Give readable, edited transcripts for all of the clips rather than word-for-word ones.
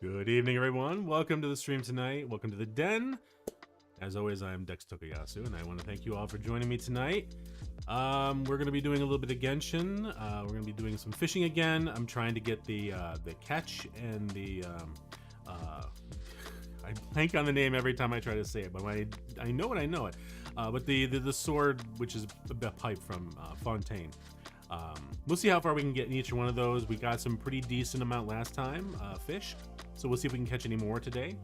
Good evening, everyone. Welcome to the stream tonight. Welcome to the den. As always, I am Dex Tokuyasu, and I want to thank you all for joining me tonight. We're going to be doing a little bit of Genshin. We're going to be doing some fishing again. I'm trying to get the catch and the... I blank on the name every time I try to say it, but I know it, I know it. But the sword, which is a pipe from Fontaine. We'll see how far we can get in each one of those. We got some pretty decent amount last time, fish. So we'll see if we can catch any more today.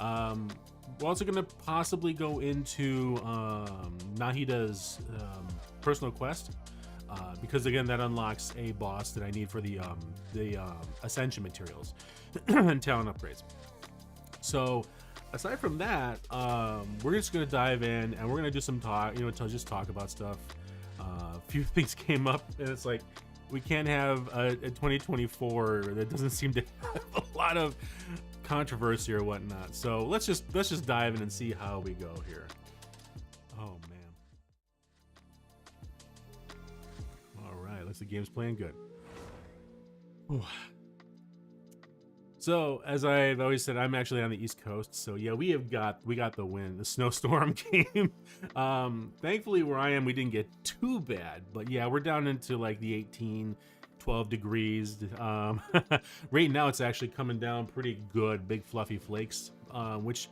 We're also going to possibly go into Nahida's personal quest. Because again, that unlocks a boss that I need for the ascension materials and talent upgrades. So aside from that, we're just going to dive in and we're going to do some talk, just talk about stuff. A few things came up and it's like, we can't have a 2024 that doesn't seem to have a lot of controversy or whatnot. So let's just dive in and see how we go here. Oh man. All right, looks like the game's playing good. Ooh. So as I've always said, I'm actually on the East Coast. So yeah, we got the wind. The snowstorm came. Thankfully where I am, we didn't get too bad, but yeah, we're down into like the 18, 12 degrees. Right now it's actually coming down pretty good, big fluffy flakes, which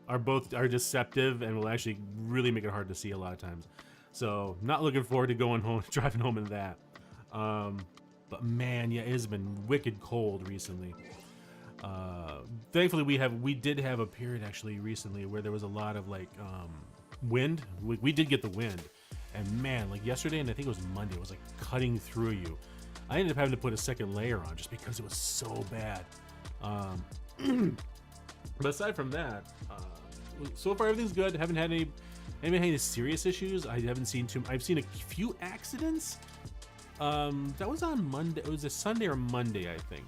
are deceptive and will actually really make it hard to see a lot of times. So not looking forward to going home, driving home in that. But man, yeah, it has been wicked cold recently. Thankfully we did have a period actually recently where there was a lot of like wind. We did get the wind, and man, like yesterday and I think it was Monday, it was like cutting through you. I ended up having to put a second layer on just because it was so bad. But aside from that, so far everything's good. Haven't had any serious issues. I've seen a few accidents. That was on Monday. It was a Sunday or Monday, I think.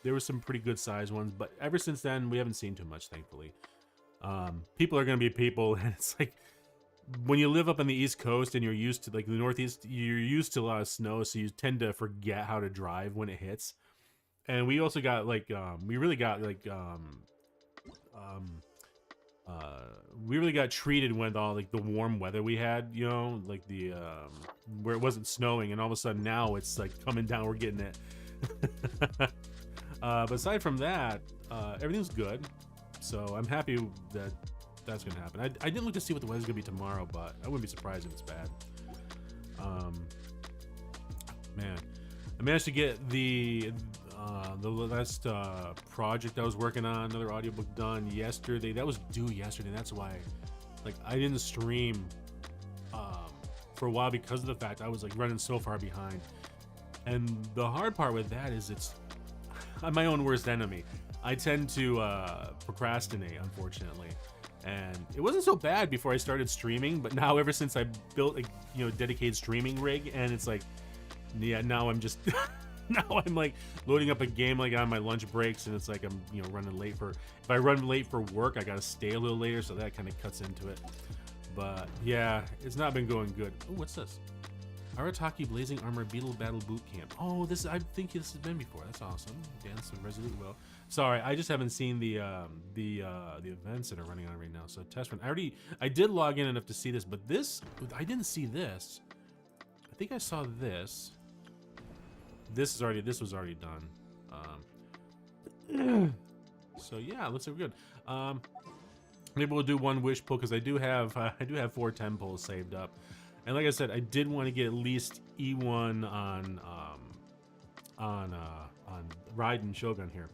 There were some pretty good sized ones, but ever since then, we haven't seen too much, thankfully. People are going to be people, and it's like, when you live up on the East Coast and you're used to, like, the Northeast, you're used to a lot of snow, so you tend to forget how to drive when it hits. And we also got, like, we really got treated with all, like, the warm weather we had, like where it wasn't snowing, and all of a sudden now it's, like, coming down, we're getting it. But aside from that, everything's good. So I'm happy that that's going to happen. I didn't look to see what the weather's going to be tomorrow, but I wouldn't be surprised if it's bad. Man, I managed to get the last project I was working on, another audiobook done yesterday. That was due yesterday. That's why, like, I didn't stream for a while because of the fact I was like running so far behind. And the hard part with that is I'm my own worst enemy. I tend to procrastinate, unfortunately. And it wasn't so bad before I started streaming, but now ever since I built a dedicated streaming rig, and it's like, yeah, now I'm just now I'm like loading up a game like on my lunch breaks, and it's like I'm running late for, if I run late for work, I gotta stay a little later, so that kind of cuts into it. But yeah, it's not been going good. Oh, what's this? Arataki Blazing Armor Beetle Battle Boot Camp. Oh, I think this has been before. That's awesome. Dance of Resolute Will. Sorry, I just haven't seen the events that are running on right now. So test run. I did log in enough to see this, but this, I didn't see this. I think I saw this. This was already done. So yeah, looks like we're good. Maybe we'll do one wish pull because I do have 4 10 pulls saved up. And like I said, I did want to get at least E1 on Raiden Shogun here.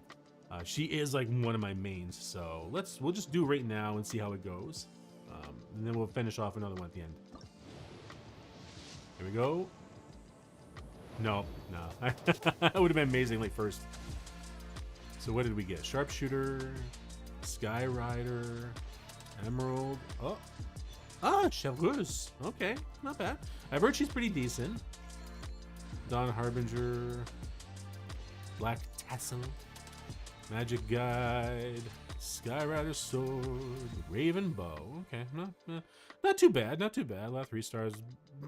She is like one of my mains, so we'll just do right now and see how it goes, and then we'll finish off another one at the end. Here we go. No, that would have been amazing like first. So what did we get? Sharpshooter, Sky Rider, Emerald. Oh. Chevreuse. Okay, not bad. I've heard she's pretty decent. Dawn Harbinger, Black Tassel, Magic Guide, Skyrider Sword, Raven Bow. Okay, not too bad, not too bad. Last 3 stars.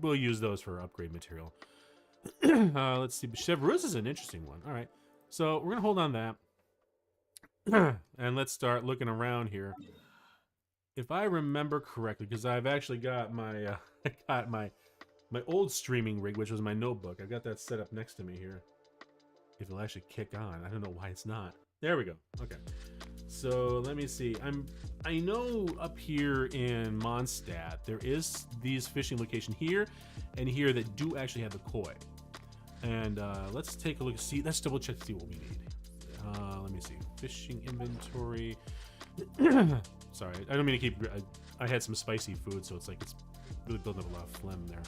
We'll use those for upgrade material. Let's see. Chevreuse is an interesting one. All right, so we're gonna hold on that. And let's start looking around here. If I remember correctly, because I've actually got my I got my old streaming rig, which was my notebook. I've got that set up next to me here. If it'll actually kick on, I don't know why it's not. There we go. Okay. So let me see. I know up here in Mondstadt there is these fishing location here and here that do actually have the koi. And let's take a look. See, let's double check to see what we need. Let me see. Fishing inventory. Sorry, I don't mean to keep. I had some spicy food, so it's like it's really building up a lot of phlegm there.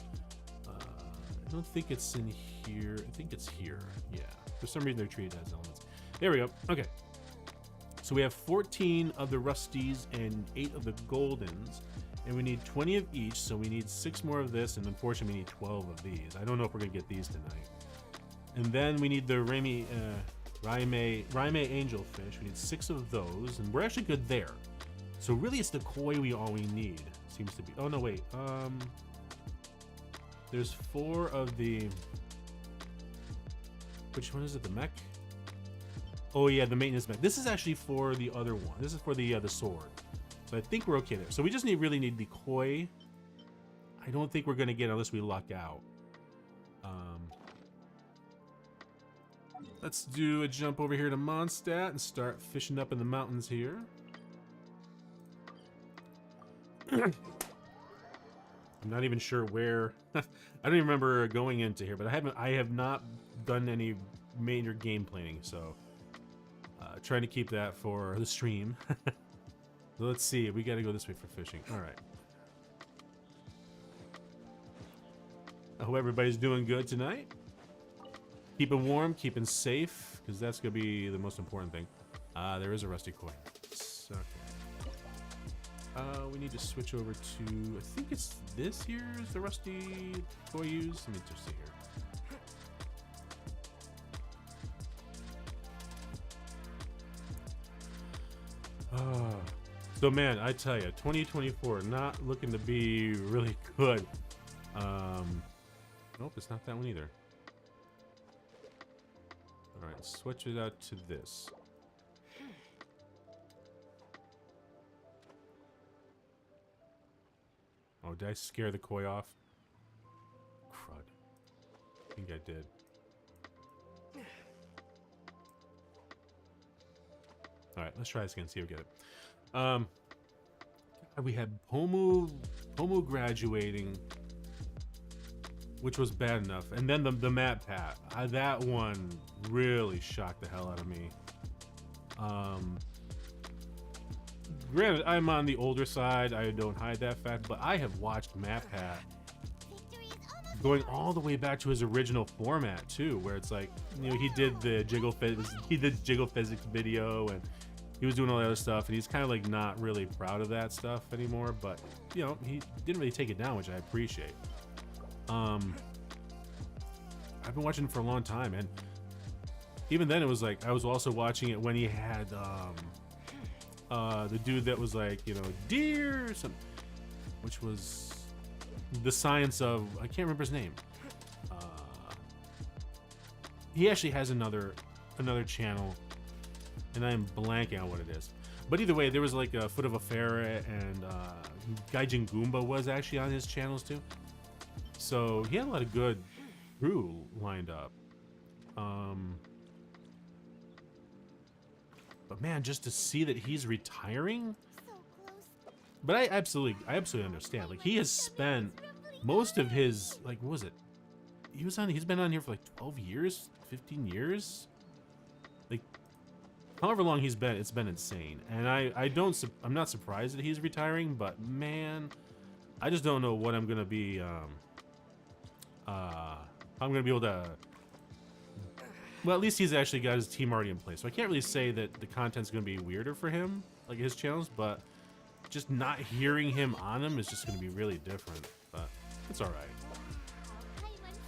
I don't think it's in here. I think it's here. Yeah. For some reason they're treated as elements. There we go. Okay. So we have 14 of the rusties and 8 of the goldens, and we need 20 of each. So we need 6 more of this, and unfortunately we need 12 of these. I don't know if we're gonna get these tonight. And then we need the Raime angelfish. We need 6 of those, and we're actually good there. So really, it's the koi all we need. Seems to be. Oh no, wait. There's 4 of the. Which one is it? The mech? Oh yeah, the maintenance mech. This is actually for the other one. This is for the sword. So I think we're okay there. So we just really need the koi. I don't think we're gonna get unless we luck out. Let's do a jump over here to Mondstadt and start fishing up in the mountains here. I'm not even sure where. I don't even remember going into here, but I have not done any major game planning, so trying to keep that for the stream. Let's see. We got to go this way for fishing. All right. I hope everybody's doing good tonight. Keeping warm, keeping safe, because that's gonna be the most important thing. There is a rusty coin. Okay. We need to switch over to, I think it's this here is the rusty toy use. Let me just see here. So man, I tell you, 2024 not looking to be really good. Nope, it's not that one either. All right, switch it out to this. Oh, did I scare the koi off? Crud. I think I did. All right, let's try this again, see if we get it. We had Pomu graduating, which was bad enough. And then the MatPat. That one really shocked the hell out of me. Granted, I'm on the older side. I don't hide that fact, but I have watched MatPat going all the way back to his original format too, where it's like, you know, he did jiggle physics video, and he was doing all the other stuff, and he's kind of like not really proud of that stuff anymore. But you know, he didn't really take it down, which I appreciate. I've been watching it for a long time, and even then it was like I was also watching it when he had the dude that was like, you know, deer or something, which was the science of, I can't remember his name. He actually has another channel, and I am blanking on what it is. But either way, there was like a Foot of a Ferret, and Gaijin Goomba was actually on his channels too. So he had a lot of good crew lined up. But man, just to see that he's retiring. But I absolutely understand. Like, he has spent most of his, like, what was it? He's been on here for like 12 years, 15 years. Like, however long he's been, it's been insane. And I'm not surprised that he's retiring, but man, I just don't know what I'm gonna be I'm gonna be able to. Well, at least he's actually got his team already in place, so I can't really say that the content's gonna be weirder for him, like his channels. But just not hearing him on them is just gonna be really different. But it's all right.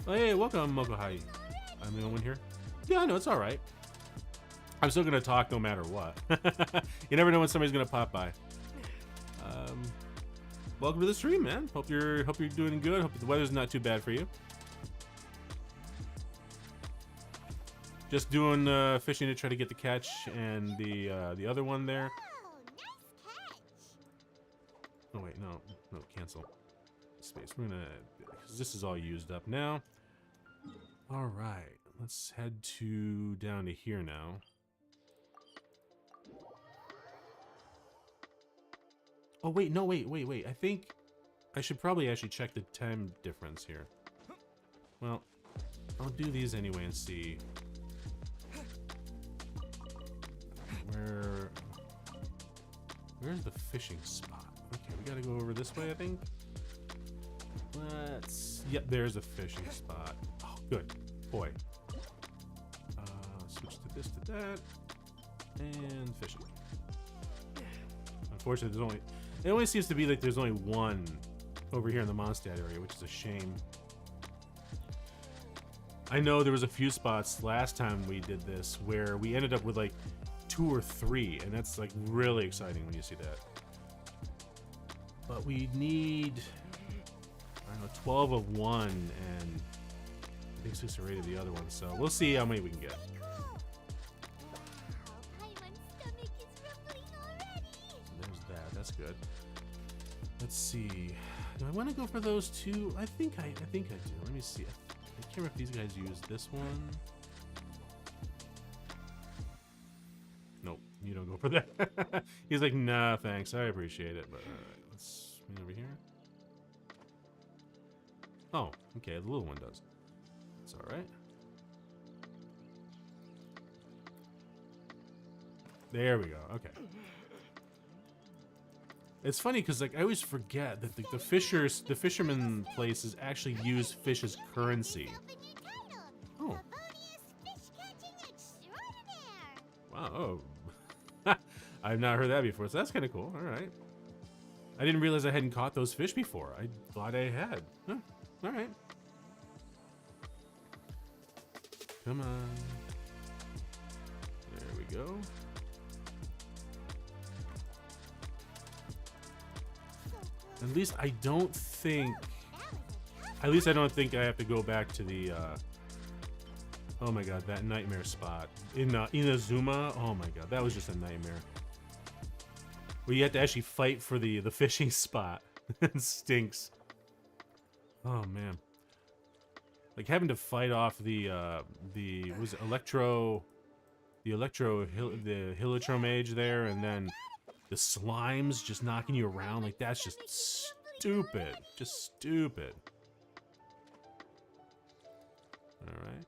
Oh, hey, welcome, Mokohai. I'm the only one here. Yeah, no, it's all right. I'm still gonna talk no matter what. You never know when somebody's gonna pop by. Welcome to the stream, man. Hope you're doing good. Hope the weather's not too bad for you. Just doing fishing to try to get the catch and the other one there. Oh wait, no, cancel. Space. We're gonna, because this is all used up now. All right, let's head to down to here now. Oh wait, no, wait. I think I should probably actually check the time difference here. Well, I'll do these anyway and see where's the fishing spot. Okay, we gotta go over this way, I think. Yep, there's a fishing spot. Oh, good boy. Switch to this to that, and fishing. Unfortunately, it only seems to be like there's only one over here in the Mondstadt area, which is a shame. I know there was a few spots last time we did this where we ended up with like 2 or 3, and that's like really exciting when you see that. But we need, I don't know, 12 of one and I think 6 or 8 of the other one, so we'll see how many we can get. There's that, that's good. Let's see. Do I want to go for those 2? I think I do. Let me see. I can't remember if these guys use this one. Nope, you don't go for that. He's like, nah, thanks. I appreciate it, but alright, let's swing over here. Oh, okay, the little one does. It's alright. There we go, okay. It's funny because like I always forget that the fisherman places actually use fish as currency. Oh. Wow. Oh. I've not heard that before, so that's kind of cool. All right. I didn't realize I hadn't caught those fish before. I thought I had. Huh. All right. Come on. There we go. At least I don't think I have to go back to the oh my god, that nightmare spot in Inazuma. Oh my god, that was just a nightmare. Where you have to actually fight for the fishing spot. It stinks. Oh man. Like having to fight off the was it the Hilichro mage there, and then the slimes just knocking you around. Like that's just stupid. Just stupid. All right.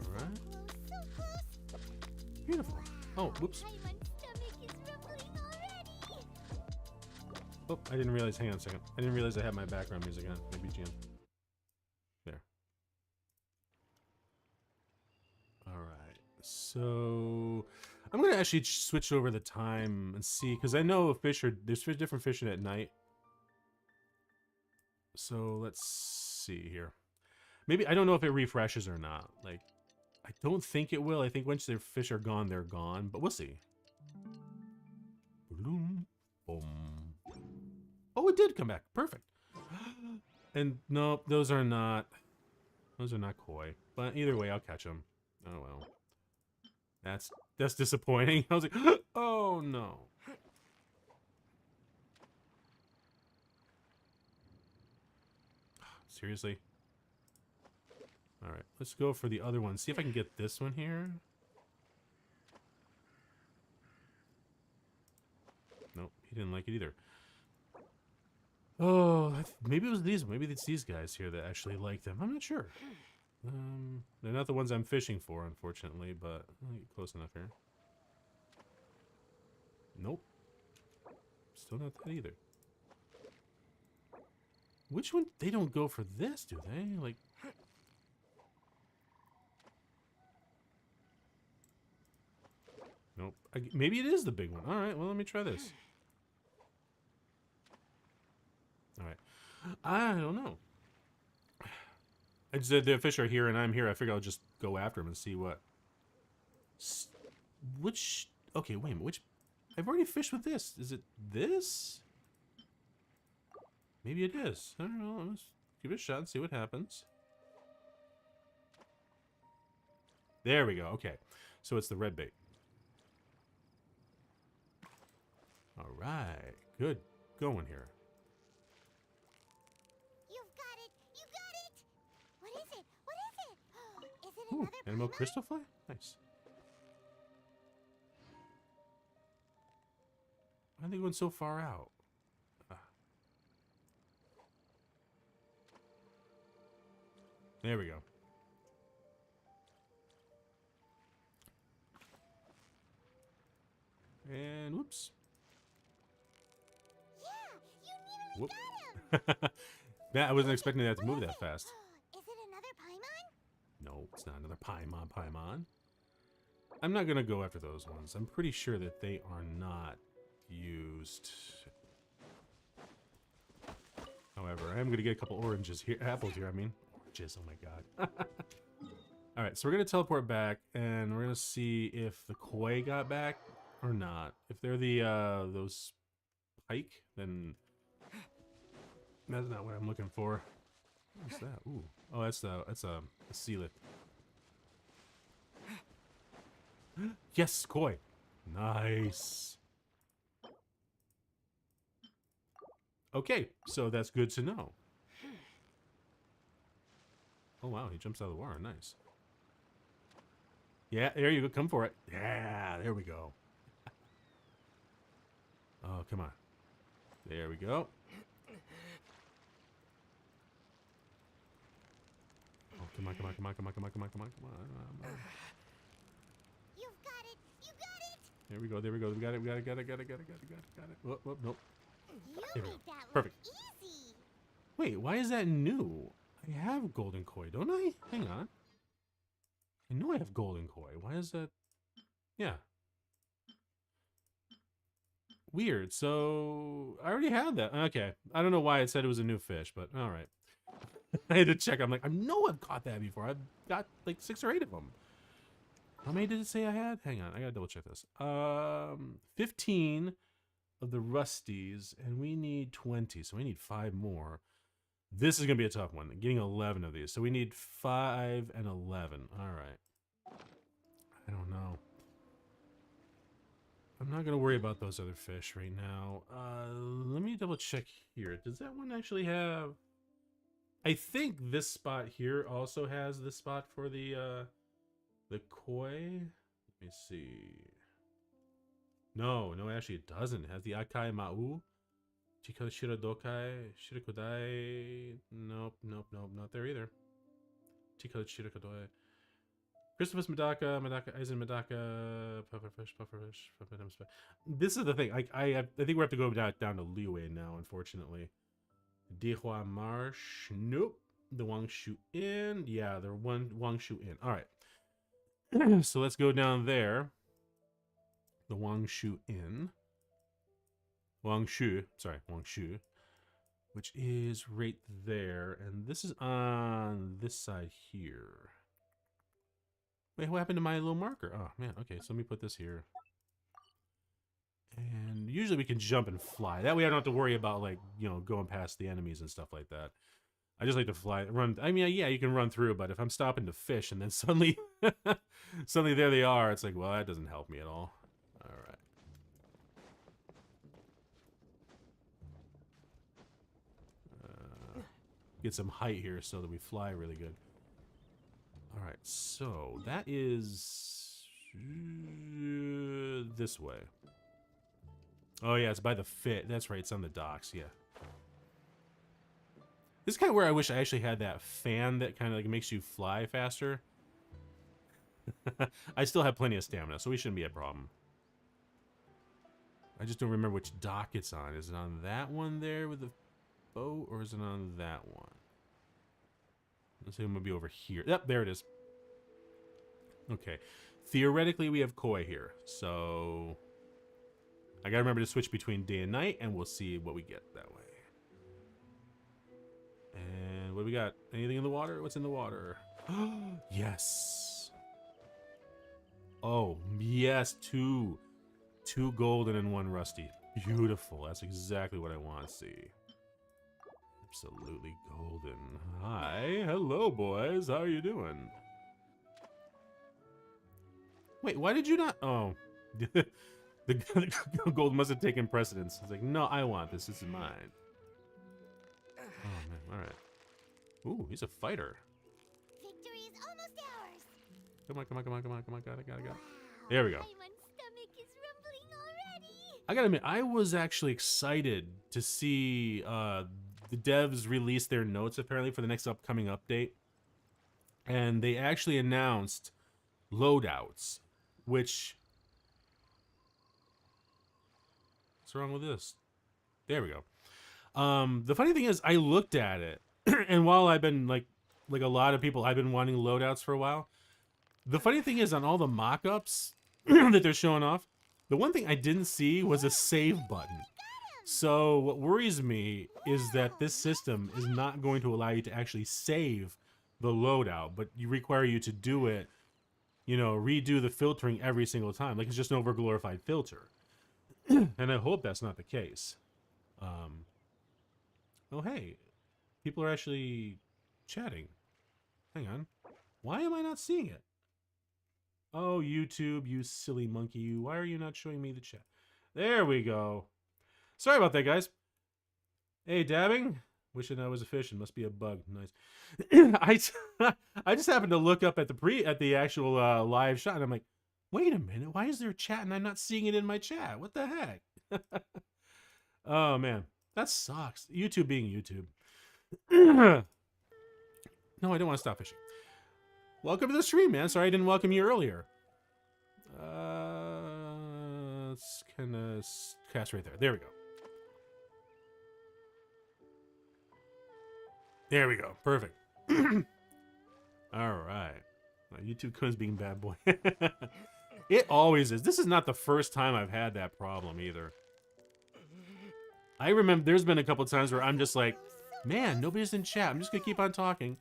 All right. Beautiful. Oh, whoops. Oh, I didn't realize. Hang on a second. I didn't realize I had my background music on. Maybe GM. There. All right. So I'm gonna actually switch over the time and see, because I know there's different fishing at night. So let's see here. Maybe I don't know if it refreshes or not. Like, I don't think it will. I think once their fish are gone, they're gone. But we'll see. Boom, boom. Oh, it did come back. Perfect. And no, those are not koi. But either way, I'll catch them. Oh well. That's disappointing. I was like, oh no. Seriously? All right, let's go for the other one. See if I can get this one here. Nope, he didn't like it either. Oh, maybe it was these. Maybe it's these guys here that actually like them. I'm not sure. They're not the ones I'm fishing for, unfortunately, but I'll get close enough here. Nope. Still not that either. Which one? They don't go for this, do they? Like... Nope. Maybe it is the big one. All right, well, let me try this. All right. I don't know. I just said the fish are here and I'm here. I figure I'll just go after them and see what... Which... Okay, wait a minute. Which... I've already fished with this. Is it this? Maybe it is. I don't know. Give it a shot and see what happens. There we go. Okay. So it's the red bait. All right. Good going here. You've got it. You got it. What is it? What is it? Is it Ooh, another animal Paimon? crystal fly? Nice. Why are they going so far out? There we go. And whoops. Yeah, you nearly Whoop. got him. I wasn't expecting that to move that fast. Is it another Paimon? No, it's not another Paimon. I'm not gonna go after those ones. I'm pretty sure that they are not used. However, I am gonna get a couple oranges here, apples here. I mean, oranges. Oh my god. All right, so we're gonna teleport back, and we're gonna see if the koi got back or not. If they're the those pike, then that's not what I'm looking for. What's that? Ooh. Oh, that's a sealet. Yes, koi. Nice. Okay, so that's good to know. Oh wow, he jumps out of the water. Nice. Yeah, there you go. Come for it. Yeah, there we go. Oh, come on. There we go. Oh, come on. You've got it. You got it. There we go. We got it. Whoop, nope. You There we made go. that look Perfect. easy. Wait, why is that new? I have golden koi, don't I? Hang on. I know I have golden koi. Why is that? Yeah. Weird. So I already had that. Okay. I don't know why it said it was a new fish, but all right. I had to check. I'm like, I know I've caught that before. I've got like 6 or 8 of them. How many did it say I had? Hang on. I gotta double check this. 15 of the rusties, and we need 20, so we need 5 more. This is gonna be a tough one. Getting 11 of these, so we need 5 and 11. All right. I don't know. I'm not gonna worry about those other fish right now. Let me double check here. Does that one actually have? I think this spot here also has the spot for the koi. Let me see. No, actually it doesn't. It has the Akai Ma'u. Chika Shiradokai. Shirakodai. Nope, not there either. Chika Shirakodai. Christopher's Medaka, Eisen Medaka, Pufferfish. This is the thing. I think we have to go down to Liwei now, unfortunately. Dihua Marsh. Nope. The Wangshu Inn. Yeah, the Wangshu Inn. Alright. So let's go down there. The Wangshu Inn. Wangshu. Which is right there. And this is on this side here. Wait, what happened to my little marker? Oh, man. Okay, so let me put this here. And usually we can jump and fly. That way I don't have to worry about, like, you know, going past the enemies and stuff like that. I just like to fly, run. I mean, yeah, you can run through, but if I'm stopping to fish and then suddenly, suddenly there they are, it's like, well, that doesn't help me at all. All right. Get some height here so that we fly really good. All right, so that is this way. Oh yeah, it's by the fit. That's right, it's on the docks. Yeah. This is kind of where I wish I actually had that fan that kind of like makes you fly faster. I still have plenty of stamina, so we shouldn't be a problem. I just don't remember which dock it's on. Is it on that one there with the boat, or is it on that one? Let's say I'm gonna be over here. Yep, there it is. Okay. Theoretically, we have koi here, so I gotta remember to switch between day and night, and we'll see what we get that way. And what do we got? Anything in the water? What's in the water? Yes. Oh, yes, two golden and 1 rusty. Beautiful. That's exactly what I want to see. Absolutely golden. Hi. Hello, boys. How are you doing? Wait, why did you not... Oh. the gold must have taken precedence. I was like, no, I want this. This is mine. Oh, man. All right. Ooh, he's a fighter. Victory is almost ours. Come on, come on, come on, come on, come on. Got it, got it, got it. There we go. My stomach is rumbling already. I gotta admit, I was actually excited to see the devs release their notes, apparently, for the next upcoming update. And they actually announced loadouts, which... What's wrong with this? There we go. The funny thing is, I looked at it, and while I've been, like a lot of people, I've been wanting loadouts for a while. The funny thing is, on all the mock-ups that they're showing off, the one thing I didn't see was a save button. So what worries me is that this system is not going to allow you to actually save the loadout, but you require you to do it, you know, redo the filtering every single time. Like, it's just an over-glorified filter. And I hope that's not the case. Oh, hey. People are actually chatting. Hang on. Why am I not seeing it? Oh, YouTube, you silly monkey. Why are you not showing me the chat? There we go. Sorry about that, guys. Hey, dabbing. Wishing I was a fish. It must be a bug. Nice. I just happened to look up at the actual live shot, and I'm like, wait a minute. Why is there a chat and I'm not seeing it in my chat? What the heck? Oh man, that sucks. YouTube being YouTube. No, I don't want to stop fishing. Welcome to the stream, man. Sorry I didn't welcome you earlier. Let's kind of cast right there. There we go. There we go. Perfect. All right. YouTube Kun's being bad boy. It always is. This is not the first time I've had that problem either. I remember there's been a couple times where I'm just like, man, nobody's in chat. I'm just going to keep on talking.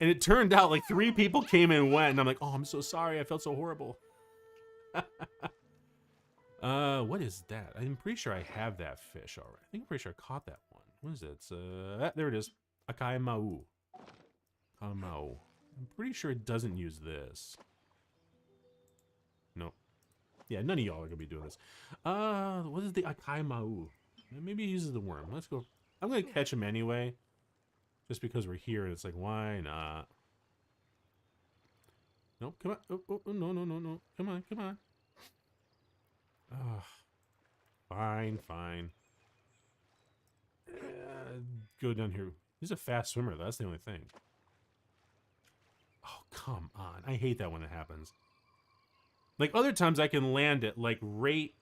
And it turned out like 3 people came and went. And I'm like, oh, I'm so sorry. I felt so horrible. What is that? I'm pretty sure I have that fish already. I think I'm pretty sure I caught that one. What is it? It's, there it is. Akai Mau. Mau. I'm pretty sure it doesn't use this. Nope. Yeah, none of y'all are gonna be doing this. What is the Akai Mau? Maybe he uses the worm. Let's go. I'm gonna catch him anyway. Just because we're here, it's like, why not? Nope, come on. Oh, no, no, no, no. Come on, come on. Fine, fine. Go down here. He's a fast swimmer, though. That's the only thing. Oh, come on. I hate that when it happens. Like, other times I can land it, like, right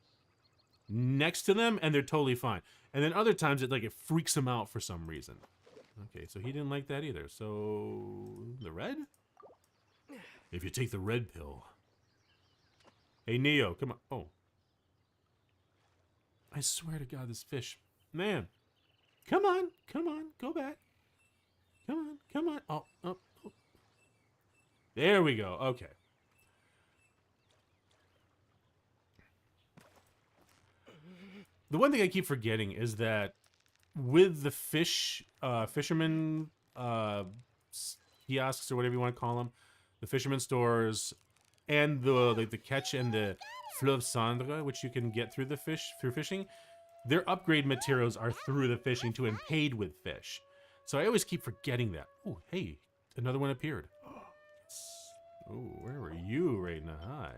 next to them, and they're totally fine. And then other times it, like, it freaks them out for some reason. Okay, so he didn't like that either. So, the red? If you take the red pill. Hey, Neo, come on. Oh. I swear to God, this fish. Man. Come on. Come on. Go back. Come on. Come on. Oh, oh, oh. There we go. Okay. The one thing I keep forgetting is that with the fisherman kiosks or whatever you want to call them, the fisherman stores, and the catch and the Fleuve Cendre, which you can get through through fishing, their upgrade materials are through the fishing too and paid with fish. So I always keep forgetting that. Oh, hey, another one appeared. Oh, where were you right now? Hi.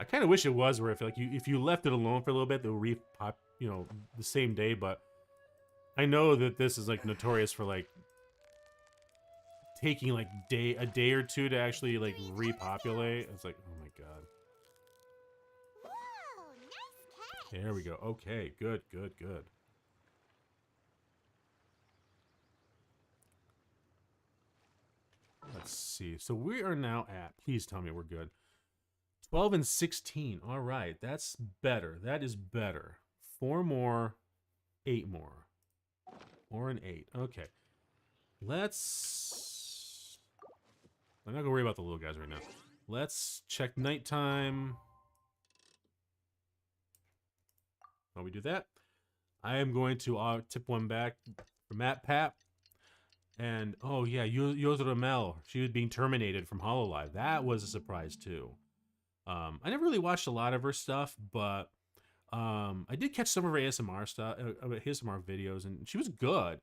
I kind of wish it was where if you left it alone for a little bit, they'll repop, you know, the same day. But I know that this is like notorious for like taking like a day or two to actually like repopulate. It's like, oh my god. Whoa, nice catch. There we go. Okay, good, good, good. Let's see. So we are now at, please tell me we're good. 12 and 16. All right, that's better. That is better. 4 more, 8 more. 4 and 8. Okay. I'm not gonna worry about the little guys right now. let's check nighttime. While we do that, I am going to tip one back for MatPat. And, oh yeah, Yozora, she was being terminated from Hololive. That was a surprise, too. I never really watched a lot of her stuff, but I did catch some of her ASMR stuff, ASMR videos, and she was good.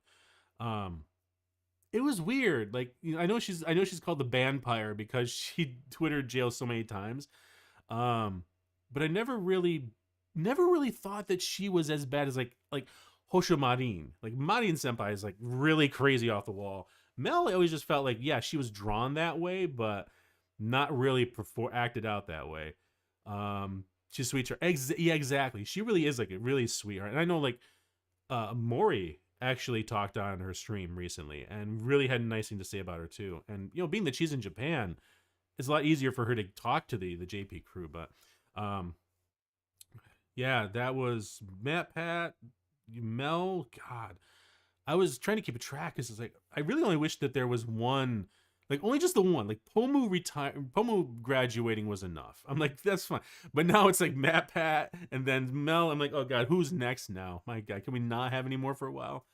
It was weird. Like, you know, I know she's called the Bandpire because she Twittered jail so many times. But I never really thought that she was as bad as like Hosho Marin. Like Marin Senpai is like really crazy off the wall. Mel, I always just felt like, yeah, she was drawn that way, but not really acted out that way. She's sweet. Yeah, exactly. She really is like a really sweetheart. And I know like Mori actually talked on her stream recently and really had a nice thing to say about her too. And you know, being that she's in Japan, it's a lot easier for her to talk to the JP crew. But yeah, that was MatPat, Mel. God, I was trying to keep a track because it's like I really only wish that there was one, like only just the one. Like Pomu graduating was enough. I'm like, that's fine. But now it's like MatPat and then Mel. I'm like, oh god, who's next now? My god, can we not have any more for a while?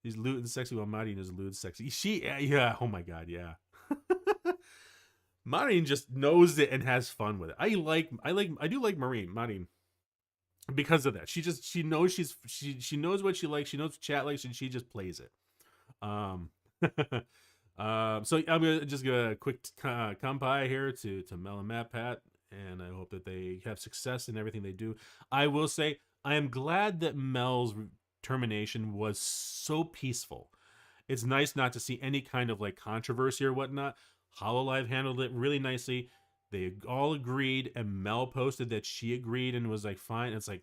He's lewd and sexy while Marin is lewd sexy. Yeah. Oh my god, yeah. Marin just knows it and has fun with it. I do like Marin because of that. She knows she knows what she likes. She knows what chat likes, and she just plays it. So I'm gonna just give a quick kampai here to Mel and MatPat, and I hope that they have success in everything they do. I will say I am glad that Mel's termination was so peaceful. It's nice not to see any kind of like controversy or whatnot. Hololive handled it really nicely. They all agreed, and Mel posted that she agreed and was like, fine. It's like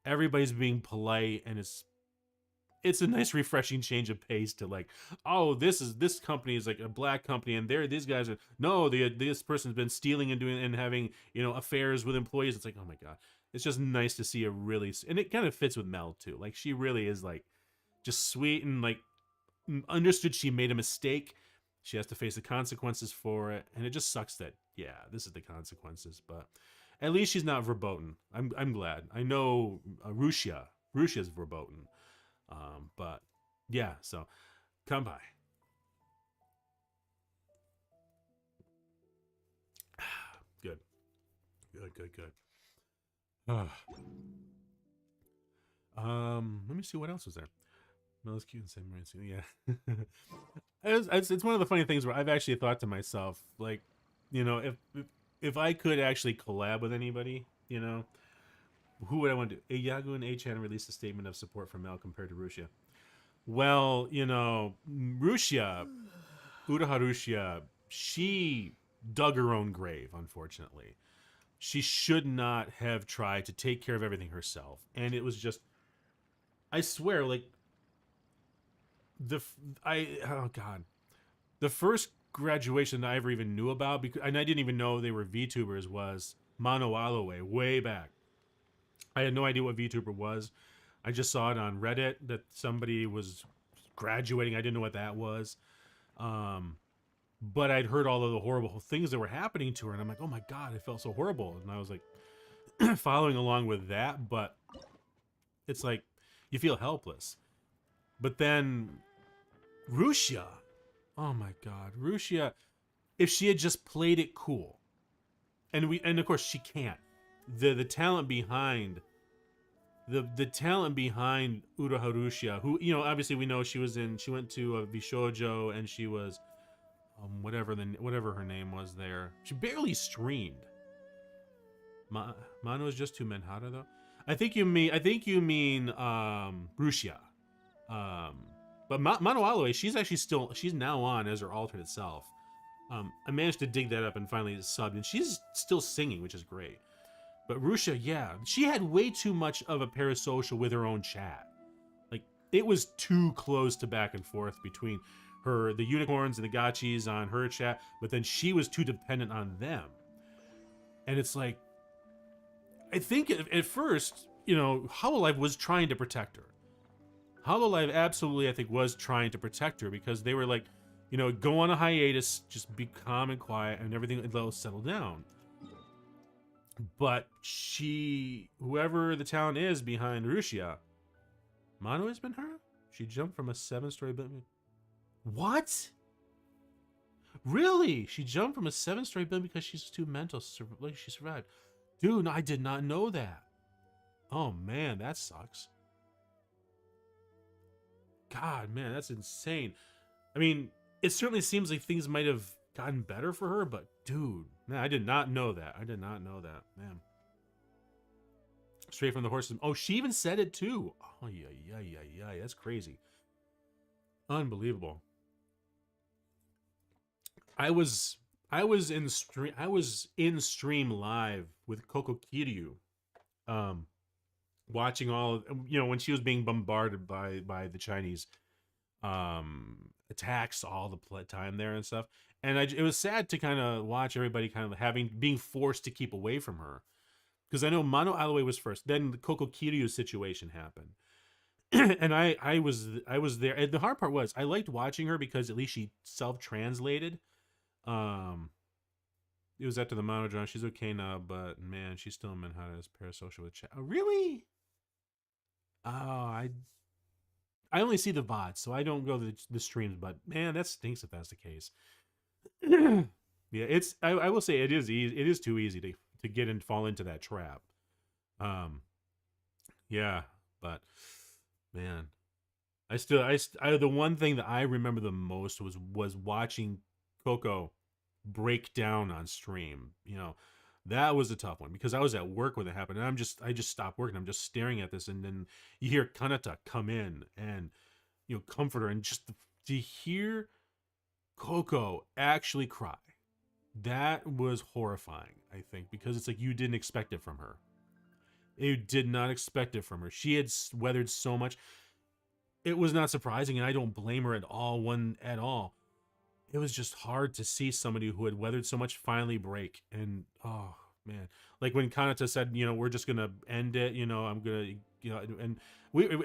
everybody's being polite, and it's a nice refreshing change of pace to like, oh, this company is like a black company, and these guys are this person's been stealing and doing and having, you know, affairs with employees. It's like, oh my god, it's just nice to see a really, and it kind of fits with Mel too. Like she really is like just sweet and like understood she made a mistake. She has to face the consequences for it, and it just sucks that, yeah, this is the consequences. But at least she's not verboten. I'm glad. I know Russia's verboten. But yeah, so come by. Good. Let me see what else was there. Mel's cute and samurai suit. Yeah. It's one of the funny things where I've actually thought to myself, like, you know, if I could actually collab with anybody, you know, who would I want to do? Yagu and A-chan released a statement of support for Mel compared to Rusia. Well, you know, Uraha Rusia, she dug her own grave, unfortunately. She should not have tried to take care of everything herself. And it was just, I swear, like, oh god, the first graduation that I ever even knew about, and I didn't even know they were VTubers, was Mano Aloe way back. I had no idea what VTuber was. I just saw it on Reddit that somebody was graduating. I didn't know what that was. But I'd heard all of the horrible things that were happening to her, and I'm like, oh my god, I felt so horrible. And I was like following along with that, but it's like you feel helpless. But then Rusia, oh my god, Rusia, if she had just played it cool, and of course she can't. The talent behind the talent behind Uraha Rusia, who, you know, obviously we know she went to Bishojo, and she was whatever her name was there. She barely streamed. Mano is just too Menhada though. I think you mean Rusia. But Mano Aloe, she's now on as her alternate self. I managed to dig that up and finally subbed, and she's still singing, which is great. But Rusia, yeah, she had way too much of a parasocial with her own chat. Like, it was too close to back and forth between the unicorns and the gachis on her chat, but then she was too dependent on them. And it's like, I think at first, you know, Hololive was trying to protect her. Hololive absolutely, I think, was trying to protect her, because they were like, You know, go on a hiatus, just be calm and quiet, and everything will settle down. But whoever the talent is behind Rushia, Mano has been her? She jumped from a 7-story building. What? Really? She jumped from a 7-story building because she's too mental. Like she survived. Dude, no, I did not know that. Oh man, that sucks. God, man, that's insane. I mean, it certainly seems like things might have gotten better for her, but dude, man, I did not know that. I did not know that, man. Straight from the horse's. Oh, she even said it too. Oh yeah, that's crazy. Unbelievable. I was in stream live with Coco Kiryu, watching all, you know, when she was being bombarded by the Chinese attacks all the time there and stuff. And it was sad to kind of watch everybody kind of being forced to keep away from her, because I know Mano Aloe was first, then the Coco Kiryu situation happened. And I was there. And the hard part was I liked watching her because at least she self-translated. It was after the Mano drama. She's okay now, but man, she's still in Manhattan's parasocial with chat. Oh, really? Oh, I only see the VODs, so I don't go to the streams, but man, that stinks if that's the case. Yeah, it's I will say it is easy. It is too easy to get and fall into that trap. Yeah, but man, the one thing that I remember the most was watching Coco break down on stream. You know, that was a tough one because I was at work when it happened, and I just stopped working. I'm just staring at this, and then you hear Kanata come in and, you know, comfort her, and just to hear Coco actually cry, that was horrifying, I think, because it's like you didn't expect it from her. You did not expect it from her. She had weathered so much. It was not surprising, and I don't blame her at all. It was just hard to see somebody who had weathered so much finally break. And oh man, like when Kanata said, you know, we're just gonna end it, you know, I'm gonna, you know,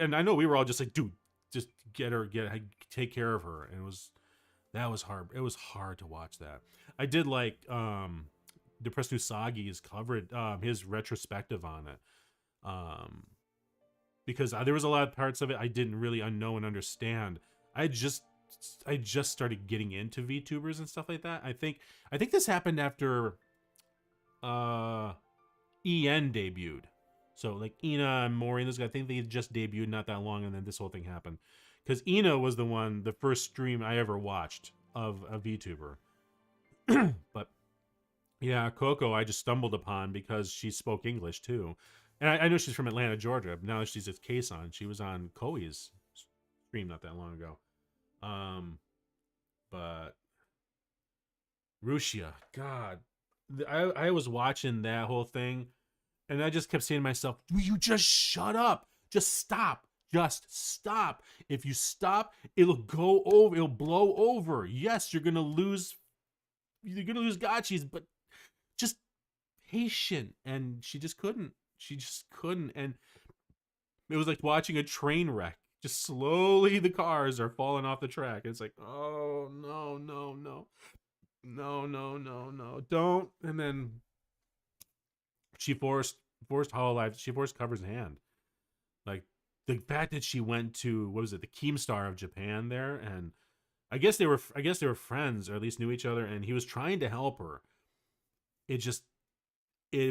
and I know we were all just like, dude, just take care of her. And that was hard. It was hard to watch that. I did like Depressed Usagi's covered his retrospective on it, because there was a lot of parts of it I didn't really know and understand. I just started getting into VTubers and stuff like that. I think this happened after EN debuted. So like Ina and Mori and those guys, I think they just debuted not that long, and then this whole thing happened. Because Ina was the first stream I ever watched of a VTuber. But yeah, Coco I just stumbled upon because she spoke English too. And I know she's from Atlanta, Georgia. Now she's at K-san. She was on Koi's stream not that long ago. But Rushia, God, I was watching that whole thing, and I just kept saying to myself, "Will you just shut up? Just stop. Just stop. If you stop, it'll go over. It'll blow over. Yes, you're gonna lose gachis, but just patient." And she just couldn't. And it was like watching a train wreck. Just slowly the cars are falling off the track. It's like, oh no, don't. And then she forced Hololive. She forced Cover's hand. Like the fact that she went to, what was it, the Keemstar of Japan there, and I guess they were friends, or at least knew each other, and he was trying to help her. It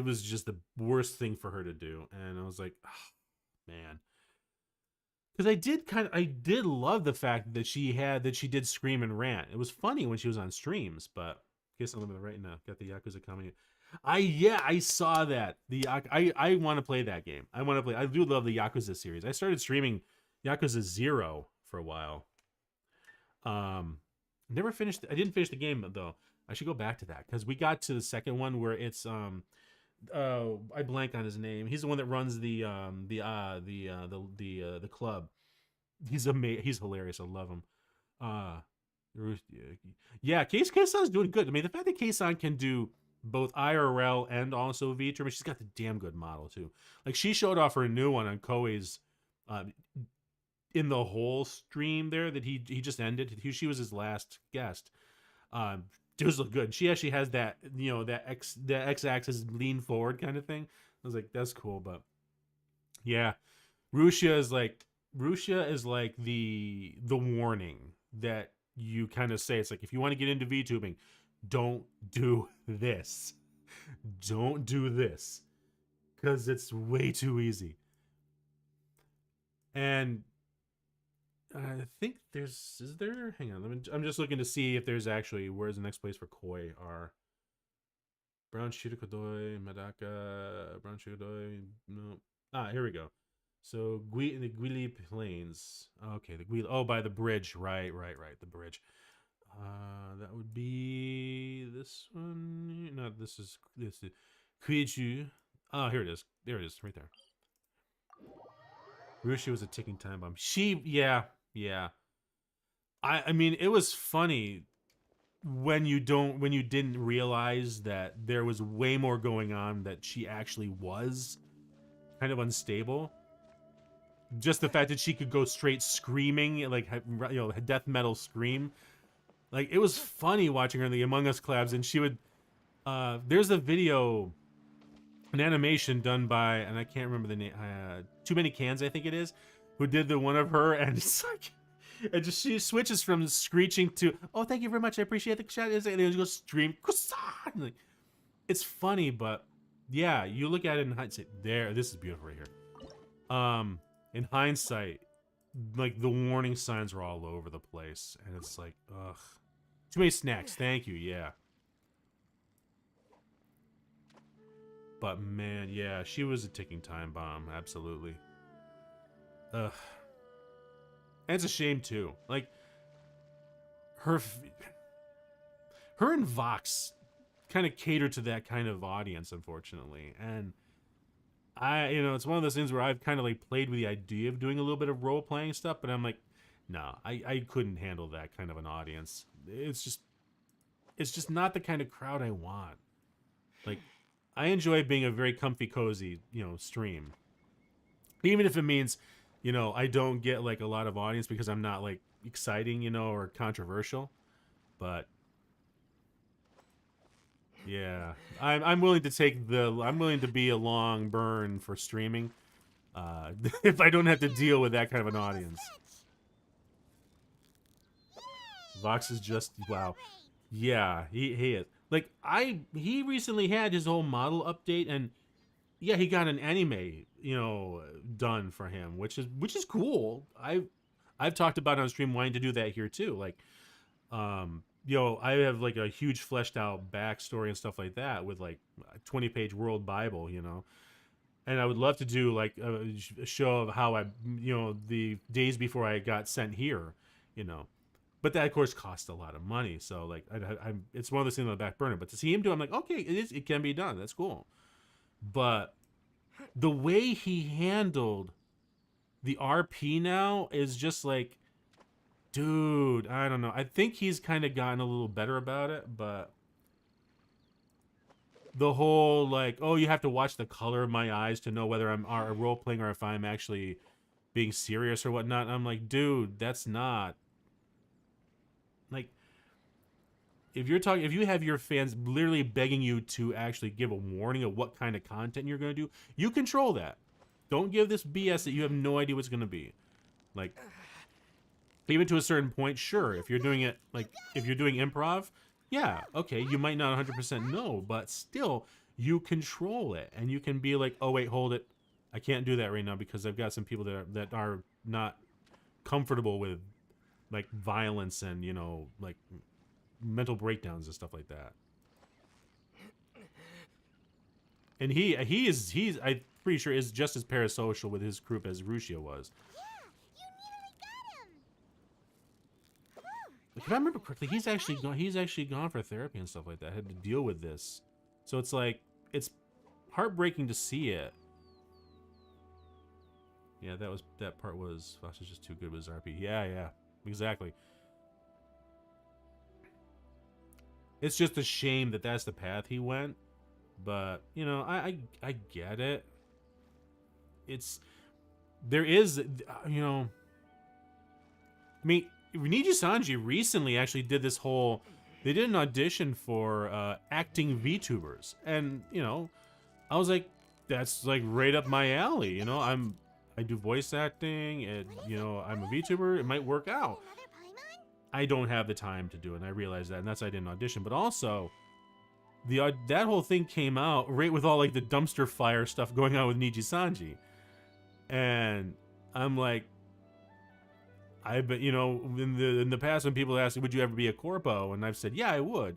was just the worst thing for her to do, and I was like, oh, man. Because I did love the fact that she did scream and rant. It was funny when she was on streams, but I guess I'm looking right now. Got the Yakuza coming. I saw that. I want to play that game. I do love the Yakuza series. I started streaming Yakuza 0 for a while. Never finished. I didn't finish the game though. I should go back to that because we got to the second one where it's I blank on his name. He's the one that runs the club. He's hilarious. I love him. Yeah, K-san's doing good. I mean, the fact that K-san can do both IRL and also VTuber, she's got the damn good model too. Like she showed off her new one on Koei's in the whole stream there that he just ended. She was his last guest. Does look good. She actually has that, you know, that X axis lean forward kind of thing. I was like, that's cool, but yeah, Rushia is like the warning that you kind of say. It's like, if you want to get into VTubing, don't do this. Don't do this, because it's way too easy. And I think is there? Hang on, I'm just looking to see if there's actually, where's the next place for koi are. Brown Shirakodoi, Madaka, Brown Shirakodoi, no. Here we go. So the Guili Plains. Okay, the Guili. Oh, by the bridge. Right. The bridge. That would be this one. No, this is Kuiju. Oh, here it is. There it is, right there. Rushi was a ticking time bomb. Yeah. I mean, it was funny when you didn't realize that there was way more going on, that she actually was kind of unstable. Just the fact that she could go straight screaming, like, you know, death metal scream. Like, it was funny watching her in the Among Us collabs, and she would, there's a video, an animation done by, and I can't remember the name, Too Many Cans, I think it is, who did the one of her, and it's like, and just she switches from screeching to, oh, thank you very much, I appreciate the shot, and then she goes stream, like, it's funny, but yeah, you look at it in hindsight, this is beautiful right here. In hindsight, like, the warning signs were all over the place, and it's like, ugh. Too many snacks, thank you, yeah. But man, yeah, she was a ticking time bomb, absolutely. Ugh. And it's a shame too. Like, her and Vox kind of cater to that kind of audience, unfortunately. And you know, it's one of those things where I've kind of like played with the idea of doing a little bit of role playing stuff, but I'm like, no, I couldn't handle that kind of an audience. It's just not the kind of crowd I want. Like, I enjoy being a very comfy, cozy, you know, stream. Even if it means, you know, I don't get like a lot of audience because I'm not like exciting, you know, or controversial. But yeah, I'm willing to I'm willing to be a long burn for streaming, if I don't have to deal with that kind of an audience. Vox is just, wow. Yeah, he is. Like, he recently had his whole model update, and yeah, he got an anime, you know, done for him, which is cool. I've talked about on stream wanting to do that here too. Like, you know, I have like a huge fleshed out backstory and stuff like that with like a 20-page world Bible, you know. And I would love to do like a show of how I, you know, the days before I got sent here, you know. But that, of course, costs a lot of money. So, like, it's one of those things on the back burner. But to see him do it, I'm like, okay, it can be done. That's cool. But the way he handled the RP now is just like, dude, I don't know. I think he's kind of gotten a little better about it. But the whole, like, oh, you have to watch the color of my eyes to know whether I'm role-playing or if I'm actually being serious or whatnot. I'm like, dude, that's not... Like, if you have your fans literally begging you to actually give a warning of what kind of content you're going to do, you control that. Don't give this BS that you have no idea what's going to be. Like, even to a certain point, sure, if you're doing it, like, if you're doing improv, yeah, okay, you might not 100% know, but still, you control it, and you can be like, oh, wait, hold it. I can't do that right now because I've got some people that are not comfortable with, like, violence and, you know, like, mental breakdowns and stuff like that. And he's I'm pretty sure is just as parasocial with his group as Rushia was. Yeah, you nearly got him. Like, if I remember correctly, he's actually gone for therapy and stuff like that. Had to deal with this, so it's like, it's heartbreaking to see it. Yeah, that part was Fox was just too good with RP. Yeah, exactly. It's just a shame that that's the path he went, but you know, I get it. There is, you know, I mean, Niji Sanji recently actually did this whole. They did an audition for acting VTubers, and you know, I was like, that's like right up my alley. You know, I do voice acting, and you know, I'm a VTuber. It might work out. Another Paimon? I don't have the time to do it, and I realized that, and that's why I didn't audition. But also, that whole thing came out right with all like the dumpster fire stuff going on with Niji Sanji, and I'm like, you know, in the past when people ask, would you ever be a corpo, and I've said, yeah, I would.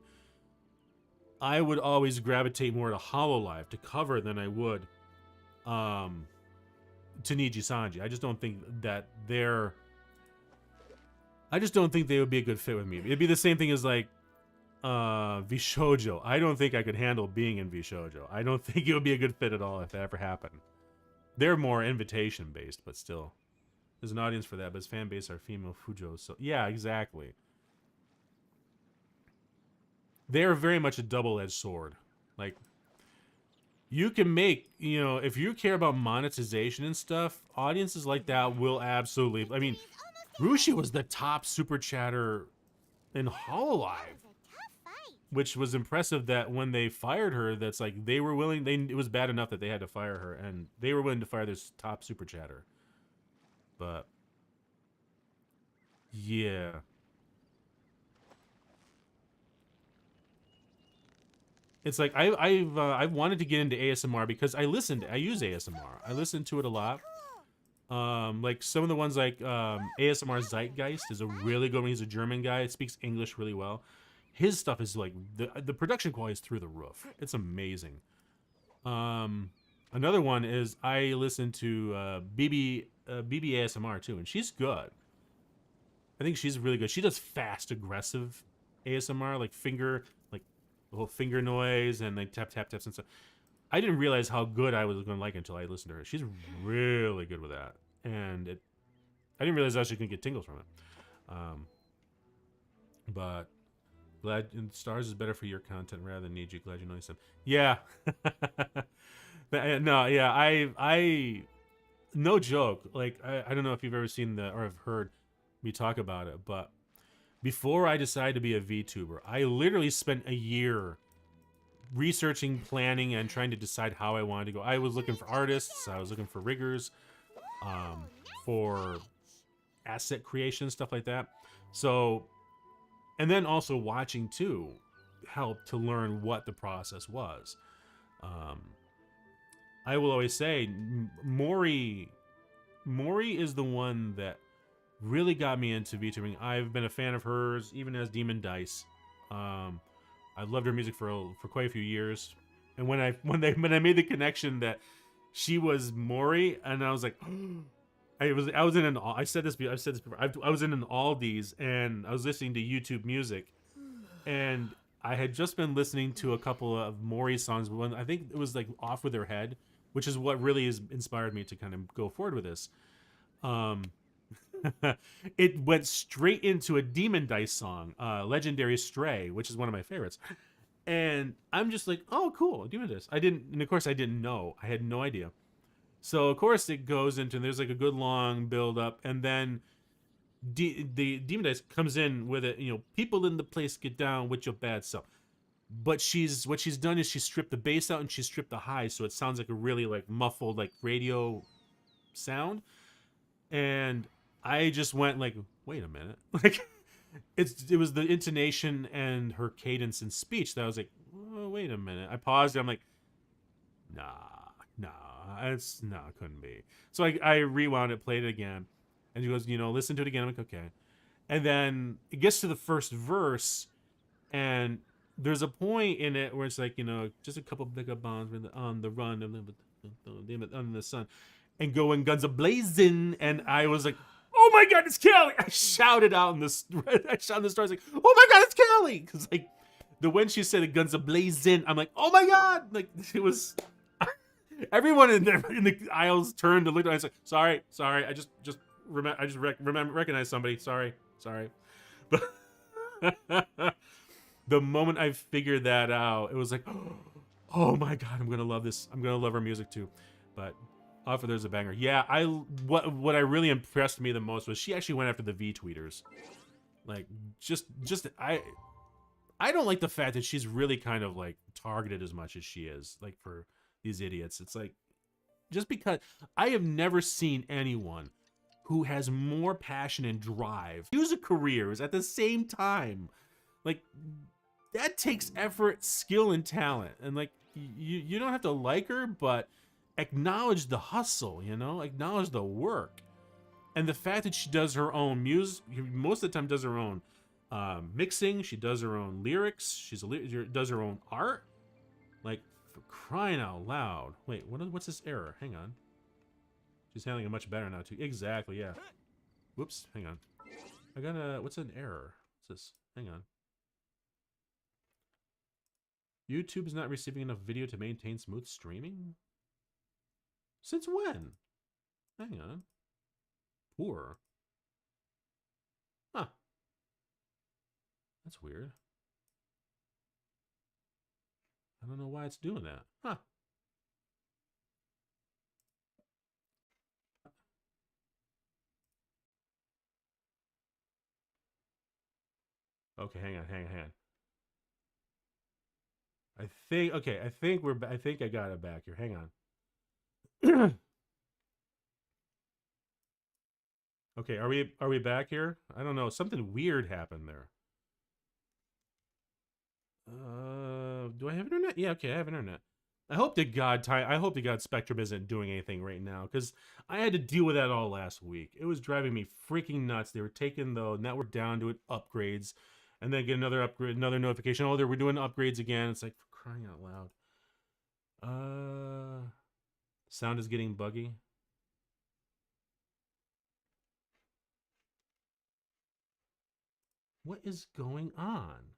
I would always gravitate more to Hololive, to cover, than I would to Niji Sanji. I just don't think that I just don't think they would be a good fit with me. It'd be the same thing as like Vishojo. I don't think I could handle being in Vishojo. I don't think it would be a good fit at all if that ever happened. They're more invitation based, but still. There's an audience for that, but his fan base are female Fujos. So yeah, exactly. They're very much a double-edged sword. Like, you can make, you know, if you care about monetization and stuff, audiences like that will absolutely. I mean, Rushi was the top super chatter in Hololive, which was impressive. That when they fired her, that's like they were willing. It was bad enough that they had to fire her, and they were willing to fire this top super chatter. But yeah, it's like I've wanted to get into ASMR because I use ASMR. I listen to it a lot. Like some of the ones like ASMR Zeitgeist is a really good one. He's a German guy. It speaks English really well. His stuff is like the production quality is through the roof. It's amazing. Another one is I listen to BB ASMR too, and she's good. I think she's really good. She does fast, aggressive ASMR, like the whole finger noise and like tap taps and stuff. I didn't realize how good I was going to like it until I listened to her. She's really good with that, and I didn't realize I actually could get tingles from it. But glad Stars is better for your content rather than Niji. Glad you know him. Yeah. No, yeah, I no joke. Like I don't know if you've ever seen or have heard me talk about it, but before I decided to be a VTuber, I literally spent a year researching, planning, and trying to decide how I wanted to go. I was looking for artists, I was looking for riggers, for asset creation, stuff like that. So, and then also watching too helped to learn what the process was. I will always say, Mori is the one that really got me into VTubing. I've been a fan of hers, even as Demon Dice. I've loved her music for quite a few years. And when I made the connection that she was Mori, and I was like, I was in an I've said this before. I was in an Aldi's and I was listening to YouTube music, and I had just been listening to a couple of Mori songs. One, I think it was like Off With Her Head, which is what really has inspired me to kind of go forward with this. It went straight into a Demon Dice song, Legendary Stray, which is one of my favorites. And I'm just like, oh, cool, Demon Dice. And of course I didn't know. I had no idea. So of course it goes into, there's like a good long build up, and then the Demon Dice comes in with it, you know, people in the place get down with your bad self. But what she's done is she stripped the bass out and she stripped the highs, so it sounds like a really like muffled like radio sound. And I just went like, wait a minute. Like it was the intonation and her cadence and speech that I was like, oh, wait a minute. I paused, I'm like, it couldn't be. So I rewound it, played it again, and she goes, you know, listen to it again. I'm like, okay. And then it gets to the first verse, and there's a point in it where it's like, you know, just a couple pickup bombs on the run under the sun, and going guns a blazing, and I was like, oh my god, it's Kelly! I shouted out in the stars, like, oh my god, it's Kelly! Because like when she said the guns a blazing, I'm like, oh my god! Like it was. Everyone in the aisles turned to look at me. I was like, sorry. I just recognized somebody. Sorry. But the moment I figured that out, it was like, oh my god, I'm gonna love this. I'm gonna love her music too. But Offer there's a banger. Yeah, what I really impressed me the most was she actually went after the V tweeters. Like, just I don't like the fact that she's really kind of like targeted as much as she is, like for these idiots. It's like, just because I have never seen anyone who has more passion and drive, music careers at the same time. Like, that takes effort, skill, and talent. And like, you don't have to like her, but acknowledge the hustle, you know? Acknowledge the work. And the fact that she does her own music, most of the time does her own mixing, she does her own lyrics, does her own art. Like, for crying out loud. Wait, what's this error? Hang on. She's handling it much better now, too. Exactly, yeah. Whoops, hang on. I got what's an error? What's this? Hang on. YouTube is not receiving enough video to maintain smooth streaming? Since when? Hang on. Poor. Huh. That's weird. I don't know why it's doing that. Huh. Okay, hang on. I think I got it back here. Hang on. Okay, are we back here? I don't know. Something weird happened there. Do I have internet? Yeah, okay, I have internet. I hope to God Spectrum isn't doing anything right now, because I had to deal with that all last week. It was driving me freaking nuts. They were taking the network down, doing upgrades, and then get another upgrade, another notification. Oh, we're doing upgrades again. It's like, for crying out loud. Sound is getting buggy. What is going on?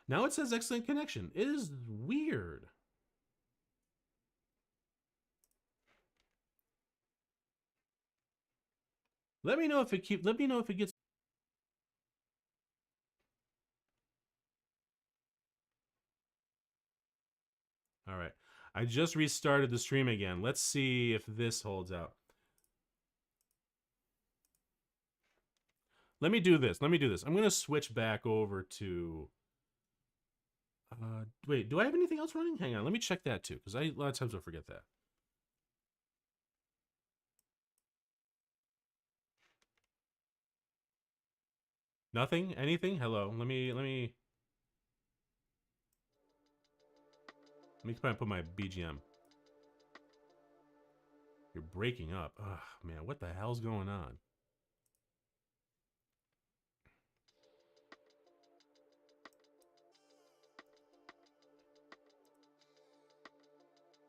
Now it says excellent connection. It is weird. Let me know if it gets. All right. I just restarted the stream again. Let's see if this holds out. Let me do this. I'm going to switch back over to... wait, do I have anything else running? Hang on, let me check that too, because a lot of times I forget that. Nothing? Anything? Hello. Let me try and put my BGM. You're breaking up. Ugh, man, what the hell's going on?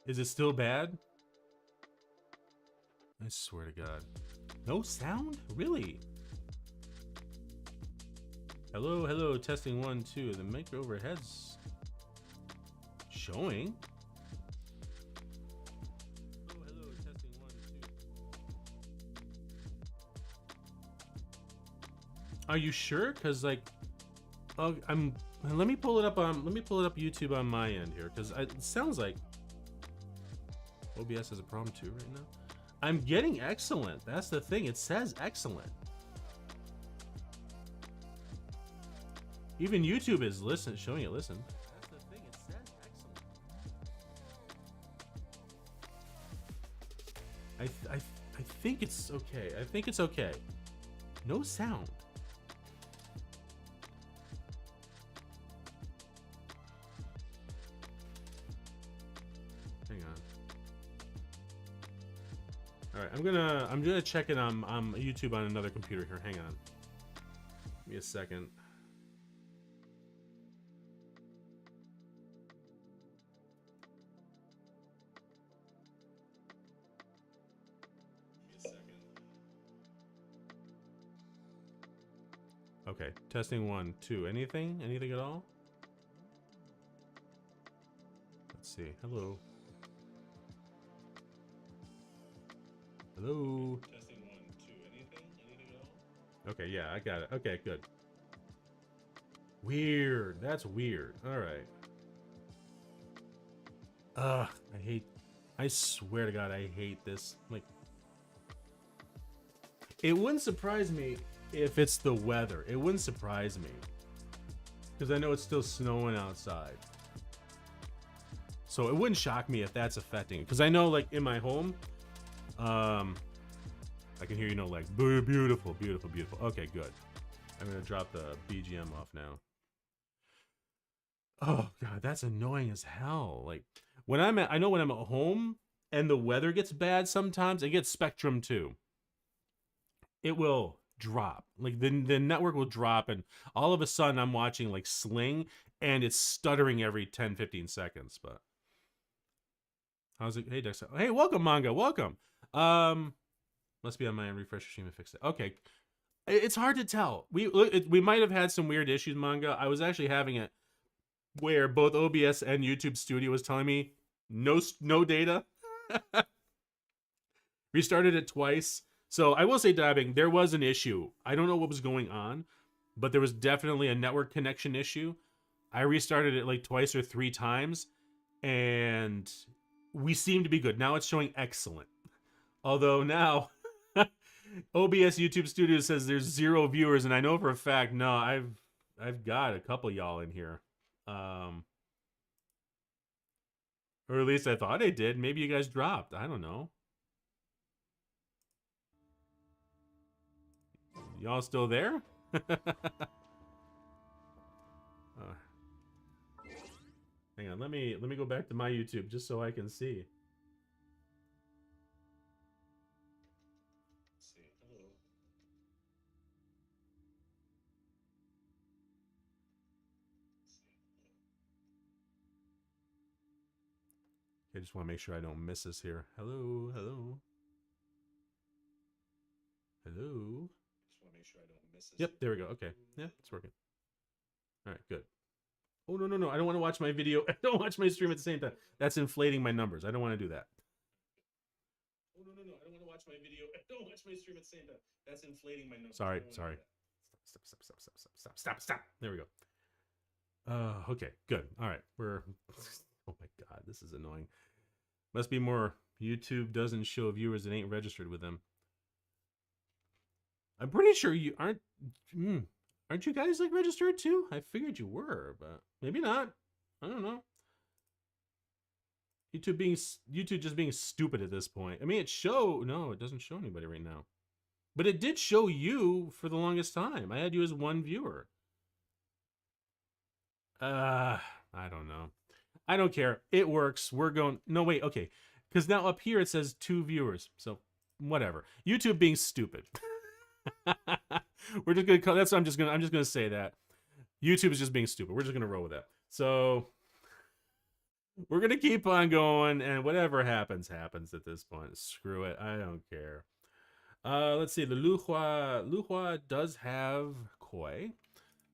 Is it still bad? I swear to God. No sound? Really? Hello, hello, testing 1, 2. The mic overhead's showing. Hello, hello, testing 1, 2. Are you sure? Cause like, let me pull it up YouTube on my end here, cause it sounds like OBS has a problem too right now. I'm getting excellent. That's the thing. It says excellent. Even YouTube is showing it. Listen. That's the thing. It says excellent. I think it's okay. I think it's okay. No sound. Hang on. All right, I'm gonna check it on YouTube on another computer here. Hang on. Give me a second. Okay, testing 1, 2. Anything? Anything at all? Let's see. Hello. Hello. Testing 1, 2. Anything? Anything at all? Okay, yeah, I got it. Okay, good. Weird. That's weird. All right. Ugh, I swear to God, I hate this. Like, it wouldn't surprise me if it's the weather. It wouldn't surprise me. Because I know it's still snowing outside. So it wouldn't shock me if that's affecting it. Because I know, like, in my home, I can hear, you know, like, beautiful, beautiful, beautiful. Okay, good. I'm going to drop the BGM off now. Oh, God, that's annoying as hell. Like, when I know when I'm at home and the weather gets bad sometimes, it gets Spectrum too. It will drop. Like, the network will drop, and all of a sudden I'm watching, like, Sling, and it's stuttering every 10, 15 seconds, but... How's it? Hey, Dexter. Hey, welcome, Manga. Welcome. Must be on my end. Refresh your stream and fix it. Okay. It's hard to tell. We might have had some weird issues, Manga. I was actually having it where both OBS and YouTube Studio was telling me no data. Restarted it twice. So I will say, Dabbing, there was an issue. I don't know what was going on, but there was definitely a network connection issue. I restarted it like twice or 3 times, and we seem to be good. Now it's showing excellent. Although now OBS YouTube Studio says there's 0 viewers, and I know for a fact, no, I've got a couple y'all in here. Or at least I thought I did. Maybe you guys dropped. I don't know. Y'all still there? Hang on, let me go back to my YouTube just so I can see. I just want to make sure I don't miss this here. Hello, hello. Hello. Just want to make sure I don't miss this. Yep, there we go. Okay. Yeah, it's working. All right, good. Oh, no, no, no. I don't want to watch my video. I don't watch my stream at the same time. That's inflating my numbers. I don't want to do that. Oh, no, no, no. I don't want to watch my video. I don't watch my stream at the same time. That's inflating my numbers. Sorry, sorry. Stop. There we go. Okay, good. All right. We're... Oh, my God. This is annoying. Must be more. YouTube doesn't show viewers that ain't registered with them. I'm pretty sure you aren't... Aren't you guys, like, registered too? I figured you were, but maybe not. I don't know. YouTube just being stupid at this point. I mean, no, it doesn't show anybody right now. But it did show you for the longest time. I had you as 1 viewer. I don't know. I don't care. It works. We're going... No, wait, okay. Because now up here it says 2 viewers. So, whatever. YouTube being stupid. We're just gonna... I'm just gonna say that. YouTube is just being stupid. We're just gonna roll with that. So... We're gonna keep on going, and whatever happens at this point. Screw it. I don't care. Let's see. The Luhua does have Koi.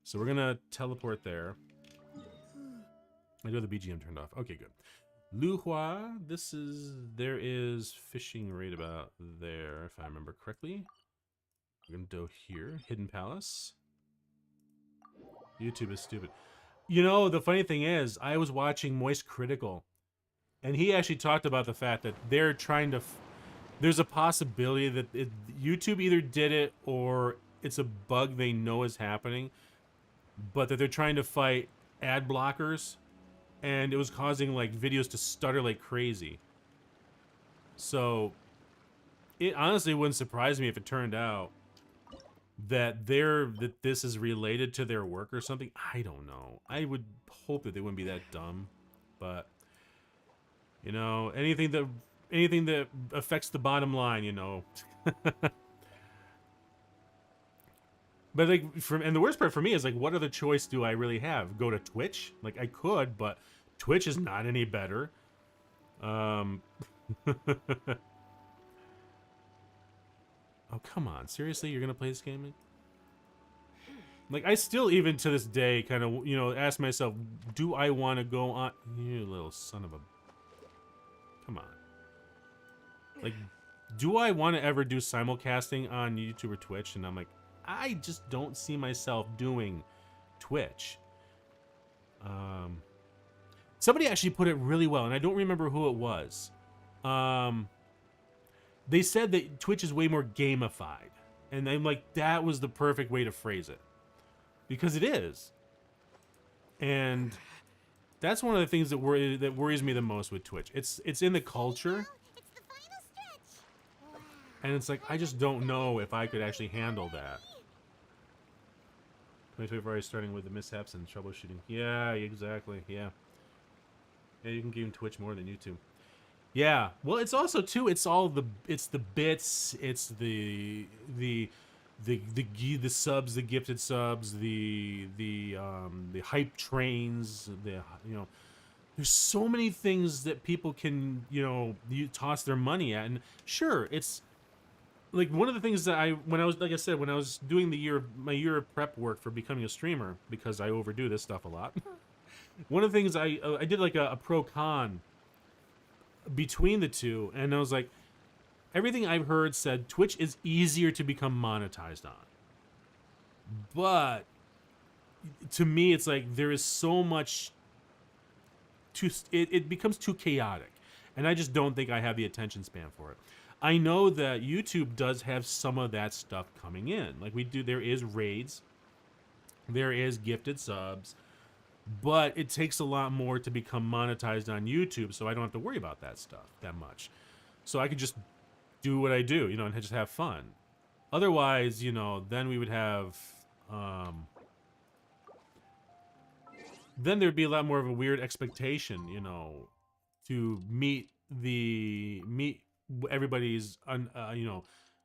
So we're gonna teleport there. I do have the BGM turned off. Okay, good. Luhua, there is fishing right about there, if I remember correctly. We're gonna go here. Hidden Palace. YouTube is stupid. You know, the funny thing is, I was watching Moist Critical, and he actually talked about the fact that they're trying to... There's a possibility that YouTube either did it or it's a bug they know is happening, but that they're trying to fight ad blockers, and it was causing, like, videos to stutter like crazy. So, it honestly wouldn't surprise me if it turned out that this is related to their work or something. I don't know. I would hope that they wouldn't be that dumb, but you know, anything that affects the bottom line, you know. But like, and the worst part for me is like, what other choice do I really have? Go to Twitch? Like, I could, but Twitch is not any better. Oh, come on. Seriously? You're going to play this game? Like, I still, even to this day, kind of, you know, ask myself, do I want to go on... You little son of a... Come on. Like, do I want to ever do simulcasting on YouTube or Twitch? And I'm like, I just don't see myself doing Twitch. Somebody actually put it really well, and I don't remember who it was. They said that Twitch is way more gamified. And I'm like, that was the perfect way to phrase it. Because it is. And that's one of the things that worries me the most with Twitch. It's in the culture. It's the final stretch. Wow. And it's like, I just don't know if I could actually handle that. 2024 is starting with the mishaps and troubleshooting. Yeah, exactly. Yeah. Yeah, you can game Twitch more than YouTube. Yeah. Well, it's also too. It's all the. It's the bits. It's the subs, the gifted subs, the hype trains. There's so many things that people can you toss their money at, and sure, it's like one of the things that when I was doing my year of prep work for becoming a streamer, because I overdo this stuff a lot. One of the things I did like a pro con between the two, and I was like, everything I've heard said Twitch is easier to become monetized on, but to me it's like there is so much it becomes too chaotic, and I just don't think I have the attention span for it. I know that YouTube does have some of that stuff coming in, like we do. There is raids, there is gifted subs, but it takes a lot more to become monetized on YouTube, so I don't have to worry about that stuff that much. So I could just do what I do, and just have fun. Otherwise, then we would have, then there'd be a lot more of a weird expectation, to meet everybody's,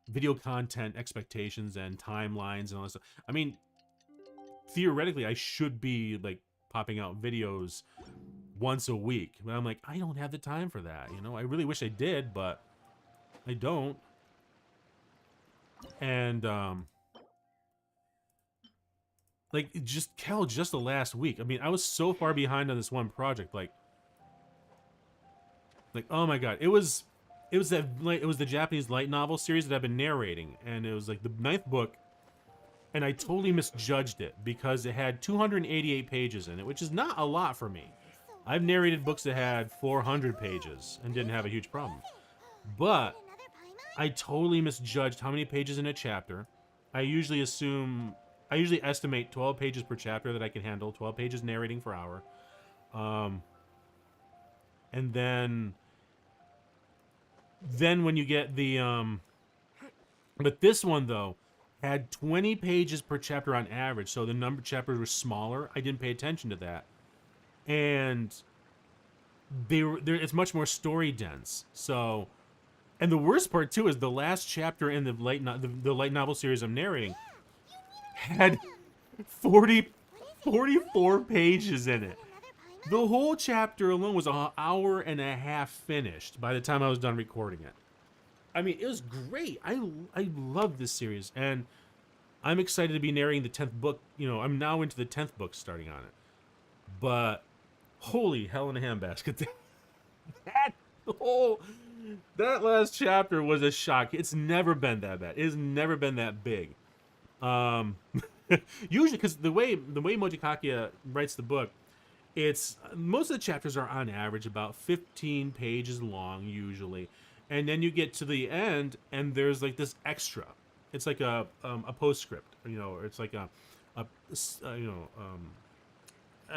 video content expectations and timelines and all that stuff. I mean, theoretically, I should be like popping out videos once a week, but I'm like, I don't have the time for that. I really wish I did, but I don't. And like just the last week, I mean, I was so far behind on this one project, like oh my god, it was the Japanese light novel series that I've been narrating, and it was like the 9th book, and I totally misjudged it because it had 288 pages in it, which is not a lot for me. I've narrated books that had 400 pages and didn't have a huge problem. But I totally misjudged how many pages in a chapter. I usually estimate 12 pages per chapter that I can handle, 12 pages narrating per hour. And then when you get the but this one though had 20 pages per chapter on average, so the number of chapters were smaller. I didn't pay attention to that, and it's much more story dense. So, and the worst part too is the last chapter in the light novel series I'm narrating had 44 pages in it. The whole chapter alone was an hour and a half finished by the time I was done recording it. I mean, it was great. I love this series, and I'm excited to be narrating the 10th book. I'm now into the 10th book starting on it. But holy hell in a handbasket. That last chapter was a shock. It's never been that bad. It's never been that big. Usually, because the way Moji Kakia writes the book, it's most of the chapters are on average about 15 pages long usually, and then you get to the end and there's like this extra. It's like a postscript, or it's like an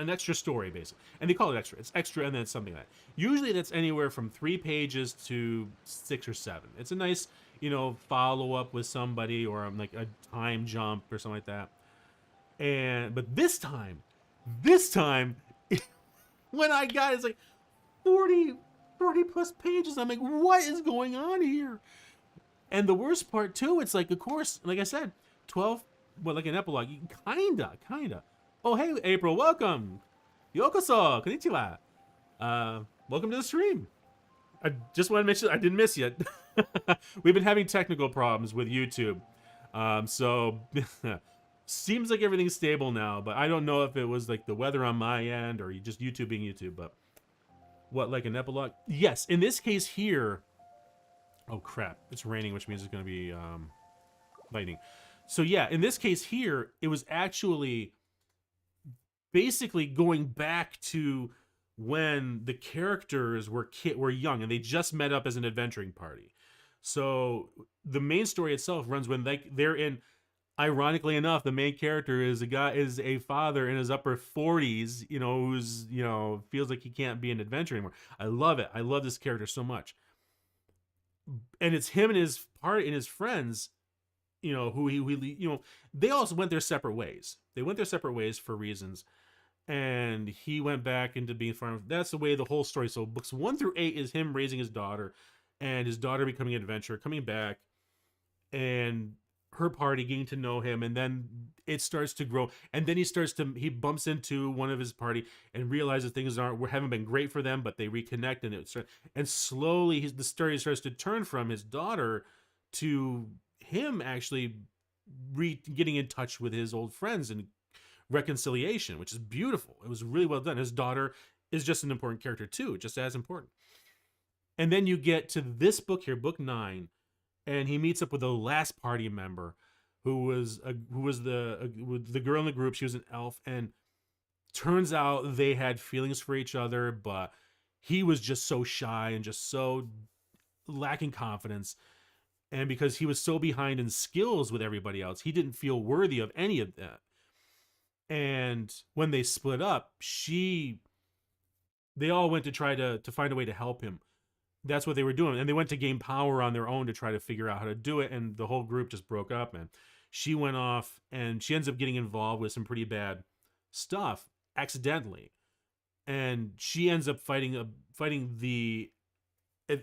extra story basically, and they call it extra. It's extra, and then it's something like that. Usually that's anywhere from 3 pages to 6 or 7. It's a nice follow up with somebody, or like a time jump or something like that. But this time when I got it's like 40 plus pages. I'm like, what is going on here? And the worst part too, it's like, of course, like I said, 12, like an epilogue, kinda. Oh, hey, April, welcome. Yokoso, konnichiwa. Welcome to the stream. I just want to mention I didn't miss you. We've been having technical problems with YouTube. So seems like everything's stable now, but I don't know if it was like the weather on my end or just YouTube being YouTube. But what, like an epilogue? Yes, in this case here. Oh crap, it's raining, which means it's going to be lightning. So yeah, in this case here, it was actually basically going back to when the characters were young and they just met up as an adventuring party. So the main story itself runs when they're in. Ironically enough, the main character is a father in his upper 40s, who's feels like he can't be an adventurer anymore. I love it. I love this character so much, and it's him and his friends, they also went their separate ways. They went their separate ways for reasons, and he went back into being farmer. That's the way the whole story. So books 1 through 8 is him raising his daughter, and his daughter becoming an adventurer, coming back, and her party getting to know him, and then it starts to grow, and then he bumps into one of his party and realizes things haven't been great for them, but they reconnect, and slowly the story starts to turn from his daughter to him actually getting in touch with his old friends and reconciliation, which is beautiful. It was really well done. His daughter is just an important character too, just as important. And then you get to this book here, book 9, and he meets up with the last party member, who was the girl in the group. She was an elf, and turns out they had feelings for each other, but he was just so shy and just so lacking confidence. And because he was so behind in skills with everybody else, he didn't feel worthy of any of that. And when they split up, they all went to try to find a way to help him. That's what they were doing. And they went to gain power on their own to try to figure out how to do it. And the whole group just broke up, and she went off, and she ends up getting involved with some pretty bad stuff accidentally. And she ends up fighting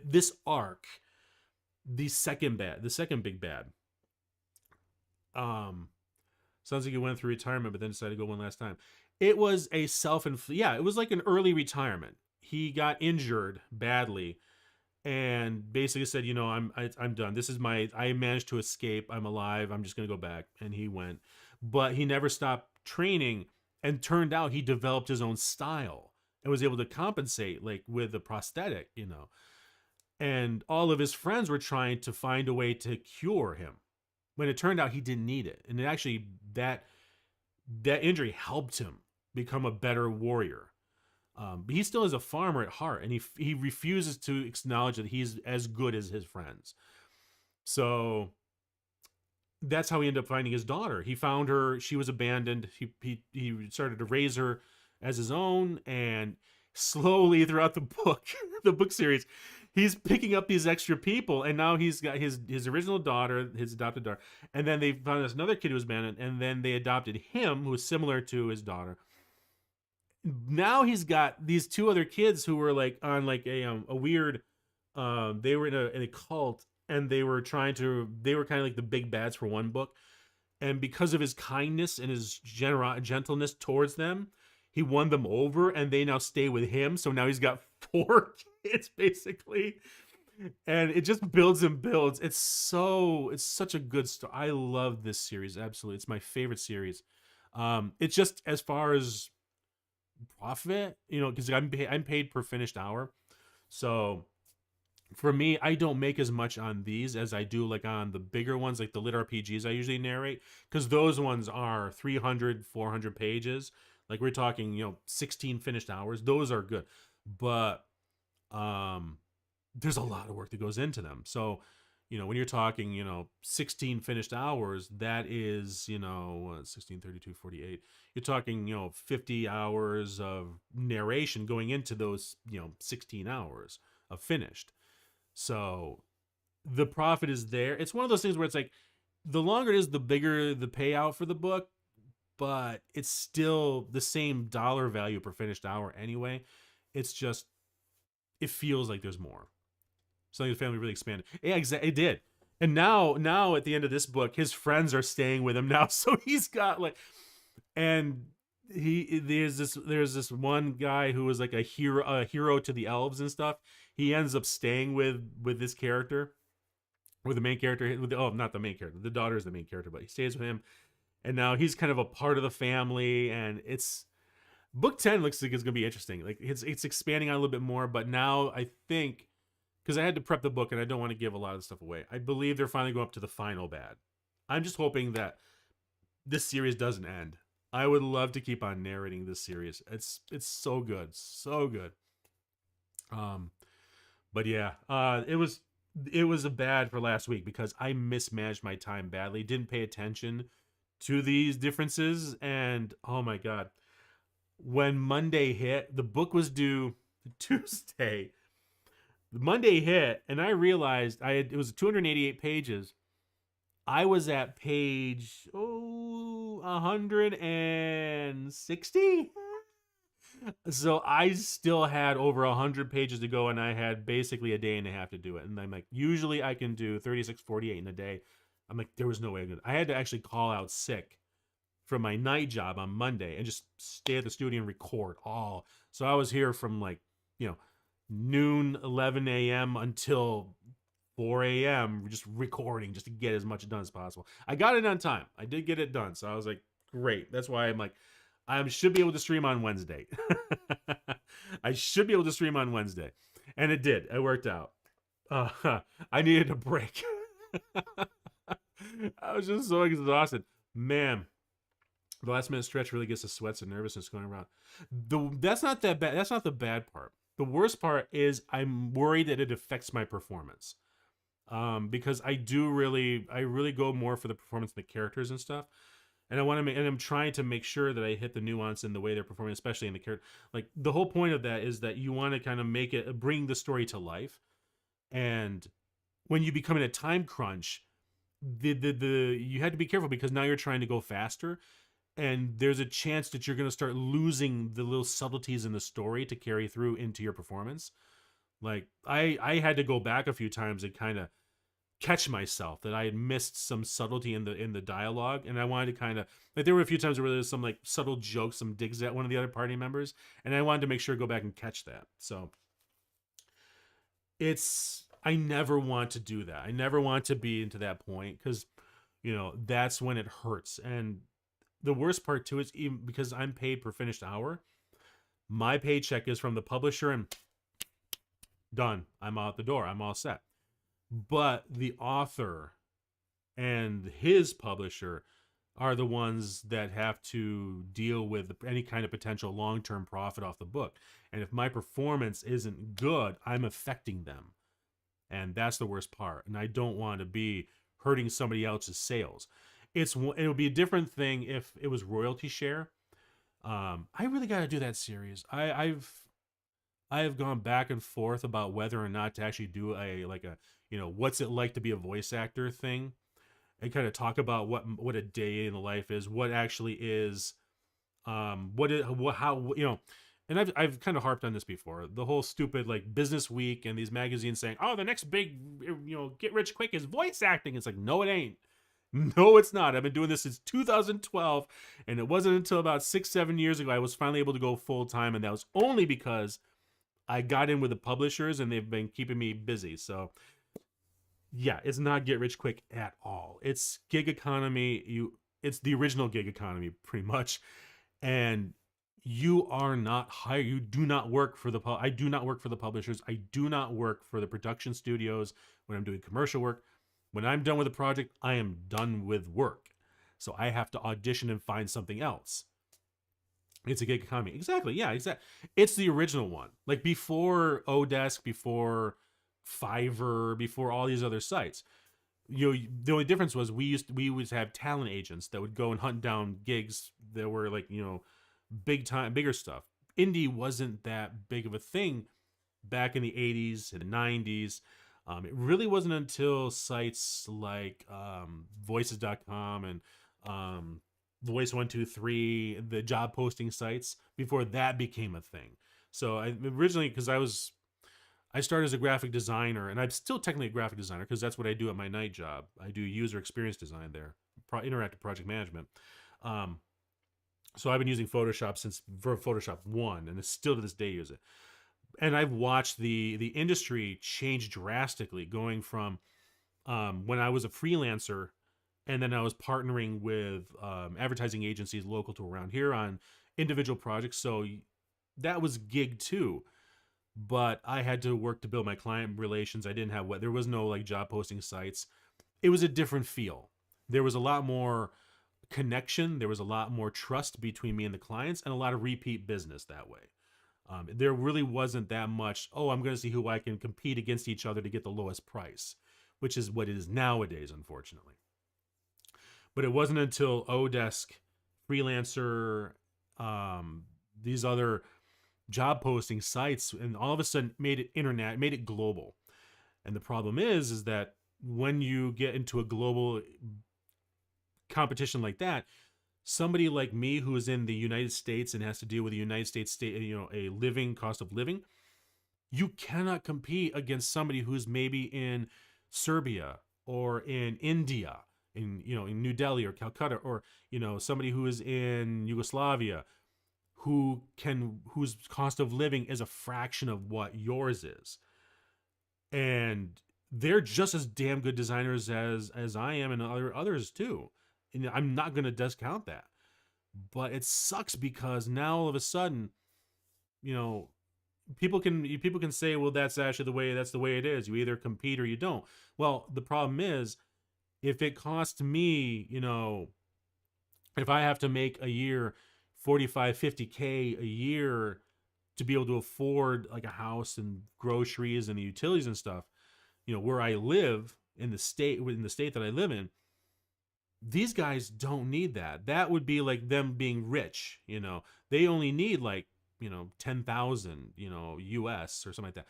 this arc, the second big bad. Sounds like he went through retirement, but then decided to go one last time. It was a it was like an early retirement. He got injured badly, and basically said, I'm done. I managed to escape. I'm alive. I'm just going to go back. And he went. But he never stopped training, and turned out he developed his own style and was able to compensate, like with the prosthetic, And all of his friends were trying to find a way to cure him, when it turned out he didn't need it. And actually, that injury helped him become a better warrior. But he still is a farmer at heart, and he refuses to acknowledge that he's as good as his friends. So that's how he ended up finding his daughter. He found her; she was abandoned. He started to raise her as his own, and slowly throughout the book series, he's picking up these extra people, and now he's got his original daughter, his adopted daughter, and then they found this another kid who was abandoned, and then they adopted him, who was similar to his daughter. Now he's got these 2 other kids who were like on like a weird, they were in a cult, and they were kind of like the big bads for one book, and because of his kindness and his gentleness towards them, he won them over, and they now stay with him. So now he's got 4 kids basically, and it just builds and builds. It's such a good story. I love this series. Absolutely. It's my favorite series. It's just, as far as profit, because I'm paid per finished hour. So for me, I don't make as much on these as I do like on the bigger ones, like the lit RPGs I usually narrate, because those ones are 300, 400 pages. Like we're talking, 16 finished hours. Those are good. But there's a lot of work that goes into them. So, when you're talking, 16 finished hours, that is, 16, 32, 48. You're talking, 50 hours of narration going into those, 16 hours of finished. So the profit is there. It's one of those things where it's like, the longer it is, the bigger the payout for the book, but it's still the same dollar value per finished hour anyway. It's just, it feels like there's more. Something the family really expanded. Yeah, it did. And now at the end of this book, his friends are staying with him now. So he's got like, and there's this one guy who was like a hero to the elves and stuff. He ends up staying with this character, with the main character. Not the main character. The daughter is the main character, but he stays with him. And now he's kind of a part of the family, and book 10 looks like it's gonna be interesting. Like it's expanding on a little bit more, but now I think, because I had to prep the book and I don't want to give a lot of the stuff away, I believe they're finally going up to the final bad. I'm just hoping that this series doesn't end. I would love to keep on narrating this series. It's so good, so good. Um, but yeah, it was a bad for last week because I mismanaged my time badly. Didn't pay attention to these differences, and oh my god, when Monday hit, the book was due Tuesday. Monday hit, and I realized it was 288 pages. I was at page 160. So I still had over 100 pages to go, and I had basically a day and a half to do it. And I'm like, usually I can do 36, 48 in a day. I'm like, there was no way I could. I had to actually call out sick from my night job on Monday and just stay at the studio and record all. So I was here from like, noon, 11 a.m. until 4 a.m. just recording just to get as much done as possible. I got it on time. I did get it done. So I was like, great. That's why I'm like, I should be able to stream on Wednesday. I should be able to stream on Wednesday. And it did. It worked out. I needed a break. I was just so exhausted. Man, the last minute stretch really gets the sweats and nervousness going around. That's not that bad. That's not the bad part. The worst part is I'm worried that it affects my performance. Because I really go more for the performance of the characters and stuff. And I'm trying to make sure that I hit the nuance in the way they're performing, especially in the character. Like the whole point of that is that you want to kind of bring the story to life. And when you become in a time crunch, you had to be careful because now you're trying to go faster, and there's a chance that you're going to start losing the little subtleties in the story to carry through into your performance. Like I had to go back a few times and kind of catch myself that I had missed some subtlety in the dialogue, and I wanted to kind of there were a few times where there was some like subtle jokes, some digs at one of the other party members, and I wanted to make sure to go back and catch that. So I never want to do that. I never want to be into that point because that's when it hurts. And the worst part too is even because I'm paid per finished hour, my paycheck is from the publisher and done. I'm out the door. I'm all set. But the author and his publisher are the ones that have to deal with any kind of potential long-term profit off the book. And if my performance isn't good, I'm affecting them. And that's the worst part. And I don't want to be hurting somebody else's sales. It would be a different thing if it was royalty share. I really got to do that series. I have gone back and forth about whether or not to actually do what's it like to be a voice actor thing, and kind of talk about what a day in the life is, what actually is, and I've kind of harped on this before. The whole stupid like Business Week and these magazines saying, oh, the next big get rich quick is voice acting. It's like, no, it ain't. No, it's not. I've been doing this since 2012, and it wasn't until about 6-7 years ago I was finally able to go full time, and that was only because I got in with the publishers and they've been keeping me busy. So yeah, it's not get rich quick at all. It's gig economy. It's the original gig economy pretty much. And you are not hired. You do not work for I do not work for the publishers. I do not work for the production studios when I'm doing commercial work. When I'm done with a project, I am done with work. So I have to audition and find something else. It's a gig economy. Exactly. Yeah, exactly. It's the original one. Like before Odesk, before Fiverr, before all these other sites. The only difference was we would have talent agents that would go and hunt down gigs that were like, bigger stuff. Indie wasn't that big of a thing back in the 80s and the 90s. It really wasn't until sites like voices.com and Voice123, the job posting sites, before that became a thing. So I originally, because I started as a graphic designer, and I'm still technically a graphic designer because that's what I do at my night job. I do user experience design there, interactive project management. So I've been using Photoshop for Photoshop 1, and still to this day use it. And I've watched the industry change drastically, going from when I was a freelancer, and then I was partnering with advertising agencies local to around here on individual projects. So that was gig too. But I had to work to build my client relations. There was no like job posting sites. It was a different feel. There was a lot more connection. There was a lot more trust between me and the clients, and a lot of repeat business that way. There really wasn't that much, oh, I'm going to see who I can compete against each other to get the lowest price, which is what it is nowadays, unfortunately. But it wasn't until Odesk, Freelancer, these other job posting sites, and all of a sudden made it internet, made it global. And the problem is that when you get into a global competition like that, somebody like me who is in the United States and has to deal with the United States state, a living cost of living, you cannot compete against somebody who's maybe in Serbia or in India, in New Delhi or Calcutta, or somebody who is in Yugoslavia, whose cost of living is a fraction of what yours is. And they're just as damn good designers as I am, and others too. And I'm not going to discount that. But it sucks because now all of a sudden, people can say, well, that's the way it is. You either compete or you don't. Well, the problem is, if it costs me, if I have to make a year 45, 50K a year to be able to afford like a house and groceries and the utilities and stuff, where I live in the state that I live in, these guys don't need that. That would be like them being rich. They only need like 10,000 US or something like that.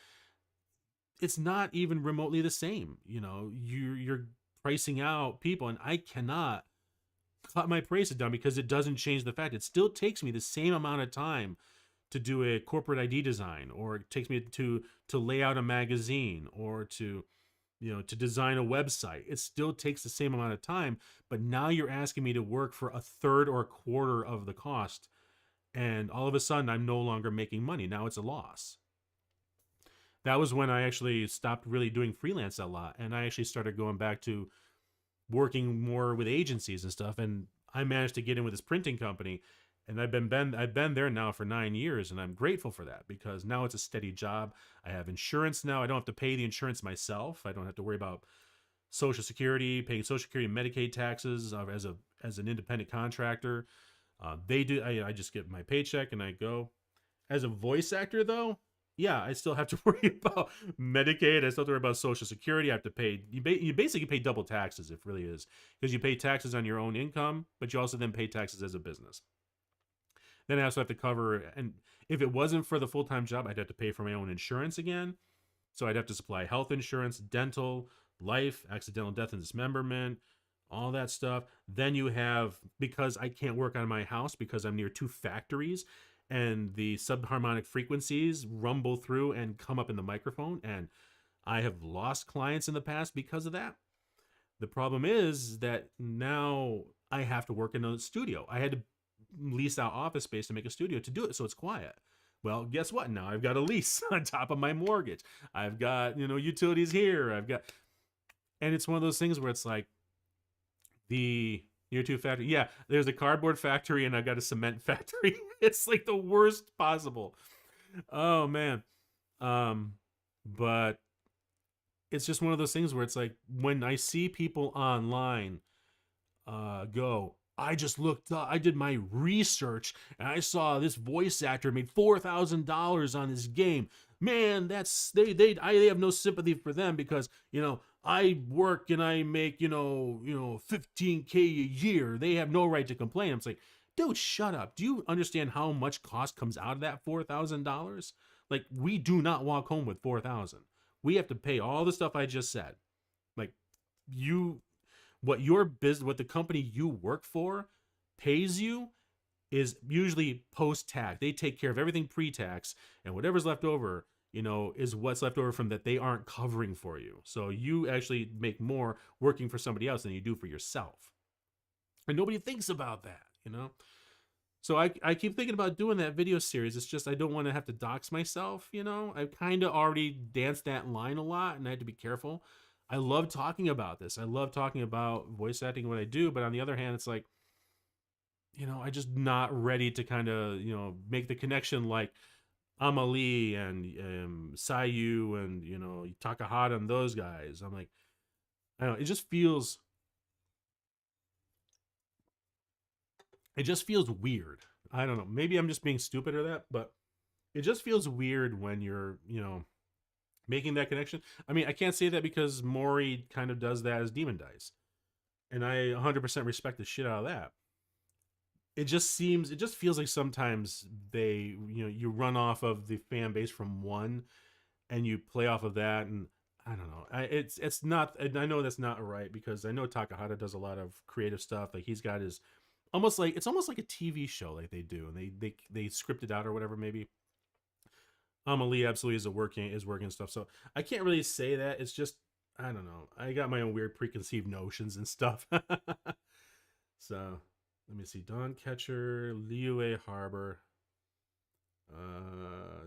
It's not even remotely the same. You're pricing out people, and I cannot cut my prices down because it doesn't change the fact it still takes me the same amount of time to do a corporate ID design, or it takes me to lay out a magazine, or to design a website. It still takes the same amount of time, but now you're asking me to work for a third or a quarter of the cost. And all of a sudden I'm no longer making money. Now it's a loss. That was when I actually stopped really doing freelance a lot. And I actually started going back to working more with agencies and stuff. And I managed to get in with this printing company. And I've been there now for 9 years, and I'm grateful for that because now it's a steady job. I have insurance now. I don't have to pay the insurance myself. I don't have to worry about Social Security, paying Social Security and Medicaid taxes as an independent contractor. They do. I just get my paycheck and I go. As a voice actor, though, yeah, I still have to worry about Medicaid. I still have to worry about Social Security. I have to pay. You basically pay double taxes. It really is, because you pay taxes on your own income, but you also then pay taxes as a business. Then I also have to cover, and if it wasn't for the full-time job, I'd have to pay for my own insurance again. So I'd have to supply health insurance, dental, life, accidental death and dismemberment, all that stuff. Then you have, because I can't work on my house because I'm near 2 factories, and the subharmonic frequencies rumble through and come up in the microphone, and I have lost clients in the past because of that. The problem is that now I have to work in a studio. I had to lease out office space to make a studio to do it so it's quiet. Well, guess what? Now I've got a lease on top of my mortgage. I've got, utilities here. And it's one of those things where it's like the year 2 factory. Yeah, there's a cardboard factory and I've got a cement factory. It's like the worst possible. Oh man. But it's just one of those things where it's like when I see people online go, I just looked up, I did my research, and I saw this voice actor made $4,000 on this game. Man, I have no sympathy for them because, I work and I make, 15K a year. They have no right to complain. I'm like, dude, shut up. Do you understand how much cost comes out of that $4,000? Like, we do not walk home with $4,000. We have to pay all the stuff I just said. Like, what the company you work for pays you is usually post-tax. They take care of everything pre-tax, and whatever's left over, is what's left over from that they aren't covering for you. So you actually make more working for somebody else than you do for yourself. And nobody thinks about that, So I keep thinking about doing that video series. It's just I don't want to have to dox myself, I've kind of already danced that line a lot, and I had to be careful. I love talking about this. I love talking about voice acting, what I do. But on the other hand, it's like, I'm just not ready to kind of, make the connection like Amalie and Sayu and, Takahata and those guys. I'm like, I don't know. It just feels it just feels weird. I don't know. Maybe I'm just being stupid or that, but it just feels weird when you're, making that connection. I mean, I can't say that because Mori kind of does that as Demon Dice, and I 100% respect the shit out of that. It just feels like sometimes you run off of the fan base from one, and you play off of that, and I don't know. It's not. I know that's not right because I know Takahata does a lot of creative stuff. Like he's got his it's almost like a TV show like they do, and they script it out or whatever maybe. Ali absolutely is working stuff. So I can't really say that. It's just I don't know. I got my own weird preconceived notions and stuff. So let me see. Dawn Catcher, Liyue Harbor.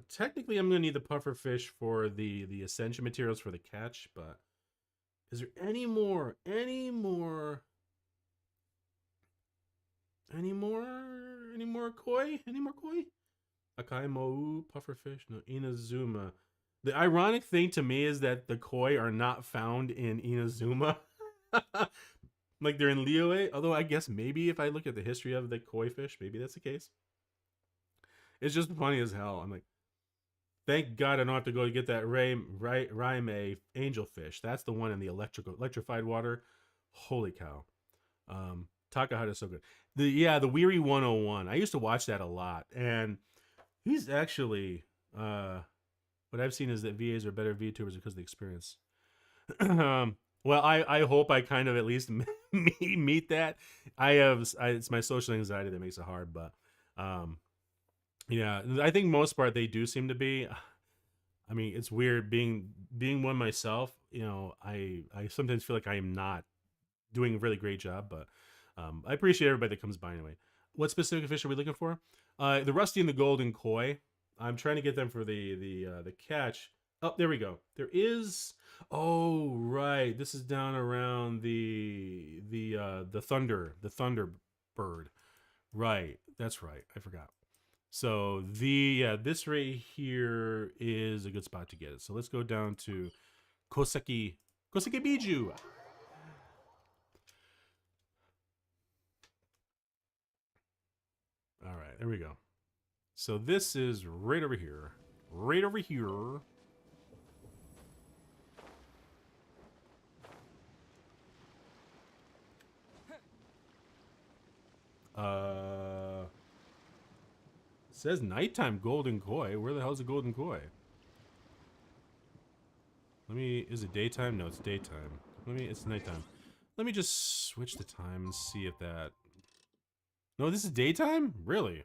Technically, I'm gonna need the puffer fish for the ascension materials for the catch. But is there any more? Any more koi? Any more koi? Akai Mou, pufferfish, no, Inazuma. The ironic thing to me is that the koi are not found in Inazuma. Like they're in Liyue, although I guess maybe if I look at the history of the koi fish, maybe that's the case. It's just funny as hell. I'm like, thank God I don't have to go get that Raime angelfish. That's the one in the electrified water. Holy cow. Takahata is so good. The Weary 101. I used to watch that a lot, and he's actually what I've seen is that VAs are better VTubers because of the experience. Well, I hope I kind of at least meet that. It's my social anxiety that makes it hard, but yeah, I think most part they do seem to be. I mean, it's weird being one myself. I sometimes feel like I am not doing a really great job, but I appreciate everybody that comes by anyway. What specific fish are we looking for? The rusty and the golden koi. I'm trying to get them for the catch. Oh, there we go. There is. Oh, right. This is down around the thunder bird. Right. That's right. I forgot. So this right here is a good spot to get it. So let's go down to Koseki Biju. All right, there we go. So this is right over here. Right over here. It says nighttime golden koi. Where the hell's the golden koi? Is it daytime? No, it's daytime. It's nighttime. Let me just switch the time and see if that... No, this is daytime? Really?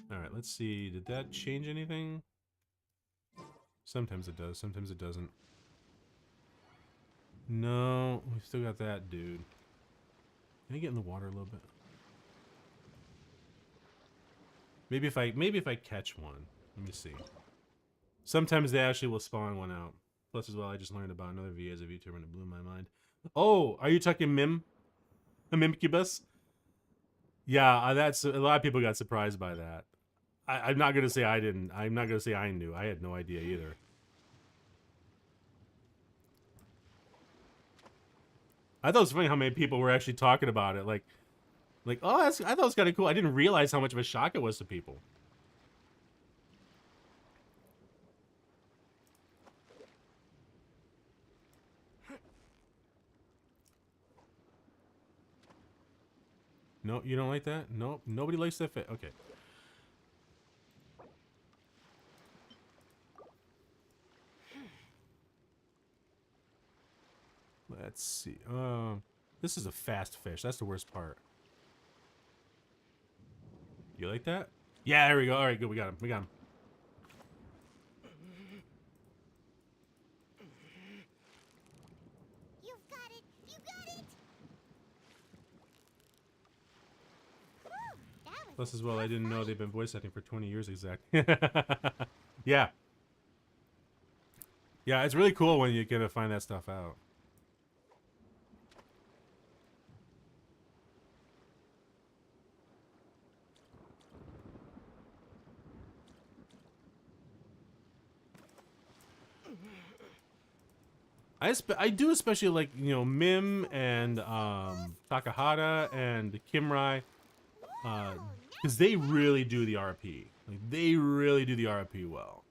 Alright, let's see. Did that change anything? Sometimes it does, sometimes it doesn't. No, we still got that dude. Can I get in the water a little bit? Maybe if I catch one. Let me see. Sometimes they actually will spawn one out. Plus as well, I just learned about another VA as a VTuber and it blew my mind. Oh, are you talking Mim? A Mimkibus? Yeah, that's a lot of people got surprised by that. I'm not gonna say I didn't. I'm not gonna say I knew. I had no idea either. I thought it was funny how many people were actually talking about it. Like, oh, I thought it was kind of cool. I didn't realize how much of a shock it was to people. No, you don't like that? Nope, nobody likes that fit. Okay. Let's see. This is a fast fish. That's the worst part. You like that? Yeah, there we go. All right, good. We got him. We got him. You've got it. You got it. Whew, that was Plus, as well, I didn't know they've been voice acting for 20 years exactly. Yeah. Yeah, it's really cool when you get to find that stuff out. I do especially like, you know, Mim and Takahata and Kimrai, Wow, because they really do the RP. Like they really do the RP well.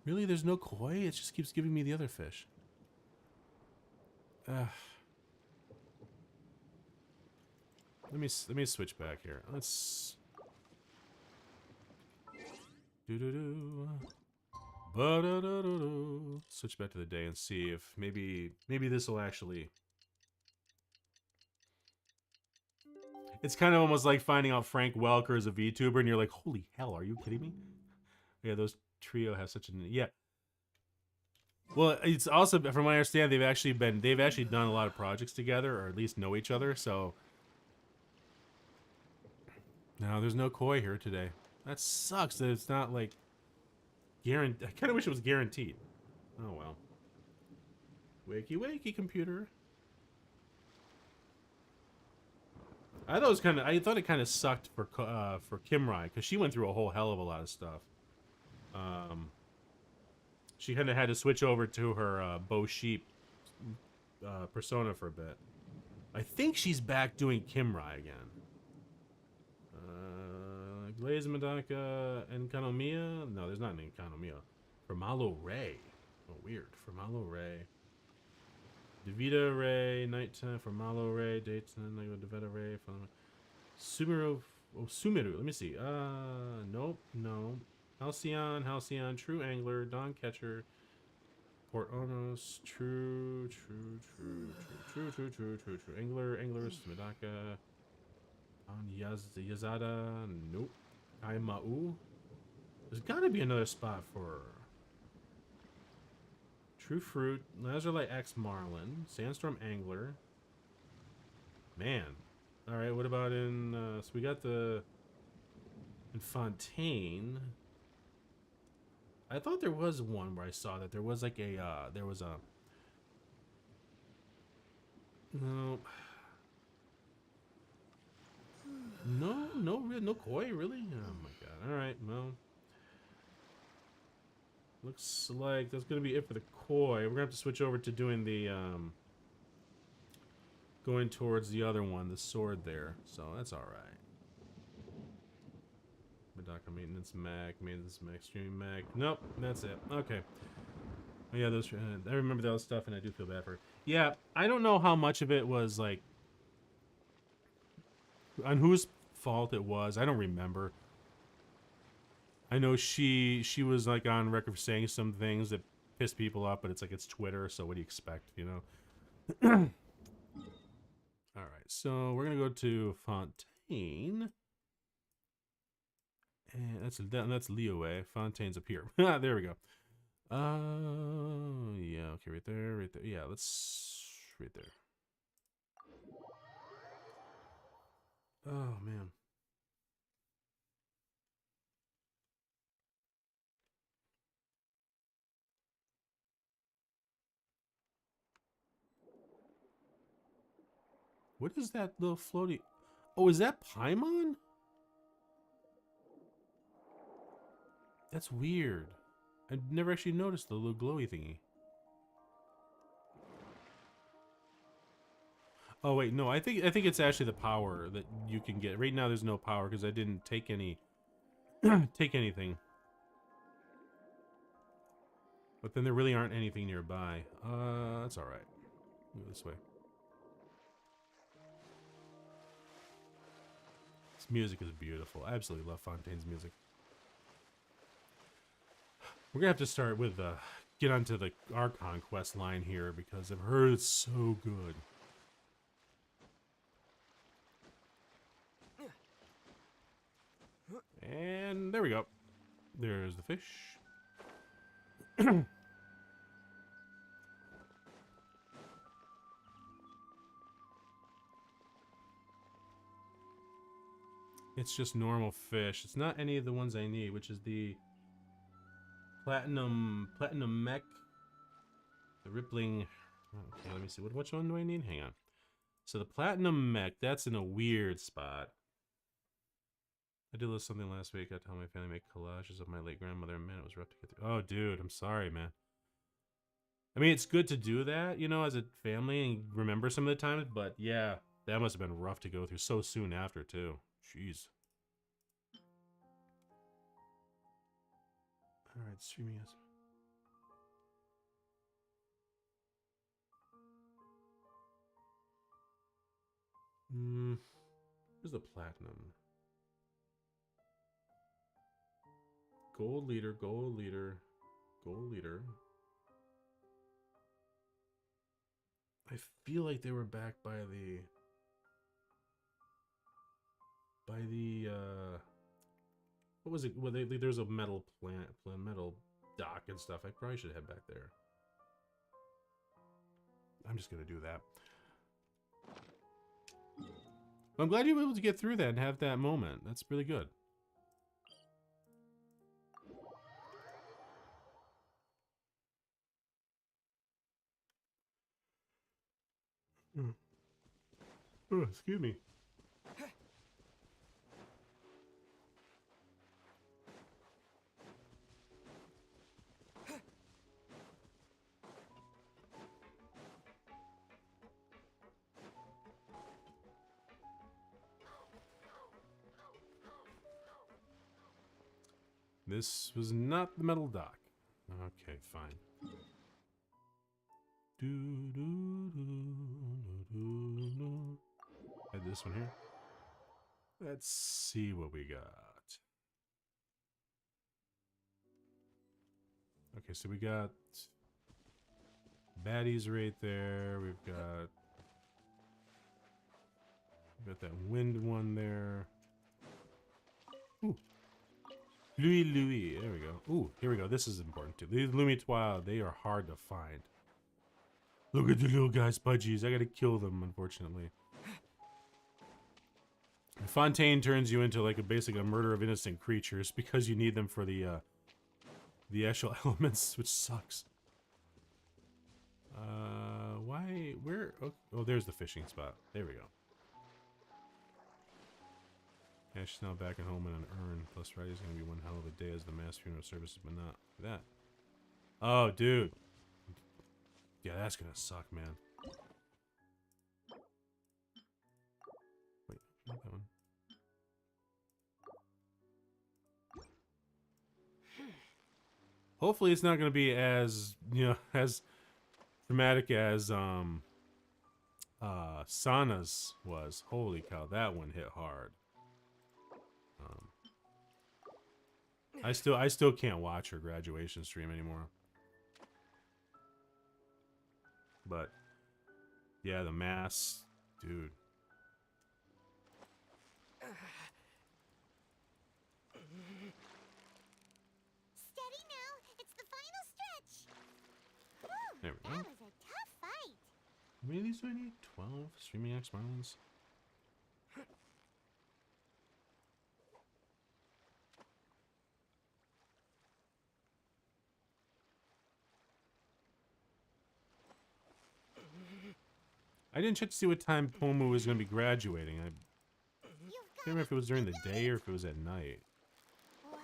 Really, there's no koi. It just keeps giving me the other fish. Let me switch back here. Let's do do do. Ba-da-da-da-da. Switch back to the day and see if maybe this will actually. It's kind of almost like finding out Frank Welker is a VTuber, and you're like, holy hell, are you kidding me? Yeah, those trio have such a yeah. Well, it's also from what I understand, they've actually done a lot of projects together, or at least know each other. So no, there's no koi here today. That sucks. That it's not like guaranteed. I kind of wish it was guaranteed. Oh well. Wakey wakey, computer. I thought it kind of sucked for Kimrai because she went through a whole hell of a lot of stuff. She kind of had to switch over to her Bo Sheep persona for a bit. I think she's back doing Kimrai again. Glaze Madaka and Kanomiya? No, there's not an Kanomiya. Formalo Ray. Oh, weird. Formalo Ray. Devita Ray, Nighttime, Formalo Ray, Daytime, Devita Ray, Sumeru. Oh, Sumeru. Let me see. Nope, no. Halcyon, True Angler, Dawn Catcher, Port Onos, True Anglers, Medaka, Yazada, nope. Kaimau. There's gotta be another spot for True Fruit, Lazerlight X Marlin, Sandstorm Angler. Man. Alright, what about in so we got in Fontaine. I thought there was one where I saw that there was like a no koi, really? Oh my god. Alright, well. Looks like that's gonna be it for the koi. We're gonna have to switch over to doing the going towards the other one, the sword there. So that's alright. Medaka maintenance mag, streaming mag. Nope, that's it. Okay. Oh, yeah, those. I remember that stuff, and I do feel bad for her. Yeah, I don't know how much of it was like on whose fault it was. I don't remember. I know she was like on record for saying some things that pissed people off, but it's like it's Twitter, so what do you expect, you know? All right, so we're gonna go to Fontaine. And that's Liyue. Fontaine's up here. There we go. Yeah, okay, right there. Yeah, let's right there. Oh man. What is that little floaty? Oh, is that Paimon? That's weird. I never actually noticed the little glowy thingy. Oh wait, no, I think it's actually the power that you can get. Right now there's no power because I didn't take any take anything. But then there really aren't anything nearby. That's alright. Go this way. This music is beautiful. I absolutely love Fontaine's music. We're gonna have to start with get onto the Archon quest line here because I've heard it's so good. And there we go. There's the fish. It's just normal fish. It's not any of the ones I need, which is the platinum mech, the rippling. Okay, let me see. Which one do I need? Hang on. So the platinum mech, that's in a weird spot. I did something last week. I told my family to make collages of my late grandmother. Man, it was rough to get through. Oh, dude, I'm sorry, man. I mean, it's good to do that, you know, as a family and remember some of the times, but yeah, that must have been rough to go through so soon after, too. Jeez. All right, streaming us. Where's the platinum? Gold leader, gold leader, gold leader. I feel like they were backed by the what was it? Well, there's a metal metal dock and stuff. I probably should head back there. I'm just gonna do that. I'm glad you were able to get through that and have that moment. That's really good. Oh, excuse me. This was not the metal dock. Okay, fine. Add this one here. Let's see what we got. Okay, so we got baddies right there. We've got that wind one there. Ooh. Louis. There we go. Ooh, here we go. This is important too. These Lumitois, they are hard to find. Look at the little guys, budgies. I gotta kill them, unfortunately. Fontaine turns you into like basically a murder of innocent creatures because you need them for the actual elements, which sucks. Why? Where? Oh, there's the fishing spot. There we go. Yeah, she's now back at home in an urn. Plus Friday's gonna be one hell of a day as the mass funeral services, but not that. Oh, dude. Yeah, that's gonna suck, man. Wait, not that one. Hopefully it's not gonna be as, you know, as dramatic as Sana's was. Holy cow, that one hit hard. I still can't watch her graduation stream anymore. But yeah, the mass, dude. Steady now, it's the final stretch. Whew, There we go. that was a tough fight. How many of these do I need? 12 streaming X Marlins. I didn't check to see what time Pomu was going to be graduating. I can't remember if it was during the day or if it was at night. Wow,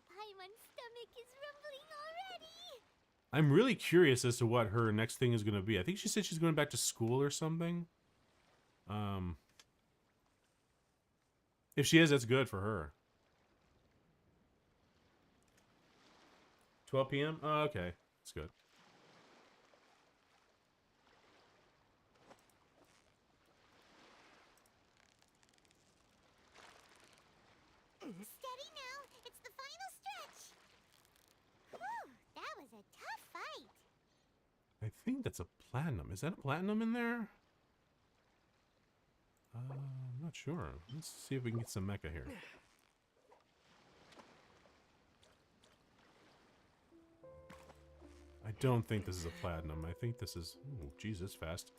Paimon's stomach is rumbling already. I'm really curious as to what her next thing is going to be. I think she said she's going back to school or something. If she is, that's good for her. 12 p.m.? Oh, okay. That's good. Steady now, it's the final stretch. Whew, that was a tough fight. I think that's a platinum. Is that a platinum in there? I'm not sure. Let's see if we can get some mecha here. I don't think this is a platinum. I think this is... Oh, geez, it's fast.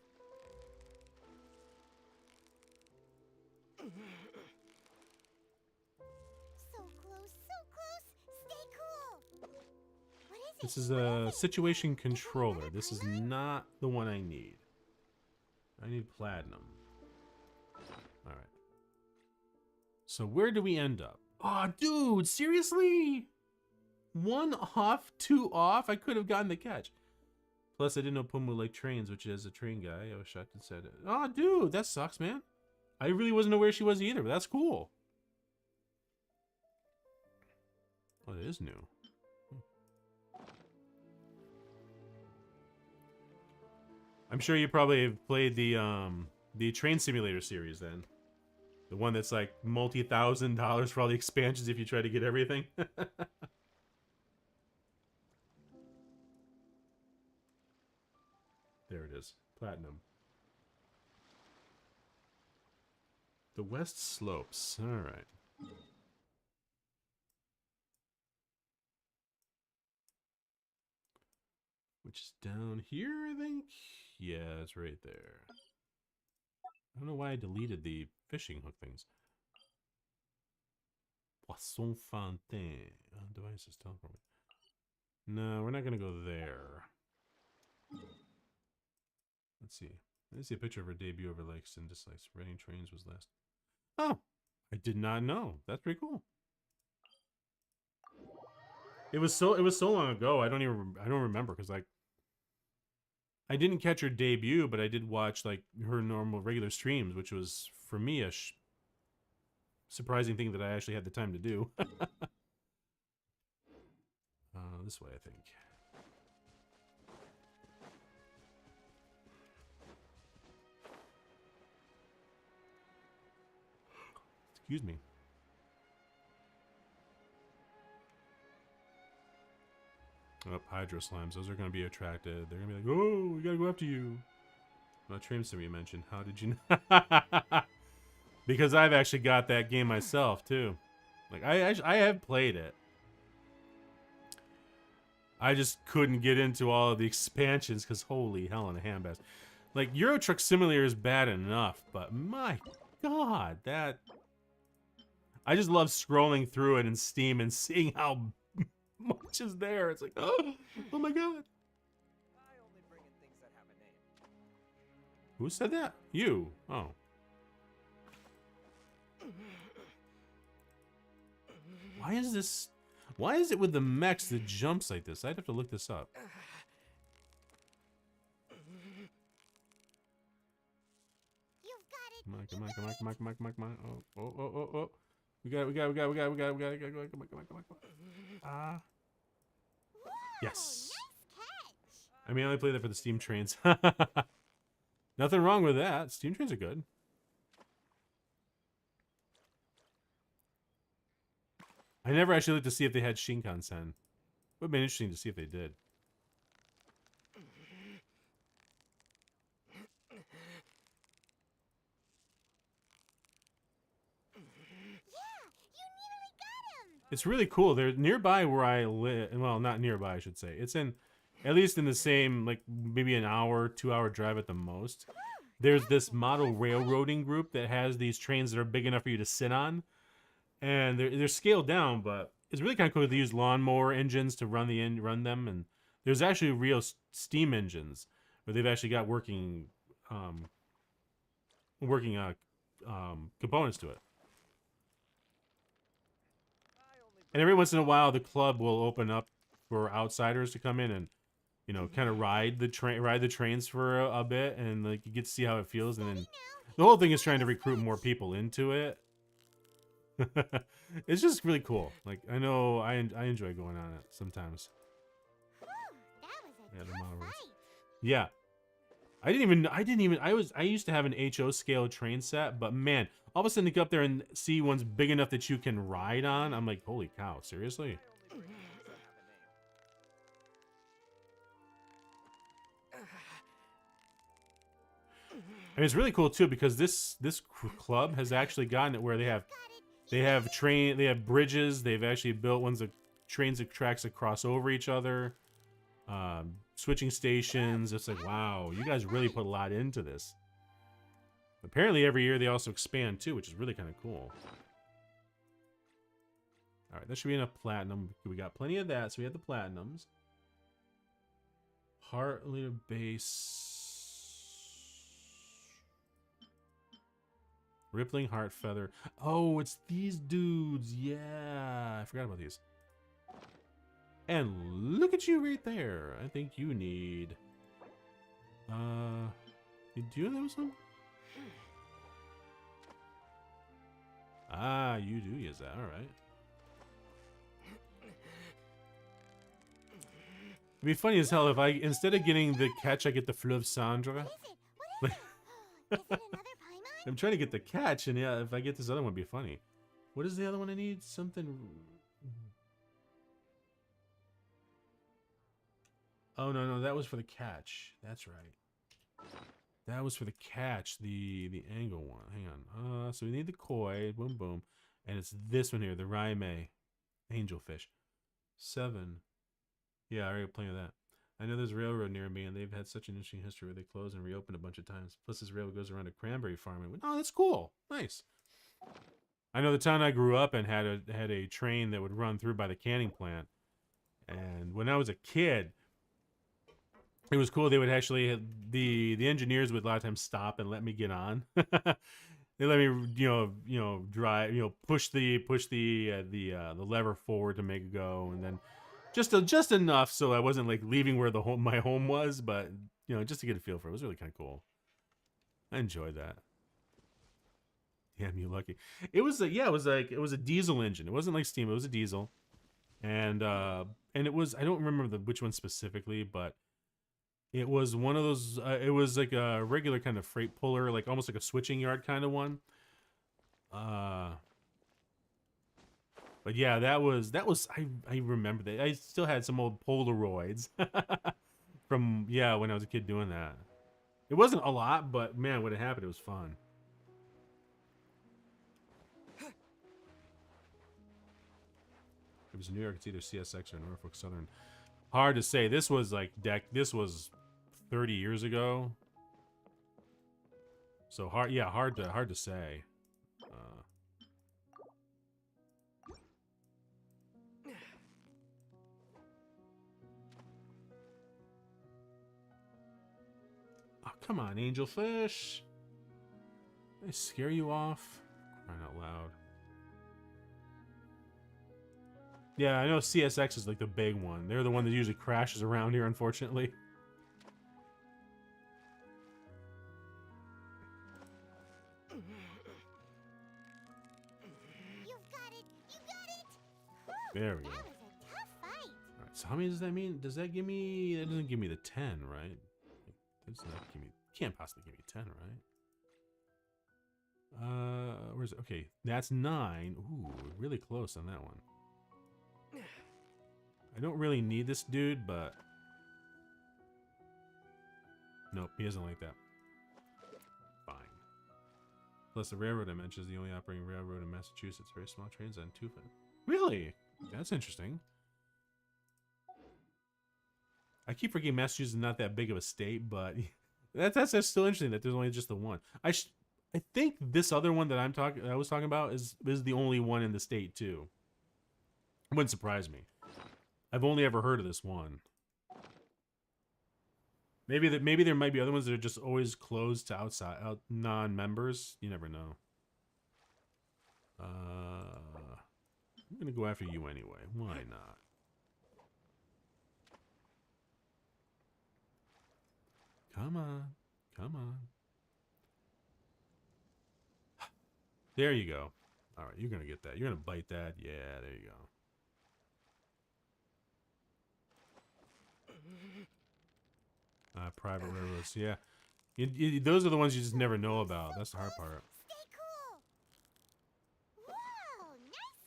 So close, so close. Stay cool. What is it? This is a situation controller. This is not the one I need. I need platinum. Alright. So where do we end up? Oh, dude, seriously? 1 off, 2 off? I could have gotten the catch. Plus, I didn't know Pumu liked trains, which is a train guy. I was shocked and said, "Oh, dude, that sucks, man." I really wasn't aware she was either, but that's cool. Oh, it is new. I'm sure you probably have played the Train Simulator series then. The one that's like multi-$1,000 for all the expansions if you try to get everything. There it is. Platinum. The West Slopes. Alright. Which is down here, I think? Yeah, it's right there. I don't know why I deleted the fishing hook things. Poisson Fontaine. Devices, teleport. No, we're not going to go there. Let's see. Let's see a picture of her debut over likes and dislikes. Riding trains was last. Oh, I did not know. That's pretty cool. It was so long ago. I don't remember because like I didn't catch her debut, but I did watch like her normal regular streams, which was for me a surprising thing that I actually had the time to do. This way, I think. Excuse me. Oh, hydro slimes. Those are going to be attracted. They're going to be like, oh, we got to go after you. What train sim you mentioned? How did you know? Because I've actually got that game myself, too. Like, I have played it. I just couldn't get into all of the expansions because holy hell in a handbasket. Like, Euro Truck Simulator is bad enough, but my god, that... I just love scrolling through it in Steam and seeing how much is there. It's like, oh my god. I only bring in things that have a name. Who said that? You. Oh. Why is this... Why is it with the mechs that jumps like this? I'd have to look this up. You've got it. Come on, come on, come on, come on, come on, come on, come on. Oh. We got it. Come on. Ah. Yes. Nice catch. I mean, I only play that for the steam trains. Nothing wrong with that. Steam trains are good. I never actually looked to see if they had Shinkansen. Would have been interesting to see if they did. It's really cool. They're nearby where I live. Well, not nearby, I should say. It's in, at least in the same, like, maybe an hour, 2-hour drive at the most. There's this model railroading group that has these trains that are big enough for you to sit on. And they're scaled down, but it's really kind of cool. They use lawnmower engines to run them. And there's actually real steam engines where they've actually got working components to it. And every once in a while, the club will open up for outsiders to come in and, you know, kind of ride the trains for a bit, and like you get to see how it feels. And then the whole thing is trying to recruit more people into it. It's just really cool. Like I know I enjoy going on it sometimes. That was a Yeah, the model tough race. fight. Yeah. I used to have an HO scale train set, but man, all of a sudden to go up there and see one's big enough that you can ride on, I'm like, holy cow, seriously? I only bring in things that have a name. And it's really cool too because this club has actually gotten it where they have bridges. They've actually built ones that trains and tracks that cross over each other. Switching stations. It's like, wow, you guys really put a lot into this. Apparently every year they also expand too, which is really kind of cool. All right, that should be enough platinum. We got plenty of that, so we have the platinums. Heart leader base. Rippling heart feather. Oh, it's these dudes. Yeah, I forgot about these. And look at you right there. I think you need You do that with some? Ah, you do use that. All right. It'd be funny as hell if I, instead of getting the catch, I get the Fleuve Cendre. What is it? Is it another Paimon? I'm trying to get the catch, and yeah, if I get this other one, it'd be funny. What is the other one I need? Something. Oh no, that was for the catch. That's right. That was for the catch, the angle one. Hang on. So we need the koi, boom boom, and it's this one here, the Raime angelfish. 7. Yeah, I already playing with that. I know there's a railroad near me, and they've had such an interesting history where they closed and reopened a bunch of times. Plus, this railroad goes around a cranberry farm. And oh, that's cool. Nice. I know the town I grew up in had a train that would run through by the canning plant, and when I was a kid, it was cool. They would actually the engineers would a lot of times stop and let me get on. They let me drive, push the lever forward to make it go, and then just enough so I wasn't like leaving where my home was, but just to get a feel for it. It was really kind of cool. I enjoyed that. Damn you lucky. It was it was a diesel engine. It wasn't like steam. It was a diesel, and it was, I don't remember which one specifically, but it was one of those. It was like a regular kind of freight puller, like almost like a switching yard kind of one. But yeah, that was I remember that. I still had some old Polaroids from when I was a kid doing that. It wasn't a lot, but man, when it happened, it was fun. It was New York. It's either CSX or Norfolk Southern. Hard to say. This was like this was 30 years ago. So hard to say. Oh, come on, angelfish. Did I scare you off? Crying out loud. Yeah, I know CSX is like the big one. They're the one that usually crashes around here, unfortunately. You've got it! You got it! Whew, There we go. that was a tough fight. Alright, so how many does that mean? Does that give me... That doesn't give me the 10, right? Does not give me... Can't possibly give me 10, right? Where's it? Okay, that's 9. Ooh, really close on that one. I don't really need this dude, but... Nope, he doesn't like that. Fine. Plus, the railroad I mentioned is the only operating railroad in Massachusetts. Very small trains on 2 foot. Really? That's interesting. I keep forgetting Massachusetts is not that big of a state, but that's still interesting that there's only just the one. I think this other one that I was talking about is the only one in the state too. It wouldn't surprise me. I've only ever heard of this one. Maybe there might be other ones that are just always closed to non-members. You never know. I'm gonna go after you anyway. Why not? Come on. Come on. There you go. All right, you're gonna get that. You're gonna bite that. Yeah, there you go. Private railroads, yeah. Those are the ones you just never know about. That's the hard part. Stay cool. Whoa, nice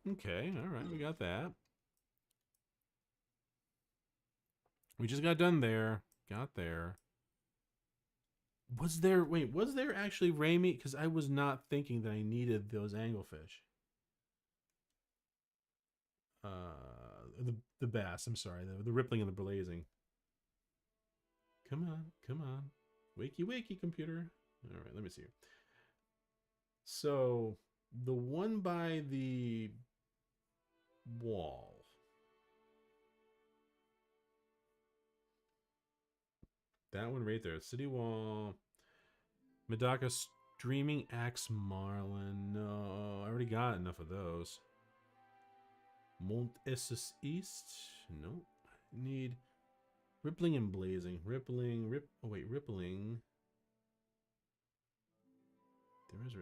catch. Okay, all right, we got that. We just got done there. Got there. Was there actually ray meat? Because I was not thinking that I needed those anglefish. The bass, I'm sorry. The rippling and the blazing. Come on, come on. Wakey, wakey, computer. All right, let me see here. So, the one by the wall. That one right there. City wall. Medaka Streaming Axe Marlin. No, I already got enough of those. Mont Essus East. Nope. Need Rippling and blazing. Rippling. Oh wait, rippling. There is.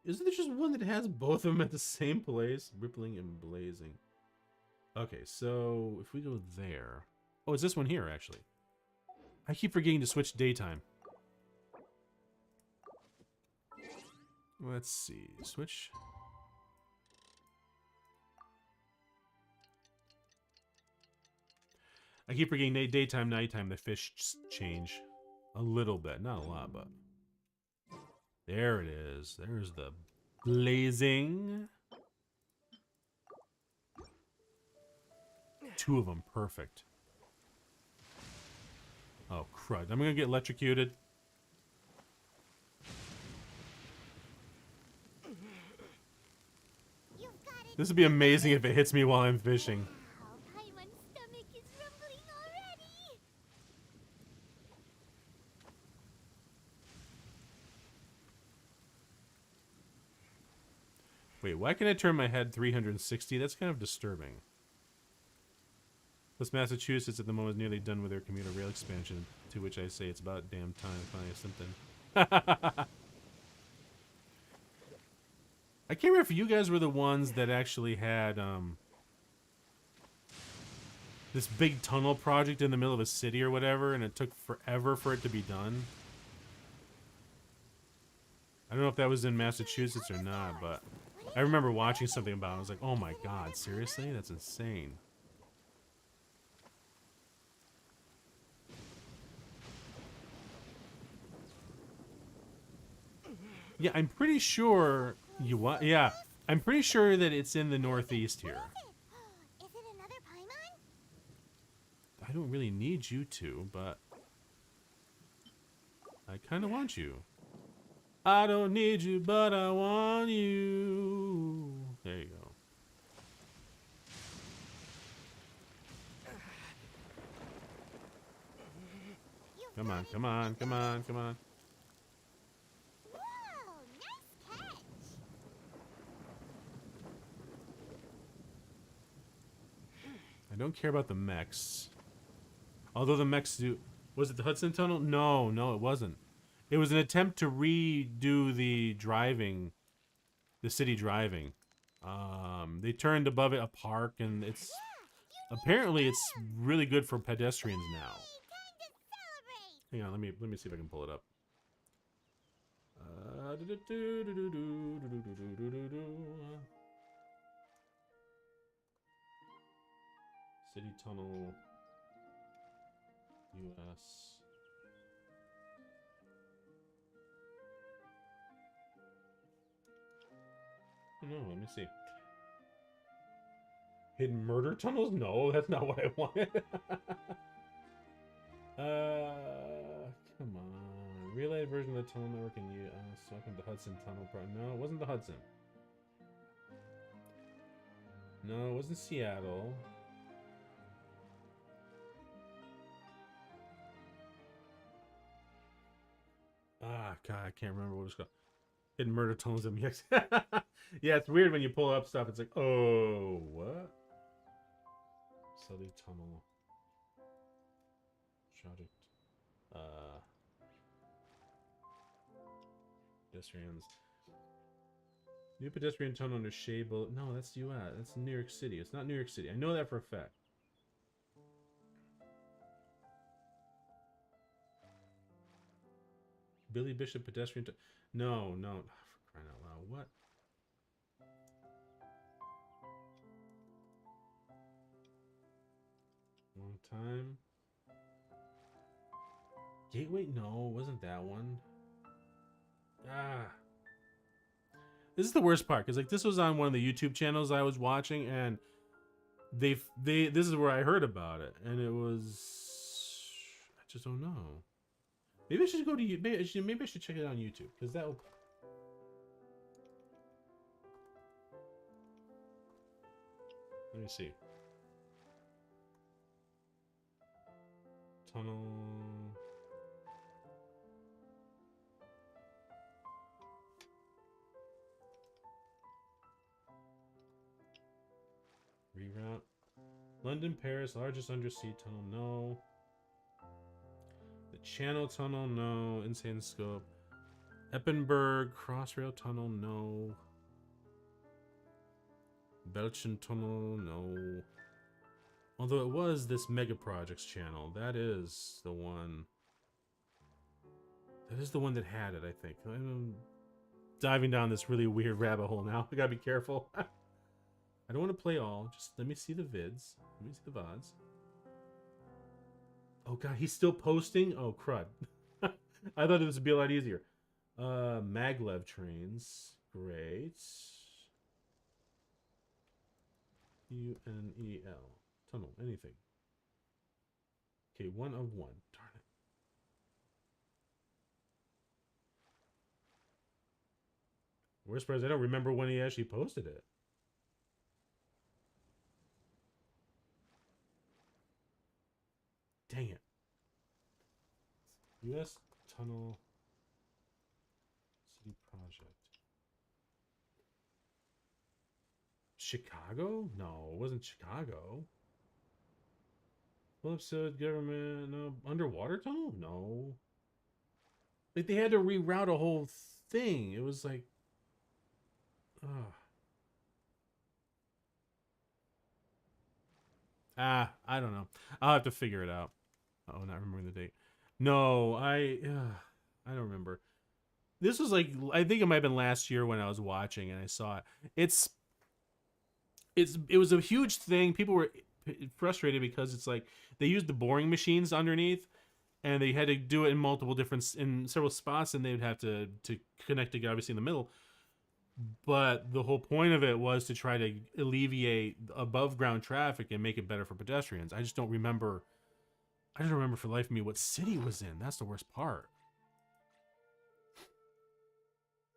Isn't there just one that has both of them at the same place? Rippling and blazing. Okay, so if we go there. Oh, it's this one here actually. I keep forgetting to switch daytime. Let's see. Switch. I keep forgetting daytime, nighttime. The fish change a little bit, not a lot, but there it is. There's the blazing. Two of them, perfect. Oh crud! I'm gonna get electrocuted. This would be amazing if it hits me while I'm fishing. Paimon's stomach is rumbling already. Wait, why can I turn my head 360? That's kind of disturbing. Plus, Massachusetts at the moment is nearly done with their commuter rail expansion, to which I say it's about damn time to find something. I can't remember if you guys were the ones that actually had this big tunnel project in the middle of a city or whatever, and it took forever for it to be done. I don't know if that was in Massachusetts or not, but I remember watching something about it. I was like, oh my god, seriously? That's insane. Yeah, I'm pretty sure you what? Yeah, I'm pretty sure that it's in the northeast here. Is it another Paimon? I don't really need you to, but I kind of want you. I don't need you, but I want you. There you go. Come on, come on, come on, come on. Whoa, nice catch. I don't care about the mechs. Although the mechs do... Was it the Hudson Tunnel? No, no, it wasn't. It was an attempt to redo the driving, the city driving. They turned above it a park, and it's... Apparently, it's really good for pedestrians now. Time to celebrate. Hang on, let me see if I can pull it up. City Tunnel, U.S. No, let me see. Hidden murder tunnels? No, that's not what I wanted. Come on. Relay version of the tunnel network in U.S. Welcome to Hudson Tunnel. No, it wasn't the Hudson. No, it wasn't Seattle. Ah, God, I can't remember what it's called. Hidden murder tunnels MX. Yeah, it's weird when you pull up stuff. It's like, oh, what? Sully Tunnel. Project. Pedestrians. New pedestrian tunnel under Shea Boulevard. No, that's U.S. That's New York City. It's not New York City. I know that for a fact. Billy Bishop pedestrian. No, no. For crying out loud. What? Long time. Gateway? No, it wasn't that one. Ah. This is the worst part, because like this was on one of the YouTube channels I was watching, and this is where I heard about it, and it was, I just don't know. Maybe I should go to maybe I should check it out on YouTube, because that'll. Let me see. Tunnel. Reroute. London, Paris, largest undersea tunnel. No. Channel Tunnel, no. Insane Scope. Eppenberg, Crossrail Tunnel, no. Belchen Tunnel, no. Although it was this Mega Projects channel. That is the one. That is the one that had it, I think. I'm diving down this really weird rabbit hole now. I gotta be careful. I don't want to play all. Just let me see the vids. Let me see the VODs. Oh god, he's still posting? Oh crud. I thought this would be a lot easier. Maglev trains. Great. UNEL. Tunnel. Anything. Okay, 1 of 1. Darn it. Worst part is I don't remember when he actually posted it. Dang it. U.S. Tunnel City Project. Chicago? No, it wasn't Chicago. Phillips said government. No. Underwater tunnel? No. Like they had to reroute a whole thing. It was like. I don't know. I'll have to figure it out. Oh, not remembering the date. No, I don't remember. This was like, I think it might have been last year when I was watching and I saw it. It was a huge thing. People were frustrated because it's like they used the boring machines underneath and they had to do it in several spots, and they would have to connect together, obviously in the middle. But the whole point of it was to try to alleviate above ground traffic and make it better for pedestrians. I just don't remember. I don't remember for the life of me what city it was in. That's the worst part.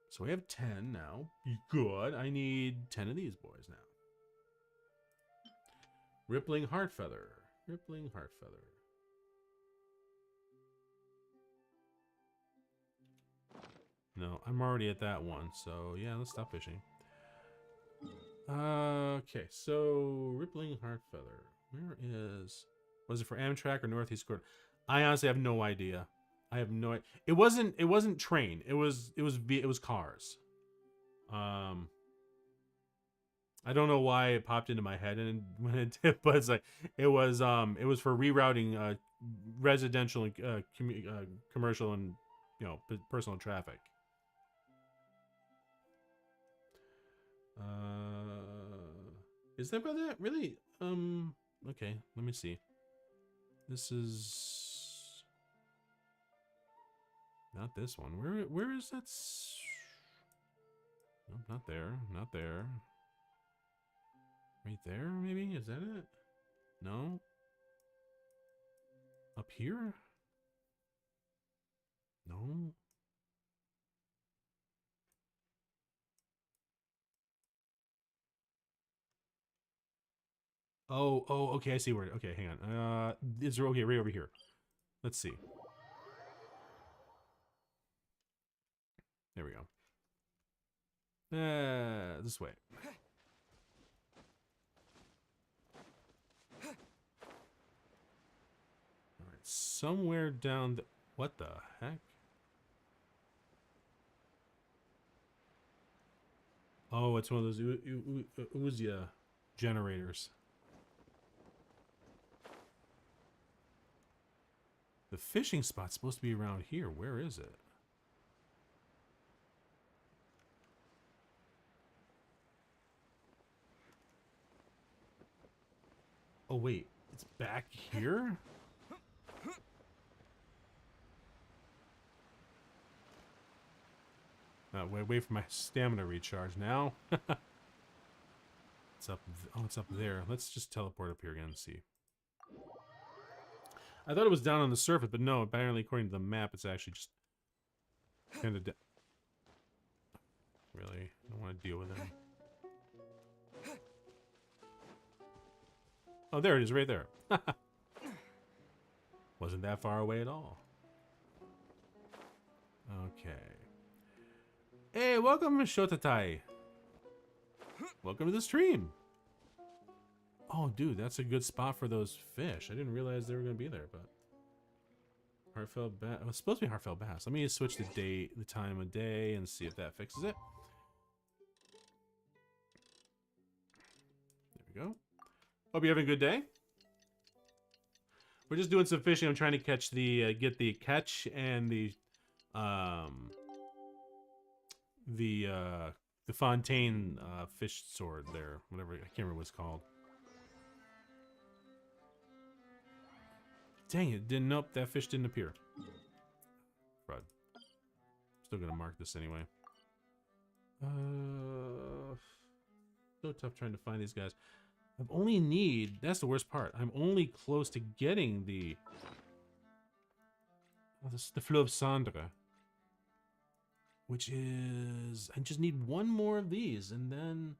So we have 10 now. Good. I need 10 of these boys now. Rippling Heartfeather. Rippling Heartfeather. No, I'm already at that one. So yeah, let's stop fishing. Okay, so Rippling Heartfeather. Where is... Was it for Amtrak or Northeast Corridor? I honestly have no idea. I have no idea. It wasn't train. It was cars. I don't know why it popped into my head and when it did, but it's like it was for rerouting residential and commercial and personal traffic. Is that about that? Really? Okay, let me see. This is not this one. Where is that? No, not there. Not there. Right there, maybe? Is that it? No? Up here? No? Oh, okay, I see where. Okay, hang on. Is there, okay, right over here. Let's see. There we go. This way. All right, somewhere down the... What the heck? Oh, it's one of those Uzia generators. The fishing spot's supposed to be around here. Where is it? Oh, wait. It's back here? Wait for my stamina recharge now. It's up. Oh, it's up there. Let's just teleport up here again and see. I thought it was down on the surface, but no. Apparently, according to the map, it's actually just kind of. Really, I don't want to deal with it. Oh, there it is, right there. Wasn't that far away at all. Okay. Hey, welcome, Shotatai. Welcome to the stream. Oh, dude, that's a good spot for those fish. I didn't realize they were going to be there, but... Heartfelt bass. It's supposed to be heartfelt bass. Let me switch the date, the time of day, and see if that fixes it. There we go. Hope you're having a good day. We're just doing some fishing. I'm trying to catch the get the catch and the Fontaine fish sword there, whatever, I can't remember what it's called. Dang it, didn't, nope, that fish didn't appear. Crud. Still gonna mark this anyway. So tough trying to find these guys. I've only need, that's the worst part, I'm only close to getting the Fleuve Cendre. Which is, I just need one more of these, and then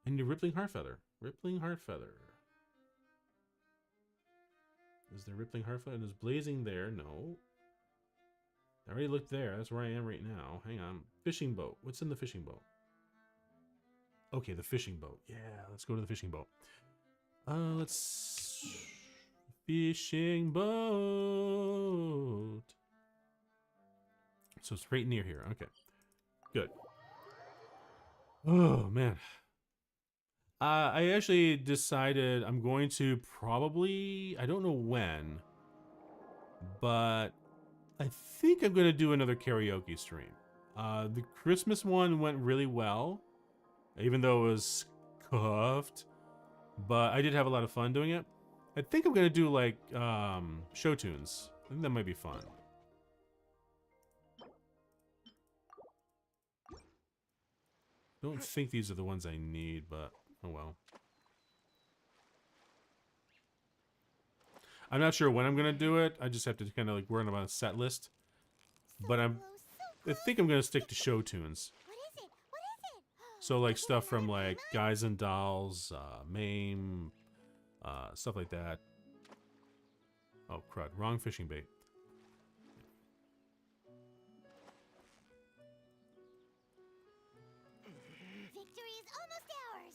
I need a Rippling Heartfeather. Rippling Heartfeather. Is there Rippling Heartfeather? There's Blazing there. No. I already looked there. That's where I am right now. Hang on. Fishing boat. What's in the fishing boat? Okay, the fishing boat. Yeah, let's go to the fishing boat. Let's... Fishing boat. So it's right near here. Okay. Good. Oh, man. I actually decided I'm going to probably... I don't know when. But I think I'm going to do another karaoke stream. The Christmas one went really well. Even though it was cuffed. But I did have a lot of fun doing it. I think I'm going to do, like, show tunes. I think that might be fun. Don't think these are the ones I need, but oh well. I'm not sure when I'm gonna do it. I just have to kind of like work on a set list. But I think I'm gonna stick to show tunes. What is it? What is it? So like stuff from like Guys and Dolls, MAME, stuff like that. Oh crud! Wrong fishing bait.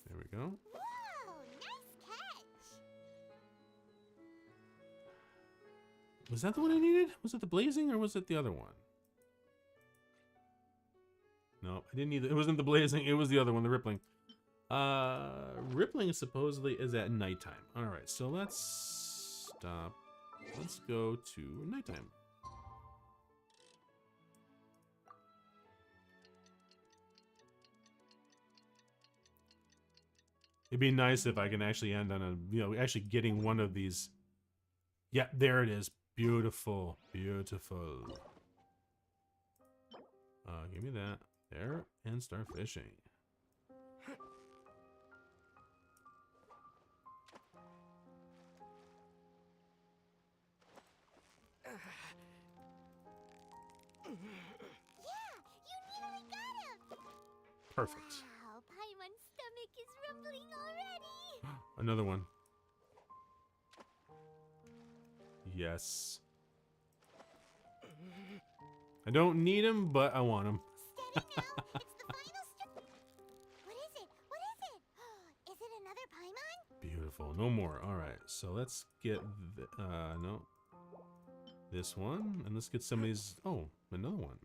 There we go. Whoa, nice catch. Was that the one I needed? Was it the Blazing or was it the other one? No, I didn't need it. It wasn't the Blazing. It was the other one, the Rippling. Rippling supposedly is at nighttime. All right, so let's stop. Let's go to nighttime. It'd be nice if I can actually end on a, actually getting one of these. Yeah, there it is. Beautiful, beautiful. Give me that. There, and start fishing. Yeah, you nearly got him. Perfect. Wow, Paimon's stomach is rumbling already. Another one. Yes. I don't need him, but I want him. Steady now. It's the final stretch. What is it? What is it? Is it another Paimon? Beautiful. No more. All right. So let's get no. This one, and let's get some of these. Oh, another one.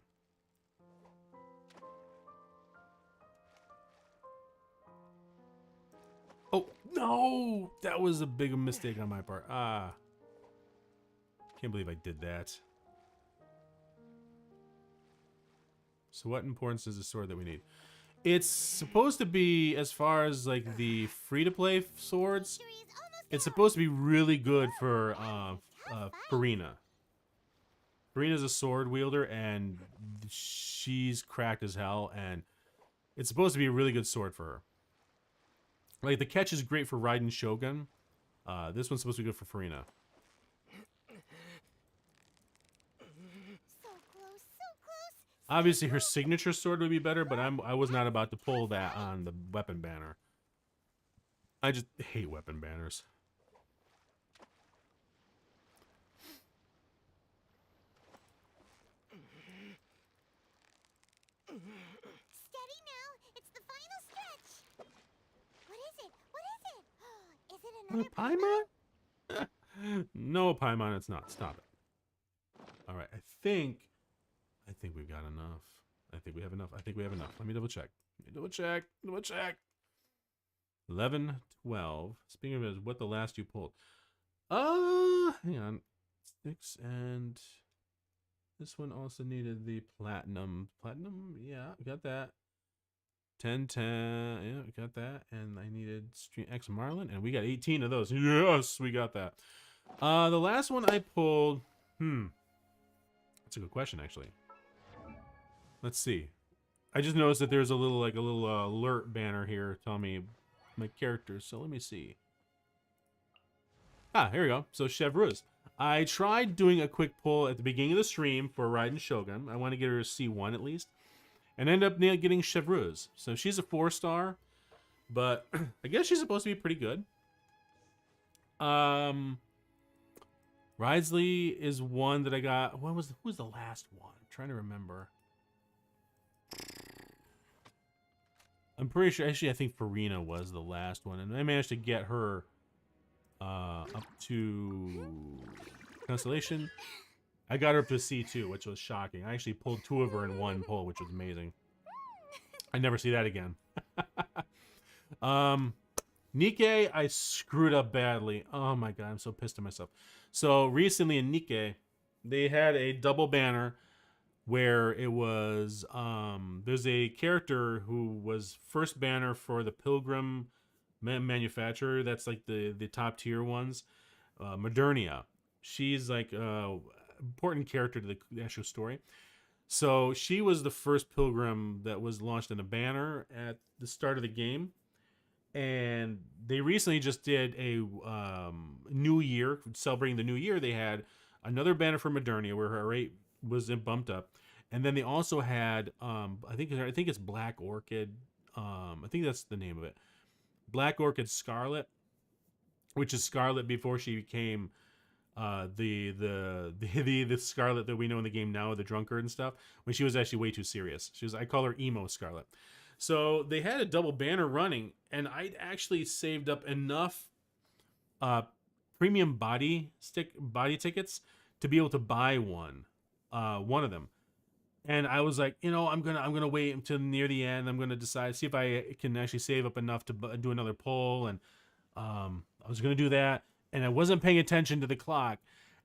Oh no! That was a big mistake on my part. Can't believe I did that. So what importance is the sword that we need? It's supposed to be, as far as like the free-to-play swords, it's supposed to be really good for Farina. Farina's a sword wielder, and she's cracked as hell, and it's supposed to be a really good sword for her. Like, the catch is great for Raiden Shogun. This one's supposed to be good for Farina. Obviously, her signature sword would be better, but I was not about to pull that on the weapon banner. I just hate weapon banners. Steady now. It's the final stretch. What is it? What is it? Is it another Paimon? No, Paimon, it's not. Stop it. All right, I think we've got enough. I think we have enough. Let me double check. 11, 12. Speaking of what the last you pulled. Hang on. 6 and this one also needed the platinum. Platinum? Yeah, we got that. 10, 10. Yeah, we got that. And I needed Stream X Marlin, and we got 18 of those. Yes, we got that. The last one I pulled. That's a good question, actually. Let's see. I just noticed that there's a little alert banner here telling me my characters. So let me see. Here we go. So Chevreuse. I tried doing a quick pull at the beginning of the stream for Raiden Shogun. I want to get her a C1 at least. And end up getting Chevreuse. So she's a 4-star. But I guess she's supposed to be pretty good. Risley is one that I got. Who was the last one? I'm trying to remember. I'm pretty sure, actually, I think Farina was the last one, and I managed to get her up to Constellation. I got her up to C2, which was shocking. I actually pulled 2 of her in one pull, which was amazing. I never see that again. Nikkei, I screwed up badly. Oh my god, I'm so pissed at myself. So recently in Nikkei, they had a double banner where it was there's a character who was first banner for the Pilgrim manufacturer. That's like the top tier ones. Modernia. She's like important character to the actual story. So she was the first Pilgrim that was launched in a banner at the start of the game. And they recently just did a New Year, celebrating the New Year. They had another banner for Modernia where her rate was bumped up. And then they also had, I think it's Black Orchid. I think that's the name of it. Black Orchid Scarlet, which is Scarlet before she became the Scarlet that we know in the game now, the drunkard and stuff. When she was actually way too serious. I call her emo Scarlet. So they had a double banner running, and I'd actually saved up enough premium body tickets to be able to buy one of them. And I was like, I'm gonna wait until near the end. I'm gonna decide, see if I can actually save up enough to do another poll. And I was gonna do that, and I wasn't paying attention to the clock,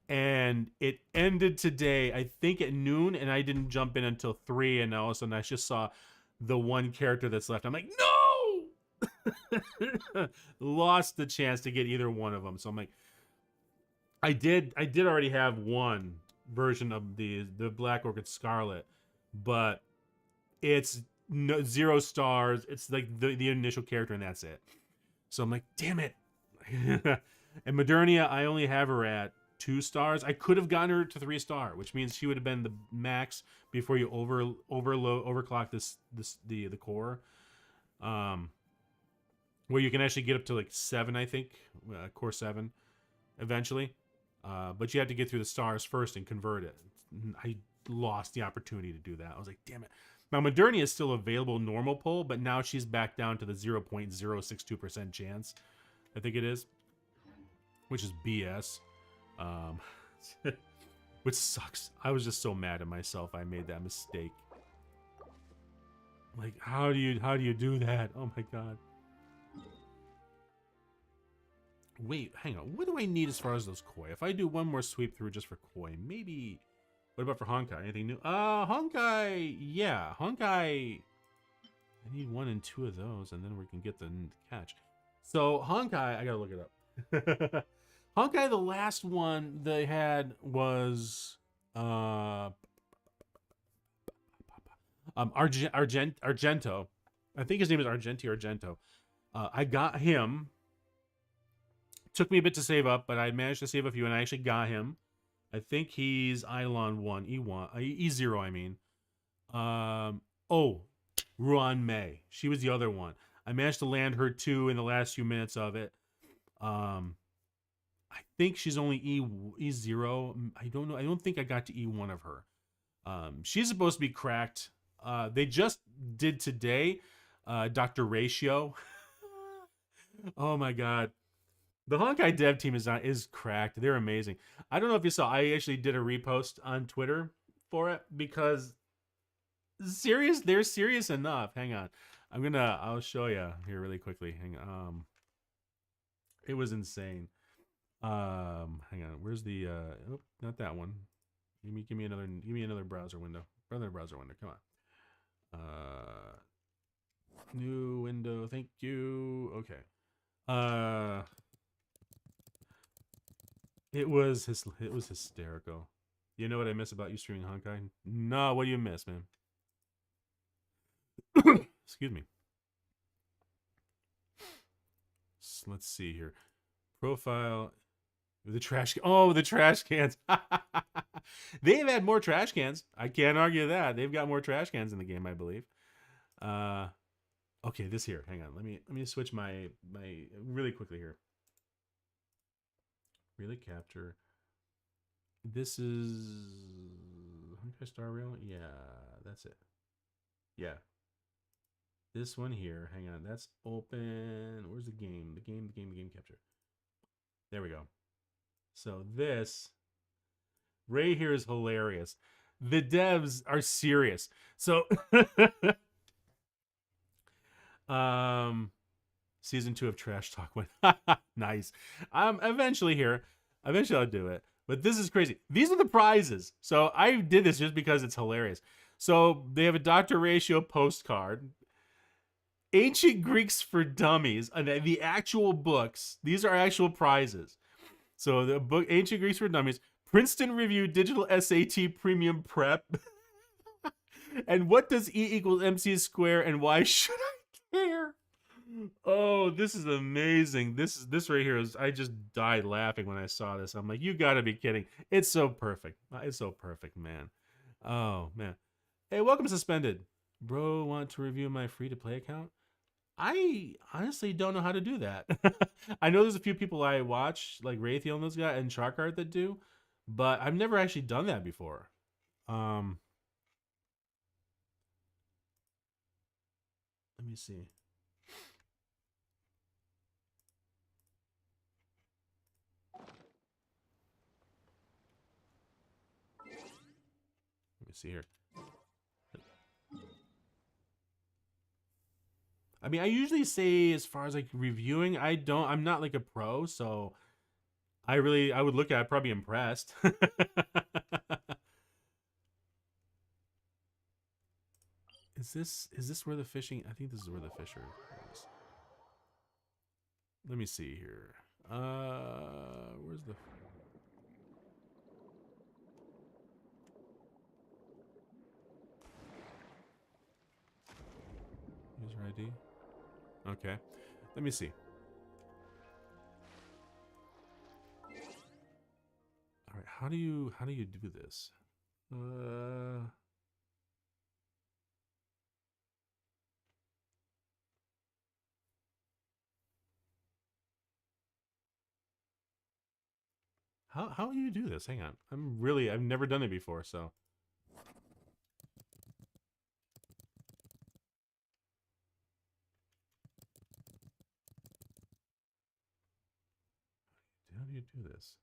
and it ended today, I think at noon, and I didn't jump in until 3, and all of a sudden I just saw the one character that's left. I'm like, no! Lost the chance to get either one of them. So I'm like, I did already have one version of the Black Orchid Scarlet, but it's 0 stars. It's like the initial character, and that's it. So I'm like, damn it. And Modernia, I only have her at 2 stars. I could have gotten her to 3-star, which means she would have been the max before you overclock the core, where you can actually get up to like 7, I think, core 7 eventually, but you have to get through the stars first and convert it. I lost the opportunity to do that. I was like, damn it. Now Modernia is still available normal pull, but now she's back down to the 0.062% chance, I think it is, which is BS. Which sucks. I was just so mad at myself. I made that mistake. Like, how do you do that? Oh my god. Wait, hang on. What do I need as far as those koi? If I do one more sweep through just for koi, maybe. What about for Honkai? Anything new? Honkai. Yeah, Honkai. I need 1 and 2 of those, and then we can get the catch. So Honkai, I gotta look it up. Honkai, the last one they had was Argento. I think his name is Argento. I got him. Took me a bit to save up, but I managed to save a few, and I actually got him. I think he's Eidolon 1, E0, I mean. Ruan Mei. She was the other one. I managed to land her too in the last few minutes of it. I think she's only E0. I don't know. I don't think I got to E1 of her. She's supposed to be cracked. They just did today, Dr. Ratio. Oh my god. The Honkai dev team is cracked. They're amazing. I don't know if you saw. I actually did a repost on Twitter for it because serious. They're serious enough. Hang on, I'll show you here really quickly. Hang on. It was insane. Hang on. Where's the? Oh, not that one. Give me another browser window. Another browser window. Come on. New window. Thank you. Okay. It was hysterical. You know what I miss about you streaming Honkai? No, what do you miss, man? Excuse me. Let's see here. Profile. The trash. Oh, the trash cans. They've had more trash cans. I can't argue that. They've got more trash cans in the game, I believe. Okay, this here. Hang on. Let me switch my really quickly here. Really capture. This is Honkai Star Rail. Yeah, that's it. Yeah. This one here. Hang on. That's open. Where's the game? The game capture. There we go. So this right here is hilarious. The devs are serious. So season 2 of Trash Talk went nice. Eventually I'll do it. But this is crazy. These are the prizes. So I did this just because it's hilarious. So they have a Dr. Ratio postcard, Ancient Greeks for Dummies, and the actual books. These are actual prizes. So the book Ancient Greeks for Dummies, Princeton Review Digital SAT Premium Prep, and what does E equals MC squared, and why should I care? Oh, this is amazing. This right here is, I just died laughing when I saw this. I'm like, you gotta be kidding. It's so perfect. It's so perfect, man. Oh man. Hey, welcome Suspended. Bro, want to review my free-to-play account? I honestly don't know how to do that. I know there's a few people I watch, like Raytheon and those guys and Sharkart that do, but I've never actually done that before. Let me see. Let me see here. I mean, I usually say as far as like reviewing, I'm not like a pro, so I would look at it, probably impressed. Is this where the fishing? I think this is where the fish is. Let me see here. Where's the user ID? Okay. Let me see. All right, how do you do this? How do you do this? Hang on. I've never done it before, so. How do you do this?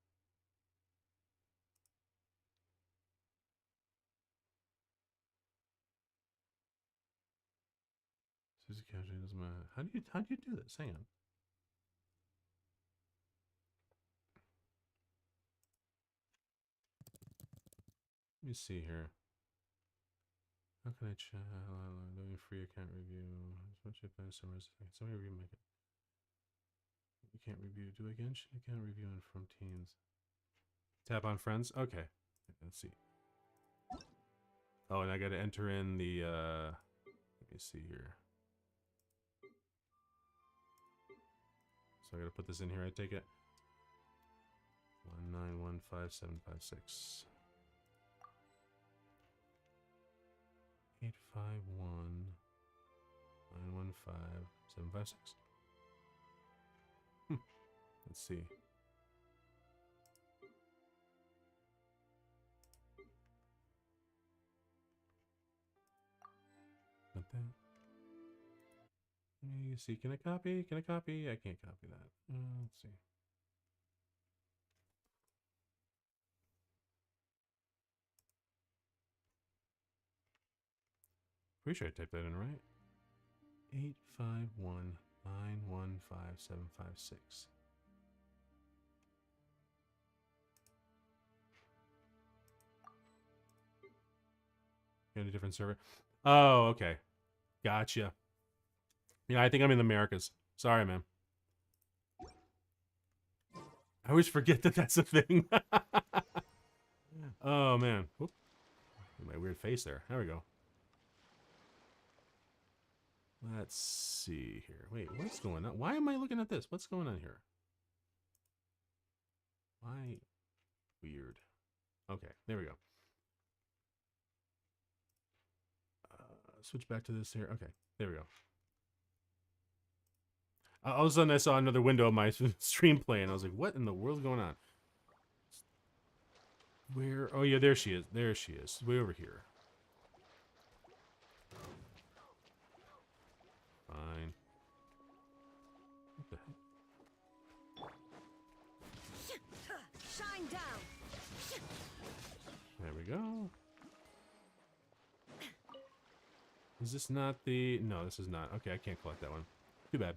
How do you do this? Hang on. Let me see here. How can I check? Doing free account review. Somebody review my. You can't review. Do again? You can't review in from teens. Tap on friends. Okay. Let's see. Oh, and I got to enter in the. Let me see here. So I got to put this in here. I take it. 1915756. 851 915 756. Let's see. Not that. Let me see. Can I copy? I can't copy that. Let's see. Pretty sure I typed that in right. 851-915-756. In a different server. Oh, okay. Gotcha. Yeah, I think I'm in the Americas. Sorry, man. I always forget that that's a thing. Oh, man. Whoop. My weird face there. There we go. Let's see here. Wait, what's going on? Why am I looking at this? What's going on here? Why? Weird. Okay, there we go. Switch back to this here. Okay, there we go. All of a sudden, I saw another window of my stream play, and I was like, what in the world's going on? Where? Oh, yeah, there she is. There she is. Way over here. Fine. What the heck? Shine down. There we go. Is this not the... No, this is not. Okay, I can't collect that one. Too bad.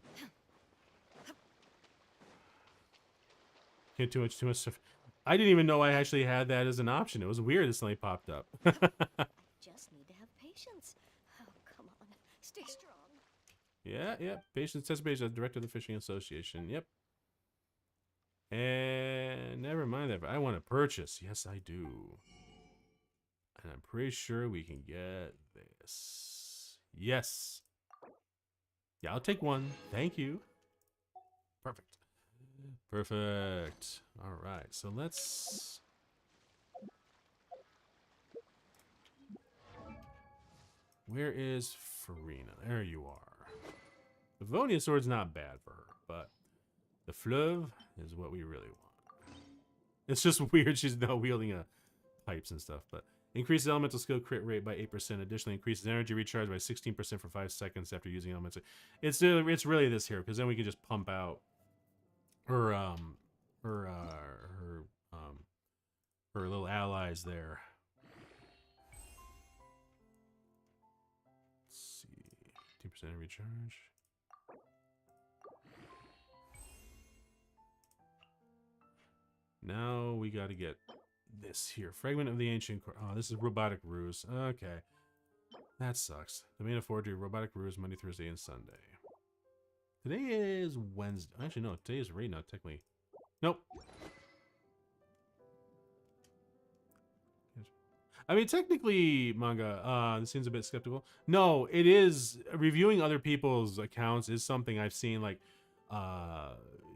Can't too much stuff. I didn't even know I actually had that as an option. It was weird it suddenly popped up. Just need to have patience. Oh, come on. Stay strong. Yeah, yep. Patience, test patience, director of the Fishing Association. Yep. And never mind that. But I want to purchase. Yes, I do. And I'm pretty sure we can get this. Yes. Yeah, I'll take one. Thank you. Perfect. Perfect. All right. So let's... Where is Farina? There you are. The Vonia sword's not bad for her, but the Fleuve is what we really want. It's just weird she's now wielding pipes and stuff, but increases elemental skill crit rate by 8%. Additionally, increases energy recharge by 16% for 5 seconds after using elemental. It's really this here, because then we can just pump out her little allies there. Let's see, 10% recharge. Now we got to get this here. Fragment of the Ancient... Oh, this is Robotic Ruse. Okay. That sucks. Domain of Forgery, Robotic Ruse, Monday, Thursday, and Sunday. Today is Wednesday. Actually, no. Today is raid, not technically. Nope. I mean, technically, manga, this seems a bit skeptical. No, it is. Reviewing other people's accounts is something I've seen, like,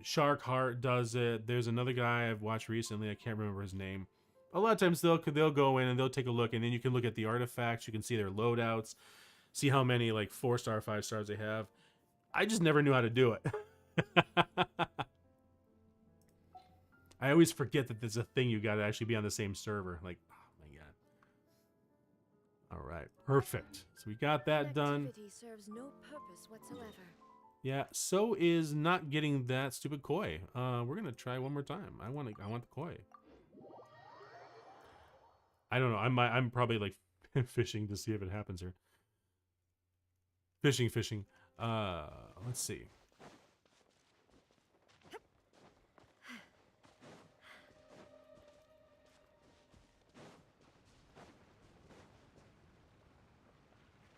Shark Heart does it. There's another guy I've watched recently. I can't remember his name. A lot of times they'll go in and they'll take a look, and then you can look at the artifacts. You can see their loadouts, see how many like 4-star, 5 stars they have. I just never knew how to do it. I always forget that there's a thing you got to actually be on the same server. Like, oh my god. All right, perfect. So we got that done. Activity serves no purpose whatsoever. Yeah, so is not getting that stupid koi. We're gonna try one more time. I want the koi. I don't know. I'm probably like fishing to see if it happens here. Fishing. Let's see.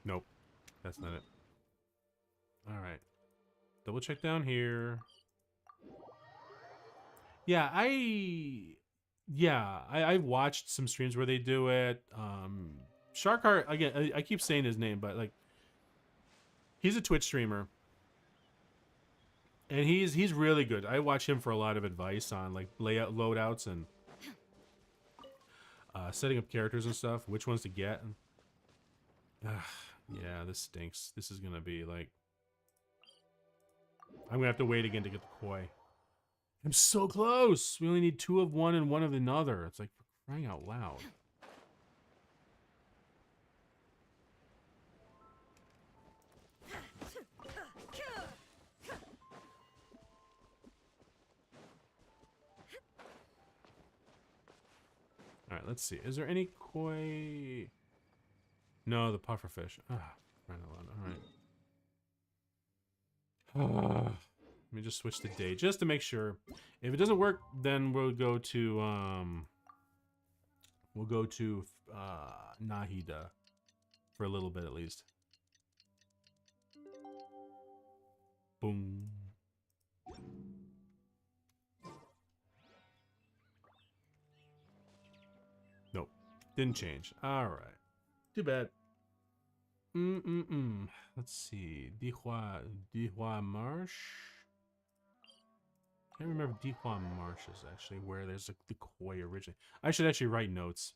Nope, that's not it. All right. Double check down here. Yeah, I've watched some streams where they do it. Sharkheart, again, I keep saying his name, but like, he's a Twitch streamer, and he's really good. I watch him for a lot of advice on like layout, loadouts, and setting up characters and stuff. Which ones to get. Yeah, this stinks. This is gonna be like, I'm gonna have to wait again to get the koi. I'm so close. We only need 2 of one and 1 of another. It's like, for crying out loud. All right, let's see. Is there any koi? No, the pufferfish. Ah, crying out loud. All right. Let me just switch the day just to make sure. If it doesn't work, then we'll go to Nahida for a little bit at least. Boom. Nope. Didn't change. Alright. Too bad. Let's see. Dihua Marsh. Can't remember Dihua Marsh is actually where there's the koi originally. I should actually write notes.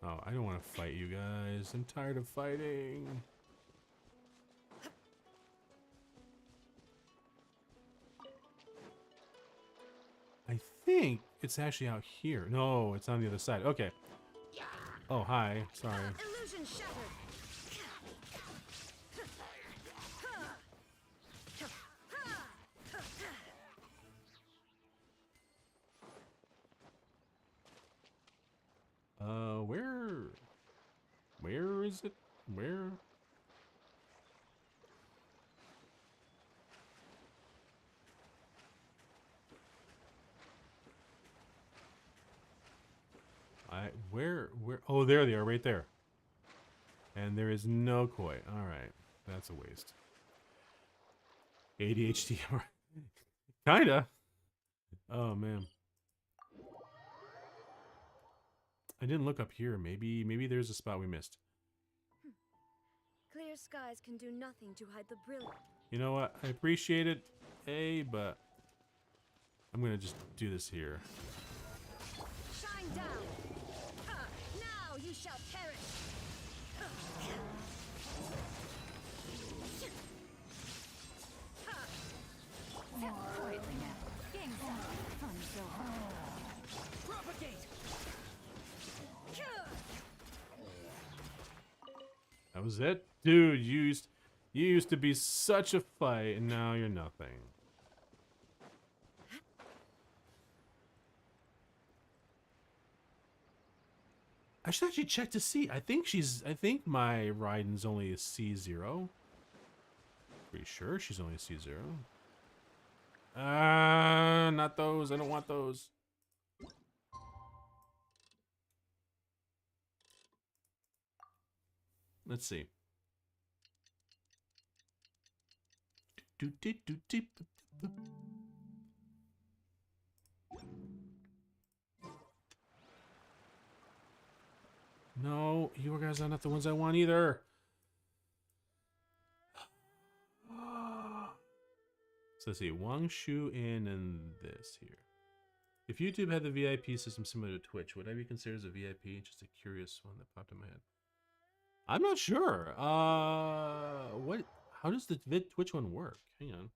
Oh, I don't want to fight you guys. I'm tired of fighting. I think it's actually out here. No, it's on the other side. Okay. Oh, hi. Sorry. Illusion shattered. Where is it? Where? Where? Oh, there they are, right there. And there is no koi. All right, that's a waste. ADHD, kinda. Oh man. I didn't look up here. Maybe there's a spot we missed. Clear skies can do nothing to hide the brilliance. You know what? I appreciate it, but I'm gonna just do this here. Shine down. Now you shall perish. Propagate! That was it, dude. You used to be such a fight, and now you're nothing. I should actually check to see. I think my Raiden's only a C0. Pretty sure she's only a C0. Not those. I don't want those. Let's see. No, you guys are not the ones I want either. So let's see, Wang Shu in and this here. If YouTube had the VIP system similar to Twitch, would I be considered as a VIP? Just a curious one that popped in my head. I'm not sure. How does the Twitch one work? Hang on.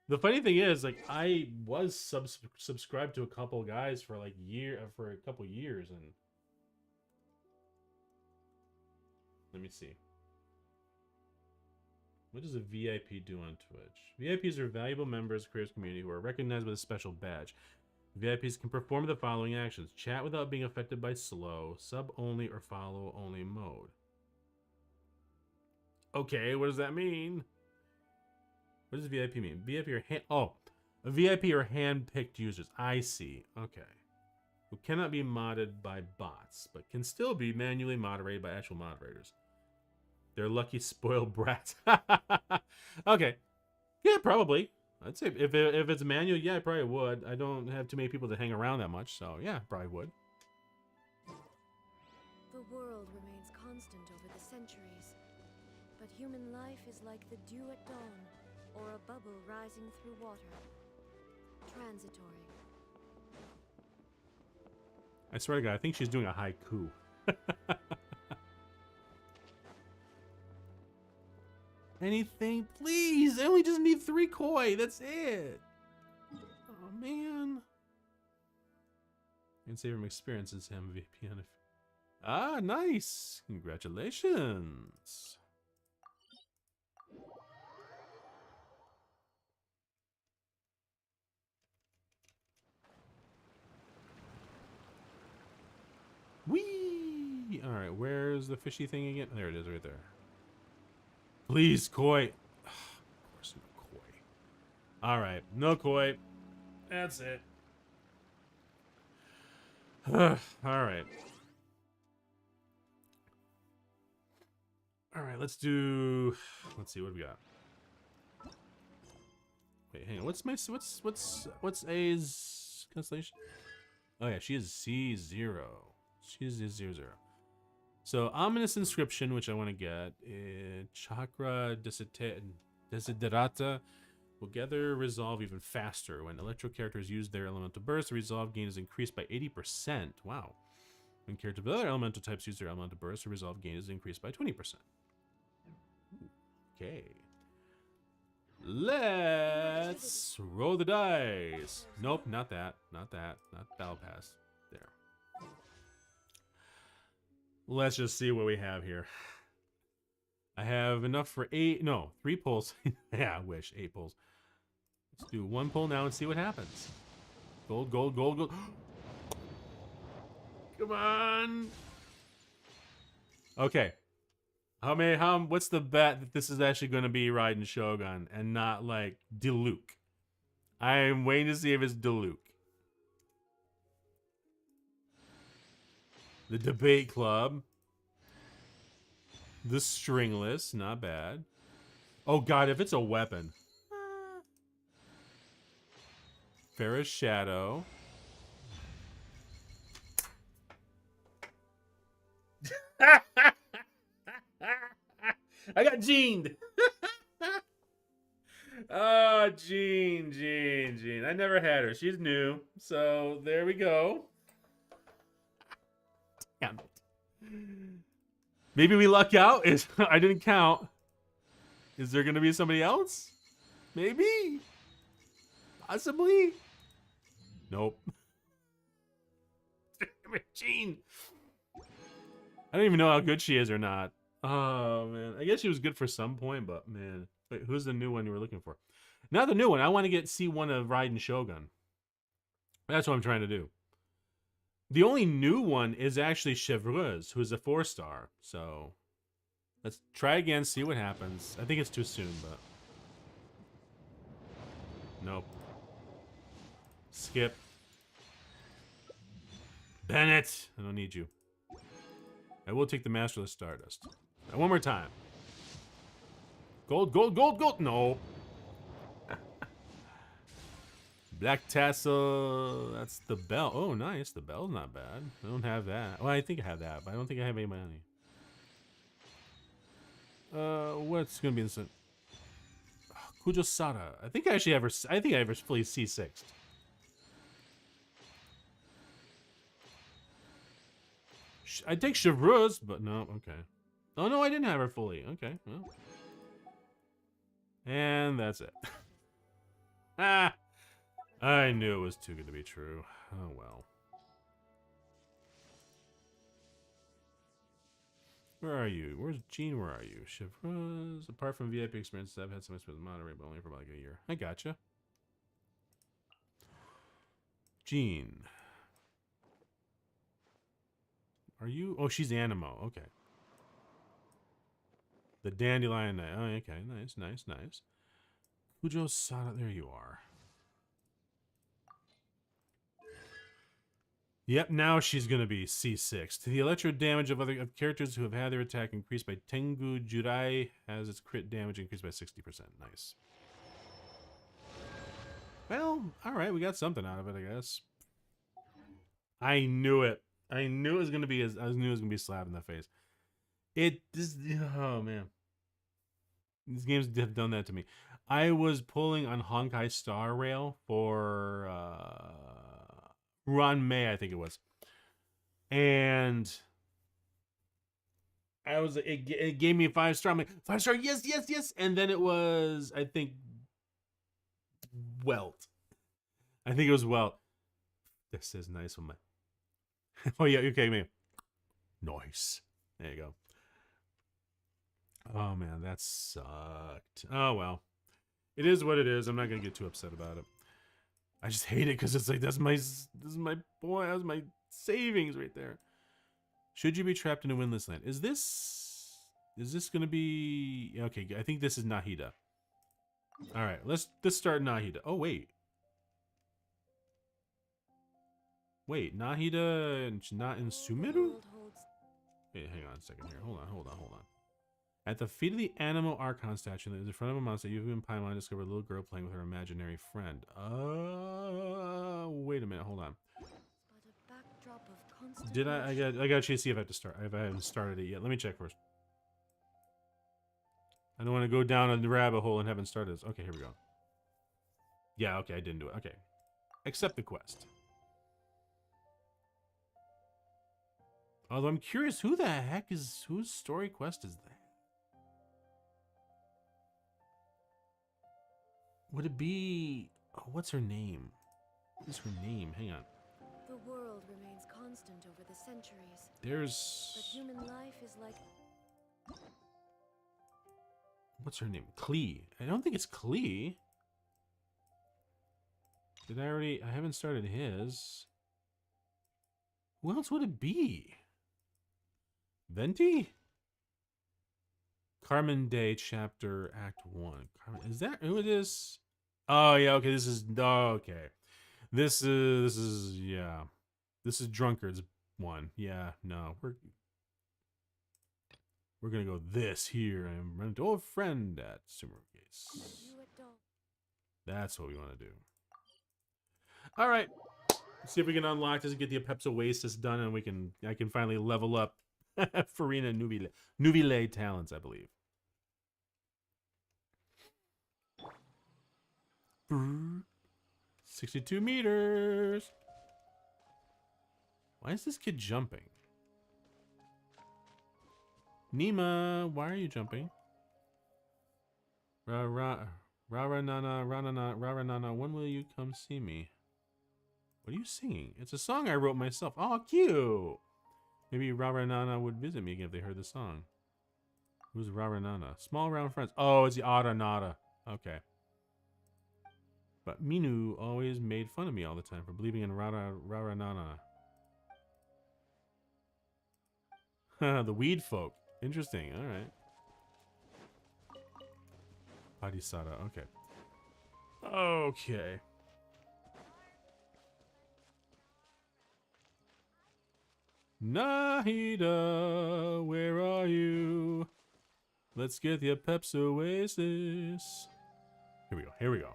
The funny thing is, like, I was subscribed to a couple guys for like a couple years, and let me see. What does a VIP do on Twitch? VIPs are valuable members of the creators community who are recognized with a special badge. VIPs can perform the following actions: chat without being affected by slow, sub only, or follow only mode. Okay, what does that mean? What does VIP mean? VIP are a VIP are hand-picked users. I see. Okay. Who cannot be modded by bots, but can still be manually moderated by actual moderators. They're lucky spoiled brats. Okay. Yeah, probably. I'd say if it's manual, yeah, I probably would. I don't have too many people to hang around that much, so yeah, probably would. The world remains constant over the centuries, but human life is like the dew at dawn, or a bubble rising through water. Transitory. I swear to God, I think she's doing a haiku. Anything, please. I only just need 3 koi. That's it. Oh man. And save him experiences him VP on it. Ah, nice. Congratulations. Whee! All right, where's the fishy thing again? There it is, right there. Please, koi. Of course, no koi. All right, no koi. That's it. All right. All right, let's see what we got. Wait, hang on. What's A's constellation? Oh yeah, she is C0. She is 0. So ominous inscription, which I want to get. Chakra desiderata will gather resolve even faster when electro characters use their elemental burst. The resolve gain is increased by 80%. Wow. When characters with other elemental types use their elemental burst, the resolve gain is increased by 20%. Okay. Let's roll the dice. Nope, not that. Not that. Not Battle Pass. There. Let's just see what we have here. I have enough for 3 pulls. Yeah, I wish. 8 pulls. Let's do 1 pull now and see what happens. Gold, gold, gold, gold. Come on. Okay. What's the bet that this is actually going to be Raiden Shogun and not like Diluc? I'm waiting to see if it's Diluc. The Debate Club. The Stringless, not bad. Oh god, if it's a weapon. Ferris Shadow. I got Jeaned. Oh, Jean. I never had her. She's new. So there we go. Damn it. Maybe we luck out. I didn't count. Is there gonna be somebody else? Maybe. Possibly. Nope. Damn it, Jean. I don't even know how good she is or not. Oh, man. I guess she was good for some point, but, man. Wait, who's the new one you were looking for? Not the new one. I want to get C1 of Raiden Shogun. That's what I'm trying to do. The only new one is actually Chevreuse, who's a 4-star. So, let's try again, see what happens. I think it's too soon, but... Nope. Skip. Bennett! I don't need you. I will take the Masterless Stardust. One more time. Gold, gold, gold, gold! No. Black Tassel. That's the bell. Oh, nice. The bell's not bad. I don't have that. Well, I think I have that, but I don't think I have any money. What's gonna be instant? Kujo Sada. I think I actually have her. I think I have her fully C6. I'd take Chevreuse, but no, okay. Oh no, I didn't have her fully. Okay, well. And that's it. Ah! I knew it was too good to be true. Oh well. Where are you? Where's Jean? Where are you? Chevreuse. Apart from VIP experiences, I've had some experience with Monterey, but only for about like a year. I gotcha. Jean. Are you? Oh, she's Animo. Okay. The Dandelion Knight. Oh, okay. Nice, nice, nice. Kujo Sada. There you are. Yep, now she's going to be C6. To the electro damage of other characters who have had their attack increased by Tengu Jurai has its crit damage increased by 60%. Nice. Well, alright, we got something out of it, I guess. I knew it. I knew it was going to be I knew it was going to be a slap in the face. Oh man. These games have done that to me. I was pulling on Honkai Star Rail for Ron May, I think it was. And it gave me a 5-star. I'm like, 5-star, yes, yes, yes. And then it was, I think, Welt. I think it was Welt. This is nice one, man. Oh yeah, okay, man. Nice. There you go. Oh man, that sucked. Oh well. It is what it is. I'm not gonna get too upset about it. I just hate it because it's like this is my boy, that's my savings right there. Should you be trapped in a windless land? Is this gonna be okay? I think this is Nahida. All right, let's start Nahida. Oh wait, Nahida not in Sumeru? Wait, hang on a second here. Hold on. At the feet of the animal Archon statue that is in front of a monster, you've been Paimon discovered a little girl playing with her imaginary friend. Wait a minute, hold on. Did I gotta see if I have to start. If I haven't started it yet. Let me check first. I don't want to go down the rabbit hole and haven't started this. Okay, here we go. Yeah, okay, I didn't do it. Okay. Accept the quest. Although I'm curious, whose story quest is that? Would it be... Oh, what's her name? What is her name? Hang on. The world remains constant over the centuries. There's... But human life is like... What's her name? Klee. I don't think it's Klee. Did I already... I haven't started his. Who else would it be? Venti? Carmen Day Chapter Act 1. Carmen, is that who it is? Oh, yeah, okay, this is... Oh, okay. This is... Yeah. This is Drunkard's one. Yeah, no. We're gonna go this here and run into old friend at Sumeru Gates. That's what we want to do. All right. Let's see if we can unlock this and get the Apep's Oasis done, and I can finally level up Farina Nubile talents, I believe. 62 meters. Why is this kid jumping? Nima, why are you jumping? Rara Nana, when will you come see me? What are you singing? It's a song I wrote myself. Oh, cute. Maybe Rara Nana would visit me again if they heard the song. Who's Rara Nana? Small round friends. Oh, it's the Ada Nada. Okay. But Minu always made fun of me all the time for believing in Rara Nana. The weed folk. Interesting. All right. Padisada. Okay. Okay. Nahida, where are you? Let's get the Apep's Oasis. Here we go. Here we go.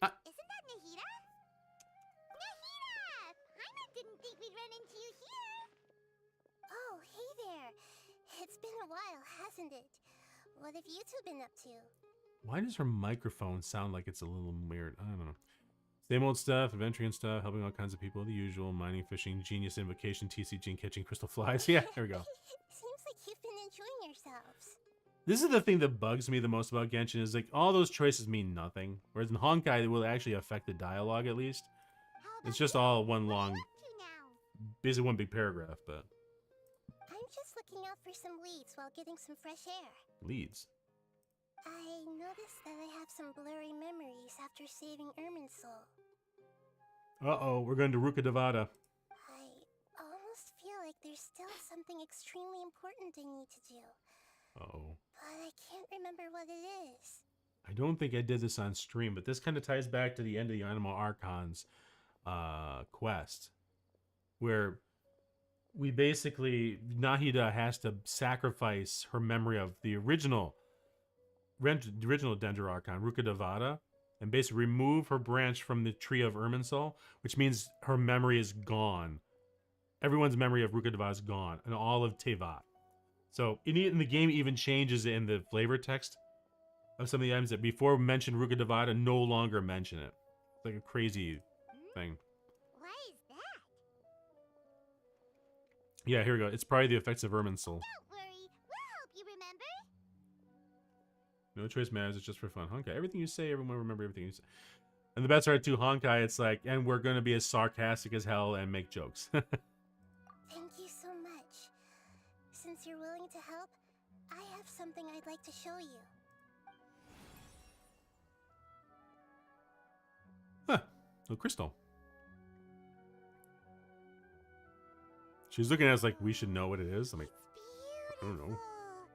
Hey, isn't that Nahida? Nahida! Paimon didn't think we'd run into you here. Oh, hey there. It's been a while, hasn't it? What have you two been up to? Why does her microphone sound like it's a little weird? I don't know. Same old stuff, adventuring stuff, helping all kinds of people, the usual, mining, fishing, genius invocation, TCG, and catching crystal flies. Yeah, there we go. Seems like you've been enjoying yourselves. This is the thing that bugs me the most about Genshin is like all those choices mean nothing. Whereas in Honkai, it will actually affect the dialogue at least. It's just all one long, basically one big paragraph, but... I'm just looking out for some leads while getting some fresh air. Leads? I noticed that I have some blurry memories after saving Ermin's soul. Uh-oh, we're going to Ruka Devada. I almost feel like there's still something extremely important I need to do. Uh-oh. But I can't remember what it is. I don't think I did this on stream, but this kind of ties back to the end of the Animal Archon's quest. Where we basically, Nahida has to sacrifice her memory of the original Dendro Archon, Ruka Devada, and basically remove her branch from the tree of Irminsul, which means her memory is gone. Everyone's memory of Ruka Devada is gone, and all of Tevat. So in the game even changes in the flavor text of some of the items that before mentioned Ruka Devada no longer mention it. It's like a crazy thing. Why is that? Yeah, here we go. It's probably the effects of Irminsul. Don't worry, we'll help you remember. No choice matters, it's just for fun. Honkai, everything you say, everyone remember everything you say. And the best part too, Honkai, it's like, and we're going to be as sarcastic as hell and make jokes. Thank you so much. Since you're willing to help, I have something I'd like to show you. Huh, no crystal. She's looking at us like we should know what it is. I'm like, It's I don't know. beautiful.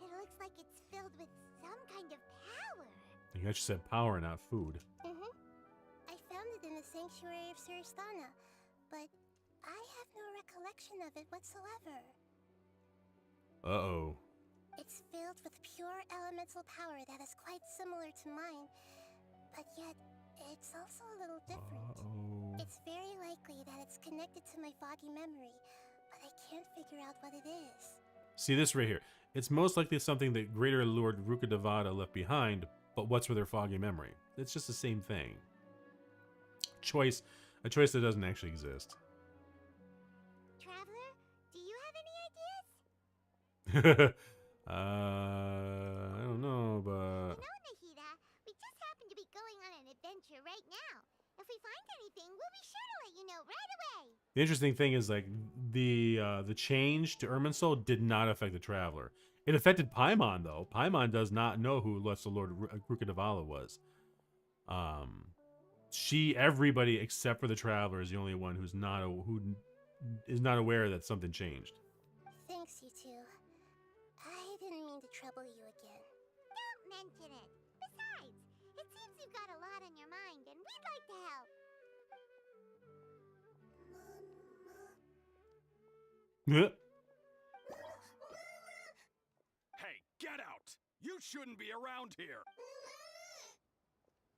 It looks like it's filled with some kind of power. I guess she said power, not food. Mm-hmm. I found it in the sanctuary of Suristana, but I have no recollection of it whatsoever. Uh-oh. It's filled with pure elemental power that is quite similar to mine, but yet it's also a little different. Uh-oh. It's very likely that it's connected to my foggy memory, but I can't figure out what it is. See this right here. It's most likely something that Greater Lord Rukkhadevata left behind, but what's with her foggy memory? It's just the same thing. A choice that doesn't actually exist. Traveler, do you have any ideas? I don't know, but No, Nahida. We just happen to be going on an adventure right now. If we find anything, we'll be sure to let you know right away. the interesting thing is like the change to Irminsul did not affect the Traveler. It affected Paimon though. Paimon does not know who Lesser Lord Rukkhadevata was. Everybody except for the Traveler is the only one who is not aware that something changed. Thanks, you two. I didn't mean to trouble you again. Don't mention it. Besides, it seems you've got a lot on your mind, and we'd like to help. Hey, get out! You shouldn't be around here!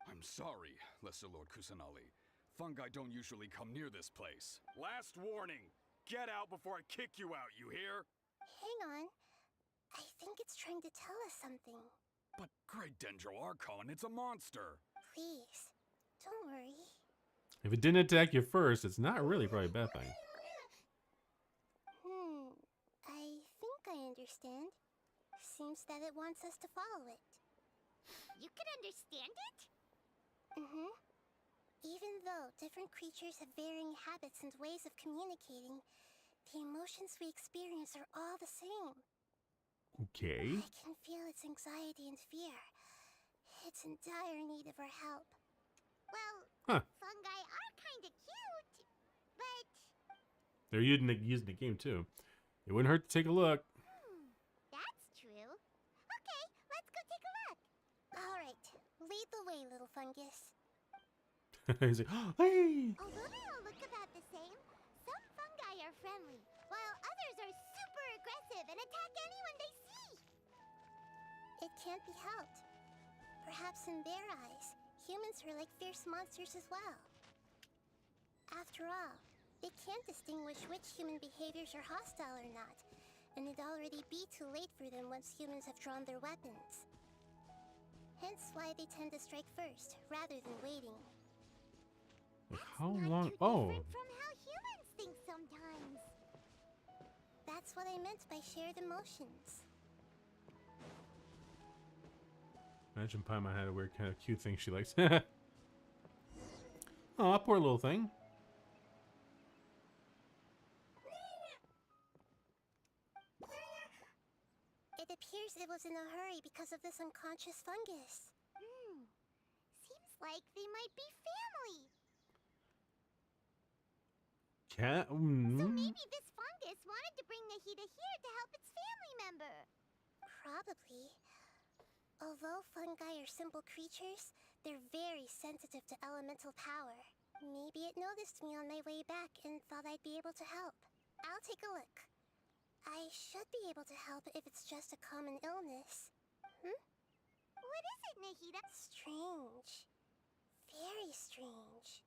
I'm sorry, Lesser Lord Kusanali. Fungi don't usually come near this place. Last warning! Get out before I kick you out, you hear? Hang on. I think it's trying to tell us something. But Great Dendro Archon, it's a monster! Please, don't worry. If it didn't attack you first, it's not really probably a bad thing. I think I understand. Seems that it wants us to follow it. You can understand it? Mm-hmm. Even though different creatures have varying habits and ways of communicating, the emotions we experience are all the same. Okay. I can feel its anxiety and fear. It's in dire need of our help. Well, fungi are kinda cute, but... They're using the game too. It wouldn't hurt to take a look. That's true. Okay, let's go take a look. Alright, lead the way, little fungus. He's like, oh, hey! Although they all look about the same, some fungi are friendly, while others are super aggressive and attack anyone they see. It can't be helped. Perhaps in their eyes, humans are like fierce monsters as well. After all, they can't distinguish which human behaviors are hostile or not, and it'd already be too late for them once humans have drawn their weapons. Hence why they tend to strike first, rather than waiting. Like, how Not long? too Oh, different from how humans think sometimes. That's what I meant by shared emotions. imagine Paimon had a weird kind of cute thing she likes. Oh, poor little thing. It appears it was in a hurry because of this unconscious fungus. Seems like they might be family. Cat? So maybe this fungus wanted to bring Nahida here to help its family member. Probably. Although fungi are simple creatures, they're very sensitive to elemental power. Maybe it noticed me on my way back and thought I'd be able to help. I'll take a look. I should be able to help if it's just a common illness. What is it, Nahida? Strange. Very strange.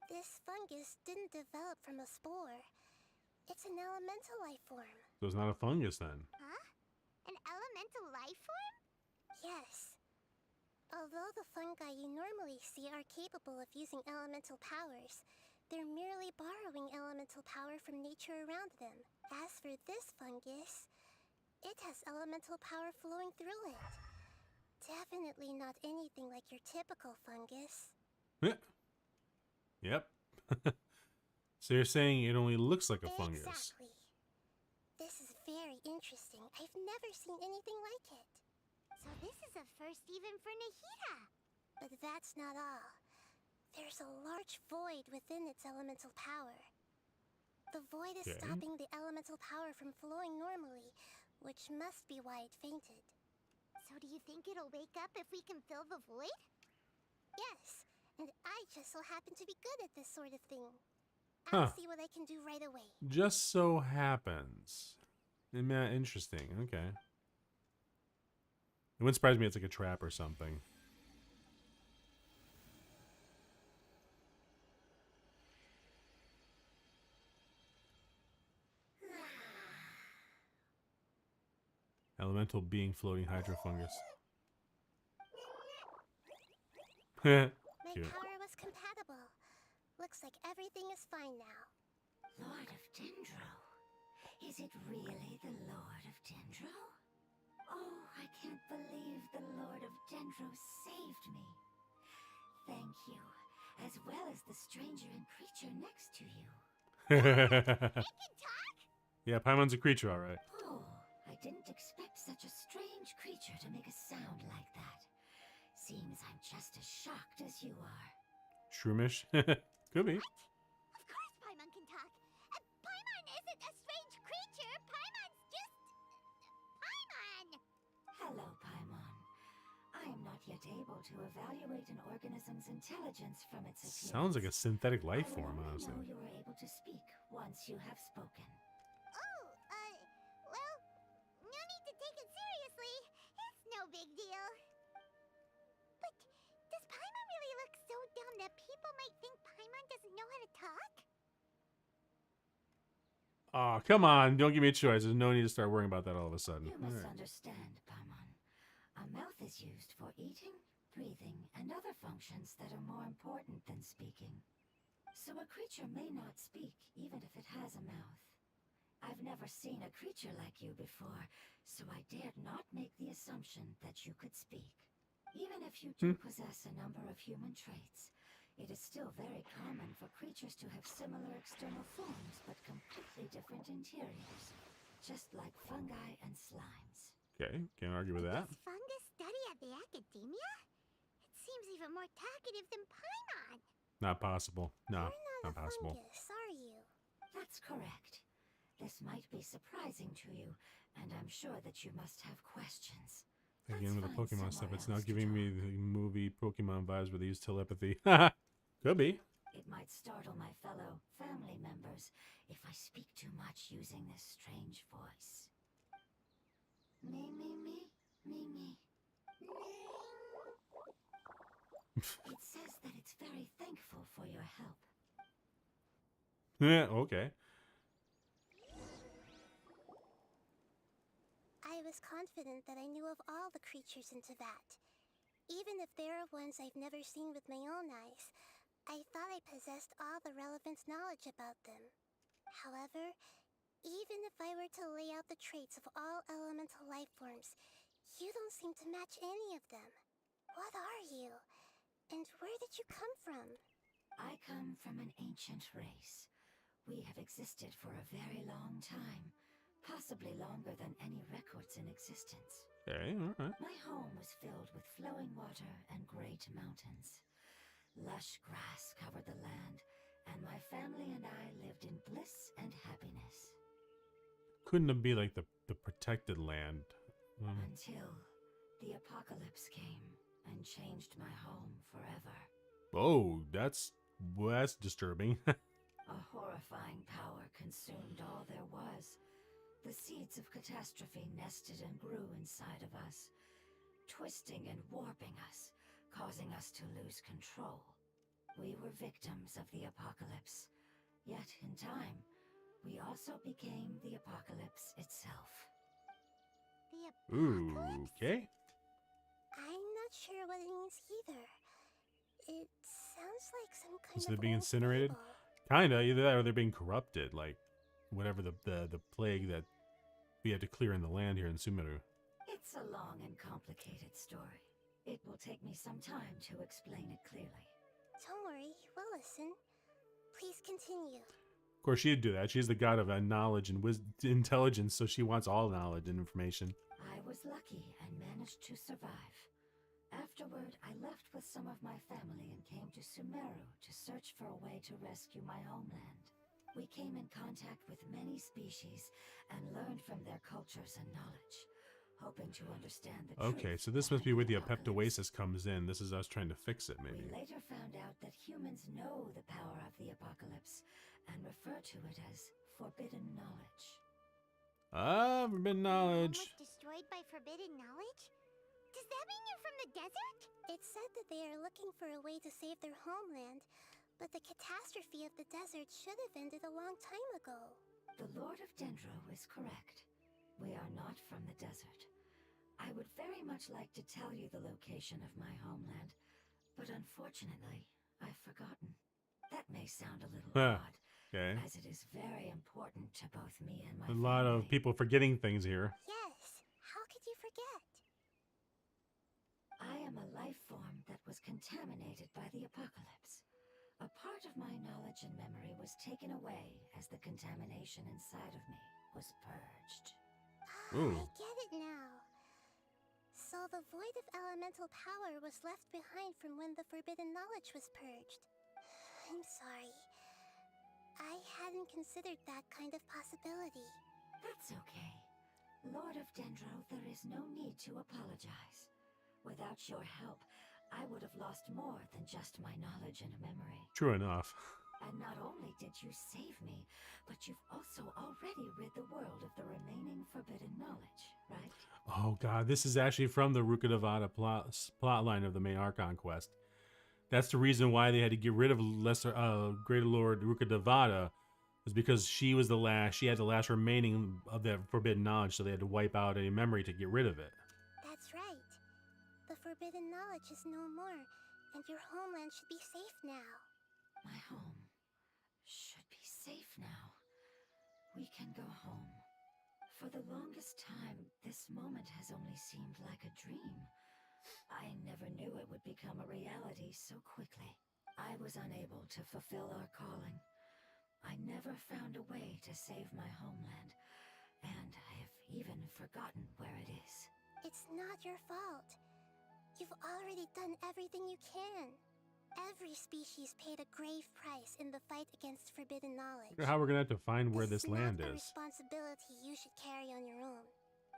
This fungus didn't develop from a spore. It's an elemental life form. So it's not a fungus then. Huh? An elemental life form? Yes. Although the fungi you normally see are capable of using elemental powers, they're merely borrowing elemental power from nature around them. As for this fungus, it has elemental power flowing through it. Definitely not anything like your typical fungus. Yep. So you're saying it only looks like a fungus. Exactly. This is very interesting. I've never seen anything like it. So this is a first even for Nahida. But that's not all. There's a large void within its elemental power. The void is Okay. stopping the elemental power from flowing normally, which must be why it fainted. So do you think it'll wake up if we can fill the void? Yes, and I just so happen to be good at this sort of thing. I'll Huh. see what I can do right away. Just so happens. Interesting. Okay. It wouldn't surprise me it's like a trap or something. Elemental being floating hydrofungus. My Cute. power was compatible. Looks like everything is fine now. Lord of Dendro? Is it really the Lord of Dendro? Oh, I can't believe the Lord of Dendro saved me. Thank you, as well as the stranger and creature next to you. Yeah, Paimon's a creature, alright. Oh, I didn't expect such a strange creature to make a sound like that. Seems I'm just as shocked as you are. Shroomish? Could be. Of course Paimon can talk. Paimon isn't a strange creature. Paimon's just... Paimon! Hello, Paimon. I am not yet able to evaluate an organism's intelligence from its appearance. Sounds like a synthetic life I form, only honestly. know you are able to speak once you have spoken. Oh, well, no need to take it seriously. It's no big deal. But does Paimon really look so dumb that people might think Paimon doesn't know how to talk? Oh, come on. Don't give me a choice. There's no need to start worrying about that all of a sudden. You must Alright. understand, Paimon. A mouth is used for eating, breathing, and other functions that are more important than speaking. So a creature may not speak, even if it has a mouth. I've never seen a creature like you before, so I dared not make the assumption that you could speak. Even if you do possess a number of human traits, it is still very common for creatures to have similar external forms but completely different interiors, just like fungi and slimes. Okay, can't argue with that. Does fungus study at the academia? It seems even more talkative than Paimon. Not possible. No, You're not not a possible. fungus, are you? That's correct. This might be surprising to you, and I'm sure that you must have questions. Again with the Let's find Pokemon stuff, somewhere it's not else to giving me talk. the movie Pokemon vibes where they use telepathy. Could be. It might startle my fellow family members if I speak too much using this strange voice. Me, me, me, me, me. It says that it's very thankful for your help. Yeah, okay. I was confident that I knew of all the creatures in Teyvat. Even if there are ones I've never seen with my own eyes, I thought I possessed all the relevant knowledge about them. However, even if I were to lay out the traits of all elemental life forms, you don't seem to match any of them. What are you? And where did you come from? I come from an ancient race. We have existed for a very long time, possibly longer than any records in existence. Okay, alright. My home was filled with flowing water and great mountains. Lush grass covered the land, and my family and I lived in bliss and happiness. Couldn't it be like the protected land? Until the apocalypse came and changed my home forever. Oh, that's disturbing. A horrifying power consumed all there was. The seeds of catastrophe nested and grew inside of us, twisting and warping us, causing us to lose control. We were victims of the apocalypse, yet in time, we also became the apocalypse itself. The Ooh, apocalypse? okay. I'm not sure what it means either. It sounds like some kind So of they're being old incinerated? fable. Kinda, either that or they're being corrupted, like whatever the plague that we had to clear in the land here in Sumeru. It's a long and complicated story. It will take me some time to explain it clearly. Don't worry, we'll listen. Please continue. Of course, she'd do that. She's the god of knowledge and intelligence, so she wants all knowledge and information. I was lucky and managed to survive. Afterward, I left with some of my family and came to Sumeru to search for a way to rescue my homeland. We came in contact with many species and learned from their cultures and knowledge, hoping to understand the Okay, truth so this must be behind where the Apep apocalypse. Oasis comes in. This is us trying to fix it, We maybe. later found out that humans know the power of the apocalypse and refer to it as forbidden knowledge. Ah, forbidden knowledge. Home was destroyed by forbidden knowledge? Does that mean you're from the desert? It said that they are looking for a way to save their homeland, but the catastrophe of the desert should have ended a long time ago. The Lord of Dendro is correct. We are not from the desert. I would very much like to tell you the location of my homeland, but unfortunately, I've forgotten. That may sound a little Huh. odd, Okay. as it is very important to both me and my A lot of family. people forgetting things here. Yes, how could you forget? I am a life form that was contaminated by the apocalypse. A part of my knowledge and memory was taken away as the contamination inside of me was purged. Ooh. I get it now. So the void of elemental power was left behind from when the forbidden knowledge was purged. I'm sorry. I hadn't considered that kind of possibility. That's okay. Lord of Dendro, there is no need to apologize. Without your help, I would have lost more than just my knowledge and memory. True enough. And not only did you save me, but you've also already rid the world of the remaining forbidden knowledge, right? Oh god, this is actually from the Rukkhadevata plot line of the main Archon quest. That's the reason why they had to get rid of Greater Lord Rukkhadevata, was because she was the last. She had the last remaining of that forbidden knowledge, so they had to wipe out any memory to get rid of it. That's right. The forbidden knowledge is no more, and your homeland should be safe now. My home should be safe now. We can go home. For the longest time, this moment has only seemed like a dream. I never knew it would become a reality so quickly. I was unable to fulfill our calling. I never found a way to save my homeland, and I have even forgotten where it is. It's not your fault. You've already done everything you can. Every species paid a grave price in the fight against forbidden knowledge. How we're gonna have to find where this land not a is. responsibility you should carry on your own.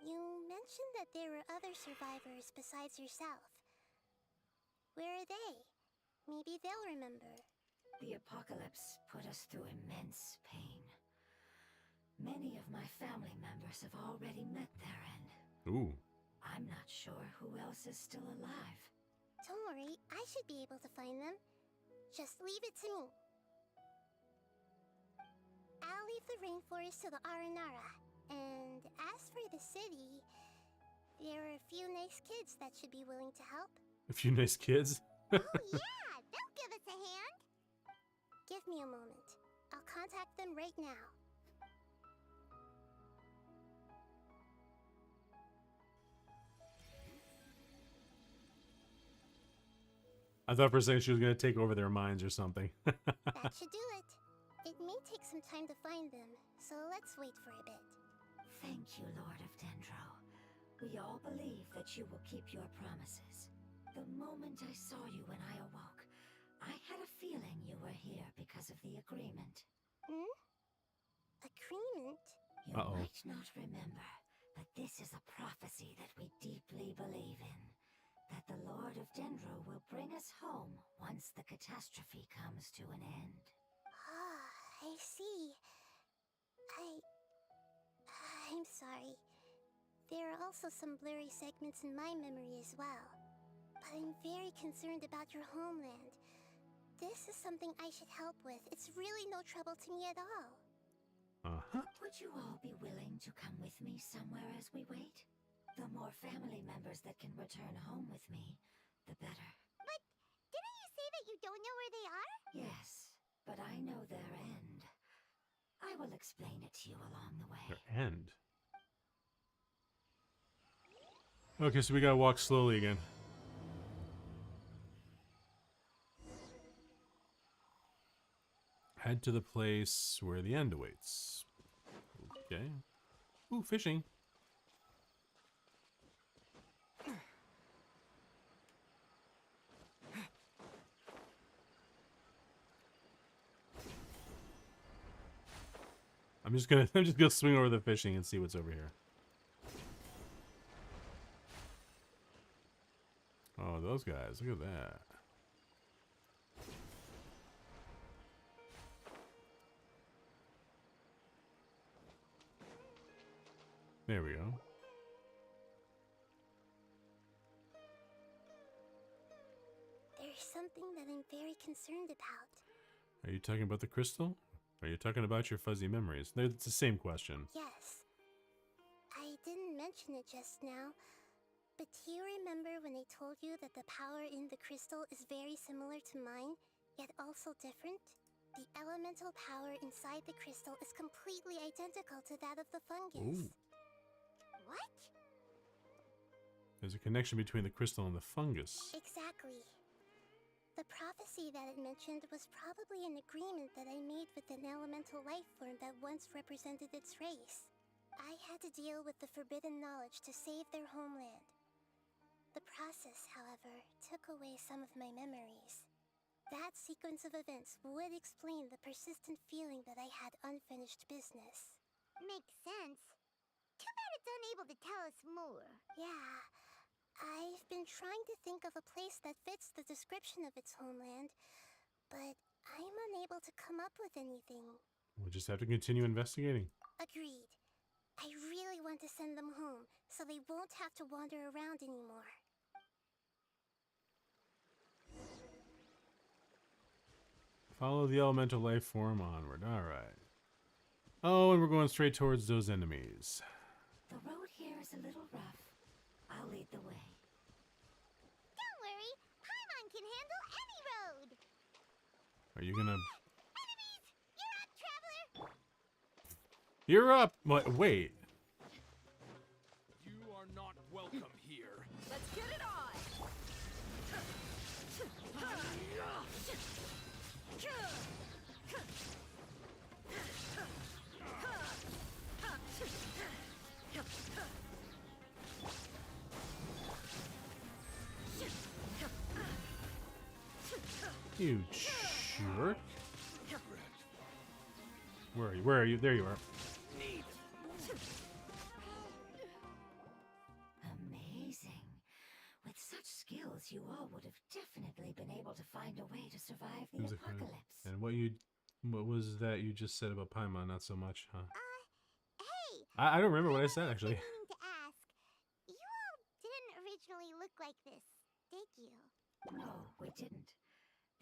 You mentioned that there were other survivors besides yourself. Where are they? Maybe they'll remember. The apocalypse put us through immense pain. Many of my family members have already met their end. Ooh. I'm not sure who else is still alive. Don't worry, I should be able to find them. Just leave it to me. I'll leave the rainforest to the Aranara. And as for the city, there are a few nice kids that should be willing to help. A few nice kids. Oh yeah, they'll give us a hand. Give me a moment. I'll contact them right now. I thought for a second she was gonna take over their minds or something. That should do it. It may take some time to find them, so let's wait for a bit. Thank you, Lord of Dendro. We all believe that you will keep your promises. The moment I saw you when I awoke, I had a feeling you were here because of the agreement. Hmm? Agreement? You might not remember, but this is a prophecy that we deeply believe in. That the Lord of Dendro will bring us home once the catastrophe comes to an end. Ah, I see. I'm sorry. There are also some blurry segments in my memory as well. But I'm very concerned about your homeland. This is something I should help with. It's really no trouble to me at all. Uh-huh. Would you all be willing to come with me somewhere as we wait? The more family members that can return home with me, the better. But didn't you say that you don't know where they are? Yes, but I know their end. I will explain it to you along the way. Their end. Okay, so we gotta walk slowly again. Head to the place where the end awaits. Okay. Ooh, fishing. I'm just gonna swing over the fishing and see what's over here. Oh, those guys! Look at that. There we go. There's something that I'm very concerned about. Are you talking about the crystal? Are you talking about your fuzzy memories? It's the same question. Yes. I didn't mention it just now, but do you remember when I told you that the power in the crystal is very similar to mine, yet also different? The elemental power inside the crystal is completely identical to that of the fungus. Ooh. What? There's a connection between the crystal and the fungus. Exactly. The prophecy that it mentioned was probably an agreement that I made with an elemental life form that once represented its race. I had to deal with the forbidden knowledge to save their homeland. The process, however, took away some of my memories. That sequence of events would explain the persistent feeling that I had unfinished business. Makes sense. Too bad it's unable to tell us more. Yeah. I've been trying to think of a place that fits the description of its homeland, but I'm unable to come up with anything. We'll just have to continue investigating. Agreed. I really want to send them home, so they won't have to wander around anymore. Follow the elemental life form onward. Alright. Oh, and we're going straight towards those enemies. The road here is a little rough. I'll lead the way. Don't worry, Paimon can handle any road. Are you gonna... Enemies! You're up, traveler! You're up! What? Wait. You are not welcome here. Let's get it on! You jerk. Where are you? Where are you? There you are. Amazing. With such skills, you all would have definitely been able to find a way to survive the Seems like a- apocalypse. And what was that you just said about Paimon? Not so much, huh? Hey! I don't remember what I said, actually. I mean to ask, you all didn't originally look like this, did you? No, we didn't.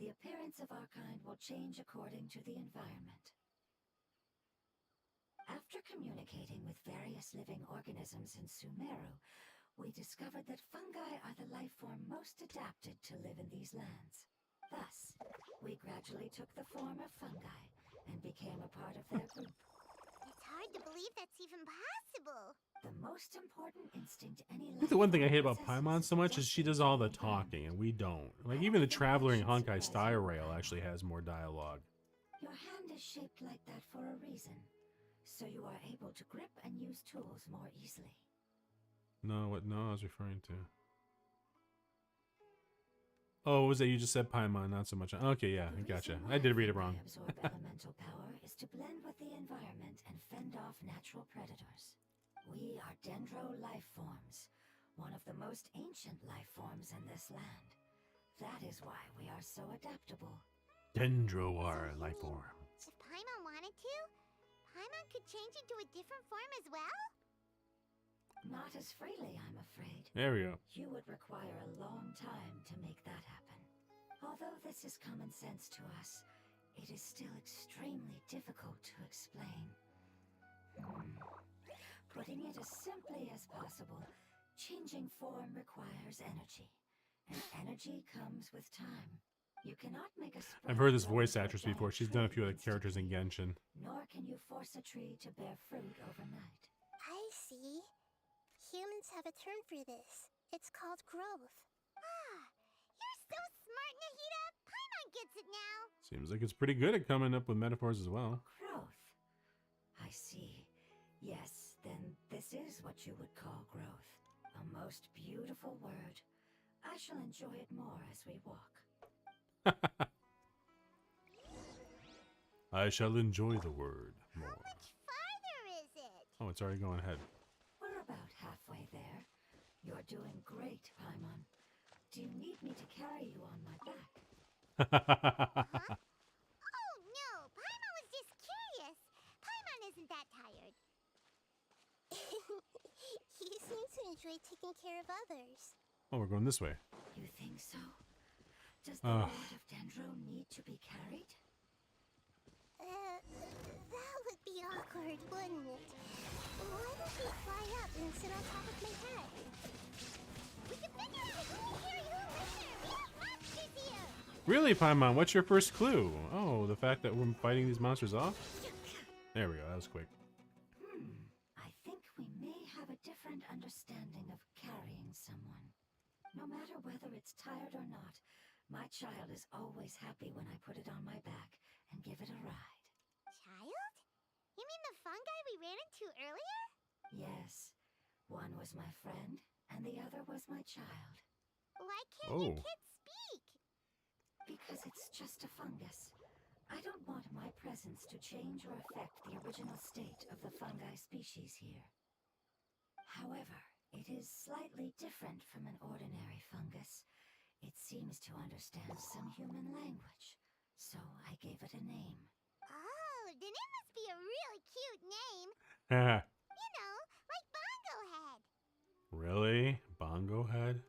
The appearance of our kind will change according to the environment. After communicating with various living organisms in Sumeru, we discovered that fungi are the life form most adapted to live in these lands. Thus, we gradually took the form of fungi and became a part of their group. It's hard to believe that's even possible. The most important instinct any The one thing I hate life about form Paimon possesses so much is she does all the adapting to the environment. talking, and we don't. Like, even the Traveler in Honkai Star Rail actually has more dialogue. Your hand is shaped like that for a reason, so you are able to grip and use tools more easily. No, what? No, I was referring to. Oh, what was that? You just said Paimon, not so much. Okay, yeah, I The gotcha. reason I did read it why wrong. fungi absorb elemental power is to blend with the environment and fend off natural predators. We are dendro life forms, one of the most ancient life forms in this land. That is why we are so adaptable. Dendroar life form. If Paimon wanted to, Paimon could change into a different form as well? Not as freely, I'm afraid. There we go. You would require a long time to make that happen. Although this is common sense to us, it is still extremely difficult to explain. Putting it as simply as possible, changing form requires energy, and energy comes with time. You cannot make a sprout I've heard this grow voice into a actress before. giant She's done a tree few other characters in instantly, Genshin. nor can you force a tree to bear fruit overnight. I see. Humans have a term for this. It's called growth. Ah, you're so smart, Nahida! Paimon gets it now! Seems like it's pretty good at coming up with metaphors as well. Growth. I see. Yes, then this is what you would call growth. A most beautiful word. I shall enjoy it more as we walk. I shall enjoy the word more. Much fun! it's already going ahead. We're about halfway there. You're doing great, Paimon. Do you need me to carry you on my back? Oh no, Paimon was just curious. Paimon isn't that tired. You seem to enjoy taking care of others. Oh, we're going this way. You think so? Does the Lord of Dendro need to be carried? That would be awkward, wouldn't it? Why don't you fly up and sit on top of my head? We can figure out who will carry who later. Monsters here. Really, Paimon, what's your first clue? Oh, the fact that we're fighting these monsters off? There we go, that was quick. I think we may have a different understanding of carrying someone. No matter whether it's tired or not, my child is always happy when I put it on my back and give it a ride. Child? You mean the fungi we ran into earlier? Yes, one was my friend, and the other was my child. Why can't your Oh. kids speak? Because it's just a fungus. I don't want my presence to change or affect the original state of the fungi species here. However, it is slightly different from an ordinary fungus. It seems to understand some human language, so I gave it a name. Oh, then it must be a really cute name. Haha. You know, like Bongo Head. Really? Bongo head?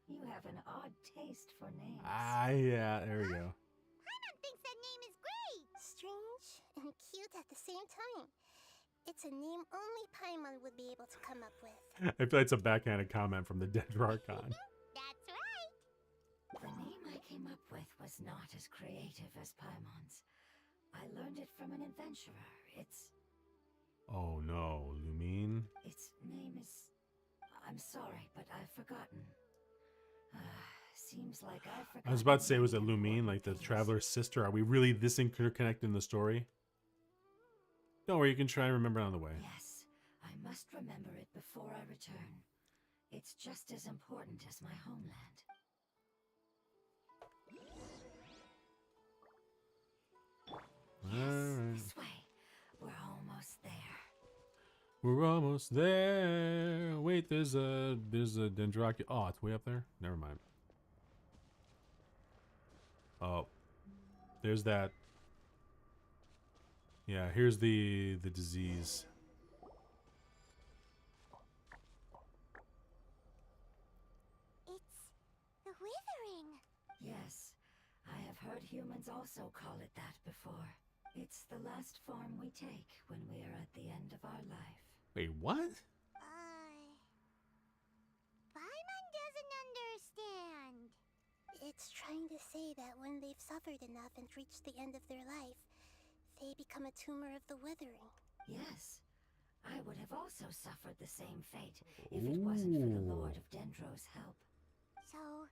You have an odd taste for names. Ah, yeah, there we go. Paimon thinks that name is great. Strange and cute at the same time. It's a name only Paimon would be able to come up with. I feel like it's a backhanded comment from the Dendrocon. That's right. The name I came up with was not as creative as Paimon's. I learned it from an adventurer. Its Oh no, Lumine? name is... I'm sorry, but I've forgotten. Seems like I've forgotten. I was about to say, was it many Lumine, important like the things. traveler's sister? Are we really this interconnected in the story? Don't worry, you can try and remember it on the way. Yes, I must remember it before I return. It's just as important as my homeland. Alright. This way. We're almost there. We're almost there. Wait, there's a Dendroc. Oh, it's way up there. Never mind. Oh, there's that. Yeah, here's the disease. It's the withering. Yes, I have heard humans also call it that before. It's the last form we take when we are at the end of our life. Wait, what? Paimon doesn't understand. It's trying to say that when they've suffered enough and reached the end of their life, they become a tumor of the withering. Yes, I would have also suffered the same fate if it wasn't for the Lord of Dendro's help. So,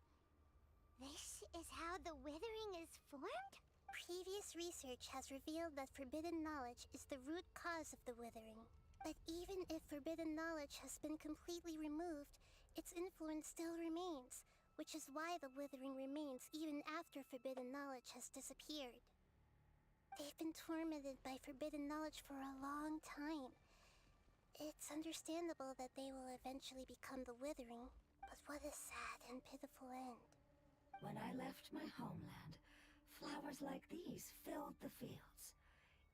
this is how the withering is formed? Previous research has revealed that forbidden knowledge is the root cause of the withering. But even if forbidden knowledge has been completely removed, its influence still remains, which is why the withering remains even after forbidden knowledge has disappeared. They've been tormented by forbidden knowledge for a long time. It's understandable that they will eventually become the withering, but what a sad and pitiful end. When I left my homeland, flowers like these filled the fields.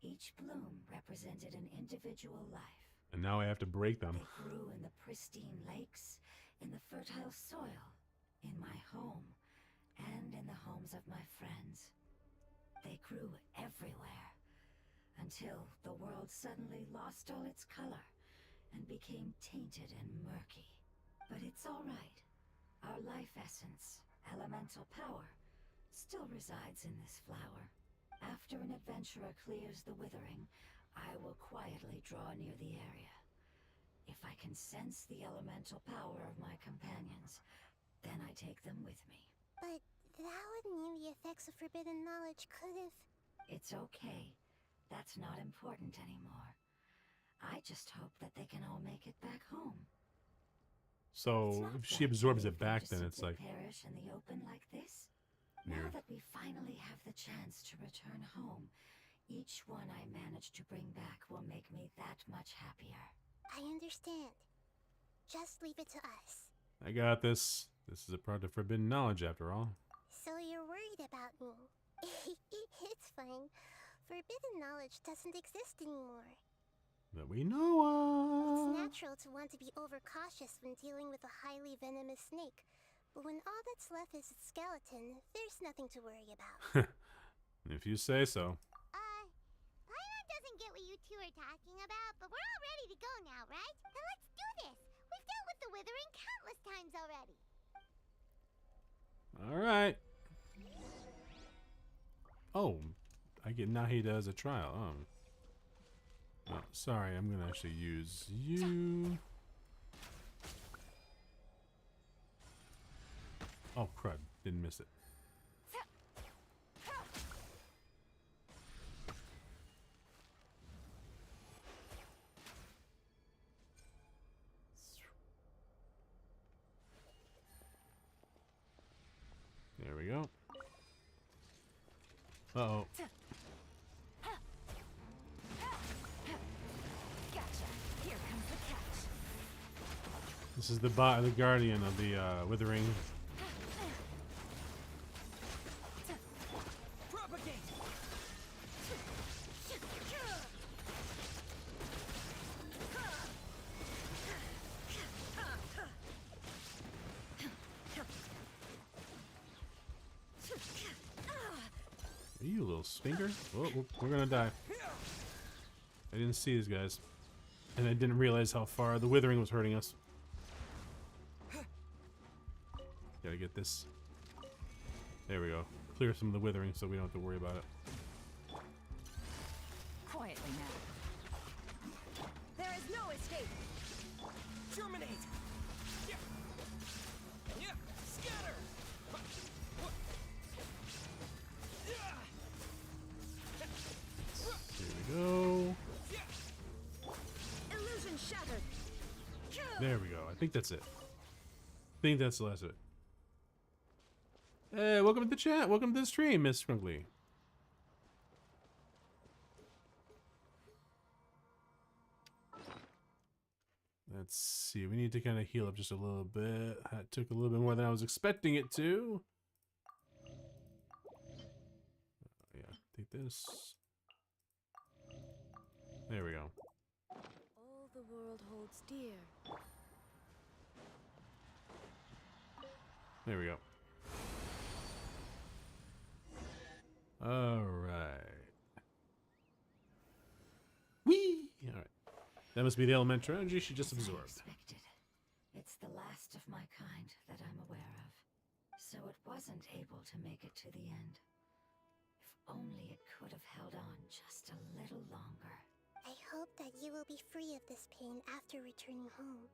Each bloom represented an individual life. And now I have to break them. They grew in the pristine lakes, in the fertile soil, in my home, and in the homes of my friends. They grew everywhere, until the world suddenly lost all its color and became tainted and murky. But it's all right. Our life essence, elemental power, still resides in this flower. After an adventurer clears the withering, I will quietly draw near the area. If I can sense the elemental power of my companions, then I take them with me. But that would mean the effects of forbidden knowledge could have... It's okay. That's not important anymore. I just hope that they can all make it back home. It's So not if she that absorbs brave it back, to then it's simply like, perish in the open like this. Now weird. that we finally have the chance to return home, Each one I manage to bring back will make me that much happier. I understand. Just leave it to us. I got this. This is a part of forbidden knowledge, after all. So you're worried about me. It's fine. Forbidden knowledge doesn't exist anymore. That we know It's of. natural to want to be overcautious when dealing with a highly venomous snake. But when all that's left is its skeleton, there's nothing to worry about. If you say so. Paimon doesn't get what you two are talking about, but we're all ready to go now, right? Then let's do this. We've dealt with the Withering countless times already. Alright. Oh, I get Nahida as a trial. Oh, sorry, I'm gonna actually use you. Oh, crud. Didn't miss it. There we go. Uh-oh. Gotcha. Here comes the catch. This is the guardian of the Withering. Propagate! You little stinker. Oh, we're gonna die. I didn't see these guys. And I didn't realize how far the Withering was hurting us. Gotta get this. There we go. Clear some of the Withering so we don't have to worry about it. Quietly now. There is no escape. Terminate! Yeah! Yeah! Scatter! Here we go. Illusion shattered. There we go. I think that's it. I think that's the last of it. Hey, welcome to the chat. Welcome to the stream, Miss Scrunkly. Let's see. We need to kind of heal up just a little bit. That took a little bit more than I was expecting it to. Yeah, take this. There we go. All the world holds dear. There we go. All right. Whee! All right. That must be the elemental energy she just As I absorbed. expected. It's the last of my kind that I'm aware of. So it wasn't able to make it to the end. If only it could have held on just a little longer. I hope that you will be free of this pain after returning home.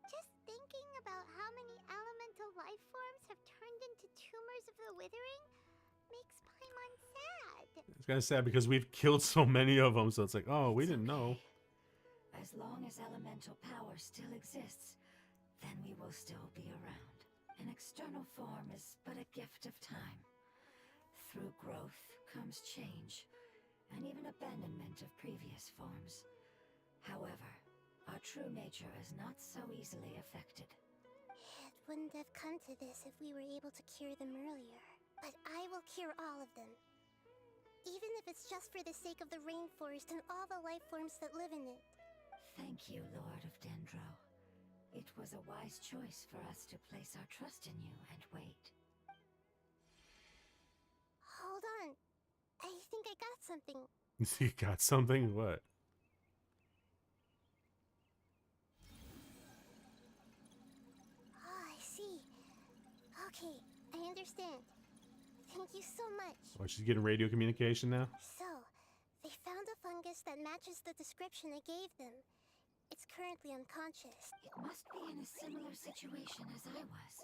Just thinking about how many elemental life forms have turned into tumors of the Withering makes Paimon sad. It's kind of sad because we've killed so many of them, so it's like, oh, we It's didn't know. okay. As long as elemental power still exists, then we will still be around. An external form is but a gift of time. Through growth comes change, and even abandonment of previous forms. However, our true nature is not so easily affected. It wouldn't have come to this if we were able to cure them earlier. But I will cure all of them. Even if it's just for the sake of the rainforest and all the life forms that live in it. Thank you, Lord of Dendro. It was a wise choice for us to place our trust in you and wait. Hold on. I think I got something. You got something? What? Oh, I see. Okay, I understand. Thank you so much. Oh, she's getting radio communication now? So, they found a fungus that matches the description I gave them. It's currently unconscious. It must be in a similar situation as I was.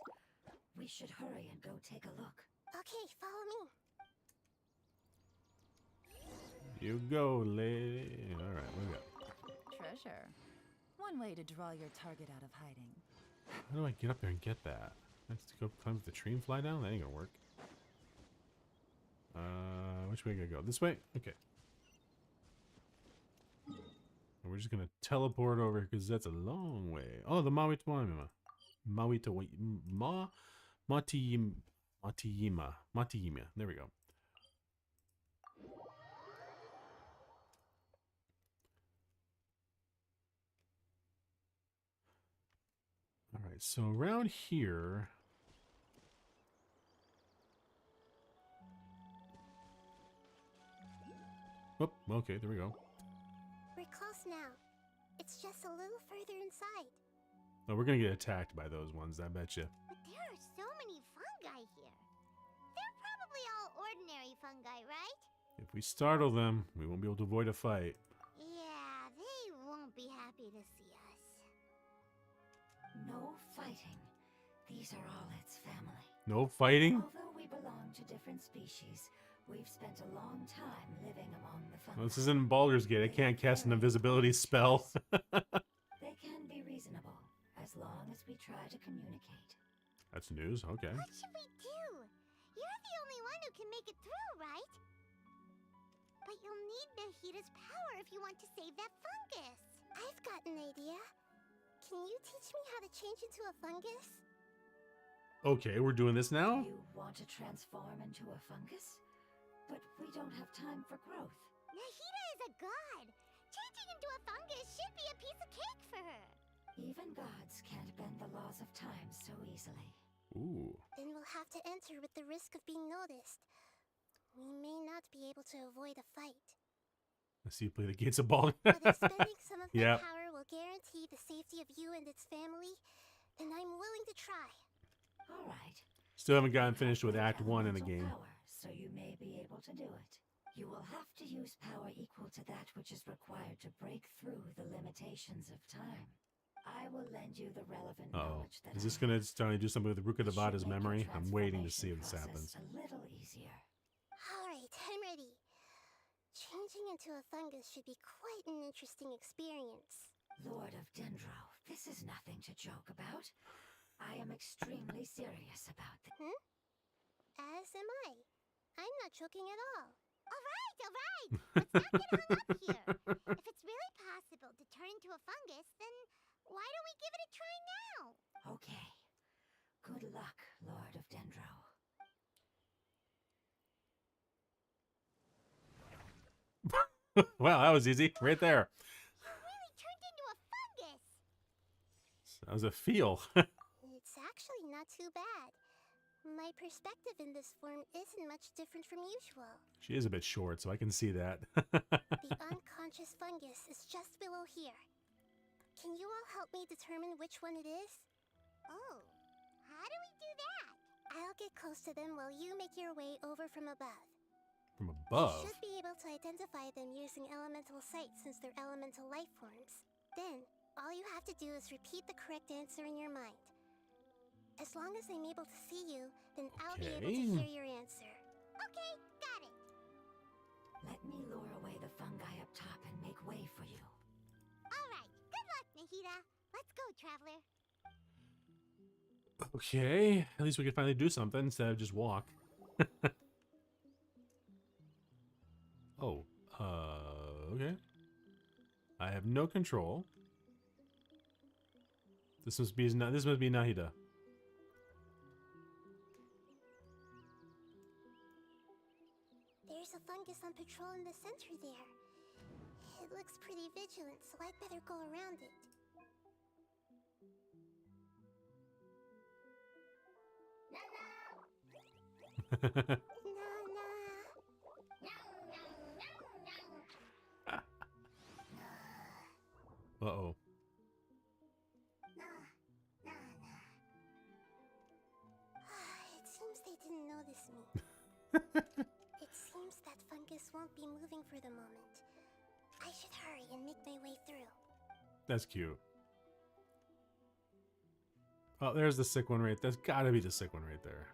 We should hurry and go take a look. Okay, follow me. You go, lady. Alright, what do we got? Treasure. One way to draw your target out of hiding. How do I get up there and get that? I have to go climb the tree and fly down? That ain't gonna work. Which way I gotta go? This way? Okay. we're just gonna teleport over because that's a long way. Oh, the Matiyima. There we go. All right, so around here. Oh, okay, there we go. We're close now. It's just a little further inside. Oh, we're gonna get attacked by those ones, I bet you. But there are so many fungi here. They're probably all ordinary fungi, right? If we startle them, we won't be able to avoid a fight. Yeah, they won't be happy to see us. No fighting. These are all its family. No fighting? Although we belong to different species, we've spent a long time living among the fungi. Well, this isn't Baldur's Gate. I can't cast an invisibility spell. They can be reasonable, as long as we try to communicate. That's news. Okay. What should we do? You're the only one who can make it through, right? But you'll need Nahida's power if you want to save that fungus. I've got an idea. Can you teach me how to change into a fungus? Okay, we're doing this now? You want to transform into a fungus? But we don't have time for growth. Nahida is a god. Changing into a fungus should be a piece of cake for her. Even gods can't bend the laws of time so easily. Ooh. Then we'll have to enter with the risk of being noticed. We may not be able to avoid a fight. I see you play the gates of Baldur. But expending some of Yeah. my power will guarantee the safety of you and its family, and I'm willing to try. All right. Still haven't gotten finished with Act 1 in the Elemental game. Power, so you may be able to do it. You will have to use power equal to that which is required to break through the limitations of time. I will lend you the relevant Uh-oh. knowledge that Is this I going to start to do something with Ruka It should Devada's make your memory? I'm waiting to see transformation if this happens. process a little easier. Alright, I'm ready. Changing into a fungus should be quite an interesting experience. Lord of Dendro, this is nothing to joke about. I am extremely serious about this. As am I. I'm not joking at all. All right. Let's not get hung up here. If it's really possible to turn into a fungus, then why don't we give it a try now? Okay. Good luck, Lord of Dendro. Wow, that was easy. Right there. You really turned into a fungus. That was a feel. It's actually not too bad. My perspective in this form isn't much different from usual. She is a bit short, so I can see that. The unconscious fungus is just below here. Can you all help me determine which one it is? Oh, how do we do that? I'll get close to them while you make your way over from above. From above? You should be able to identify them using elemental sight since they're elemental life forms. Then, all you have to do is repeat the correct answer in your mind. As long as I'm able to see you, then I'll be able to Okay. hear your answer. Okay, got it. Let me lure away the fungi up top and make way for you. All right, good luck, Nahida. Let's go, traveler. Okay. At least we could finally do something instead of just walk. Oh, okay. I have no control. This must be Nahida. There's a fungus on patrol in the center there. It looks pretty vigilant, so I'd better go around it. Nana! Uh-oh. It seems they didn't notice me. It seems that fungus won't be moving for the moment. I should hurry and make my way through. That's cute. Oh, there's the sick one right. That's gotta be the sick one right there.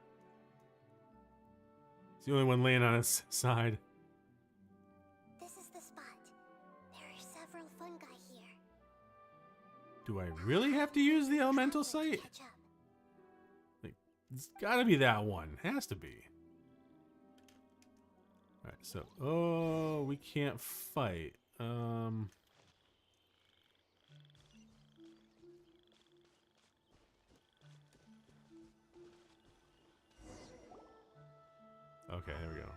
It's the only one laying on its side. This is the spot. There are several fungi here. Do I really have to use the elemental sight? Catch up. It's gotta be that one. Has to be. Alright, so... Oh, we can't fight. Okay, there we go.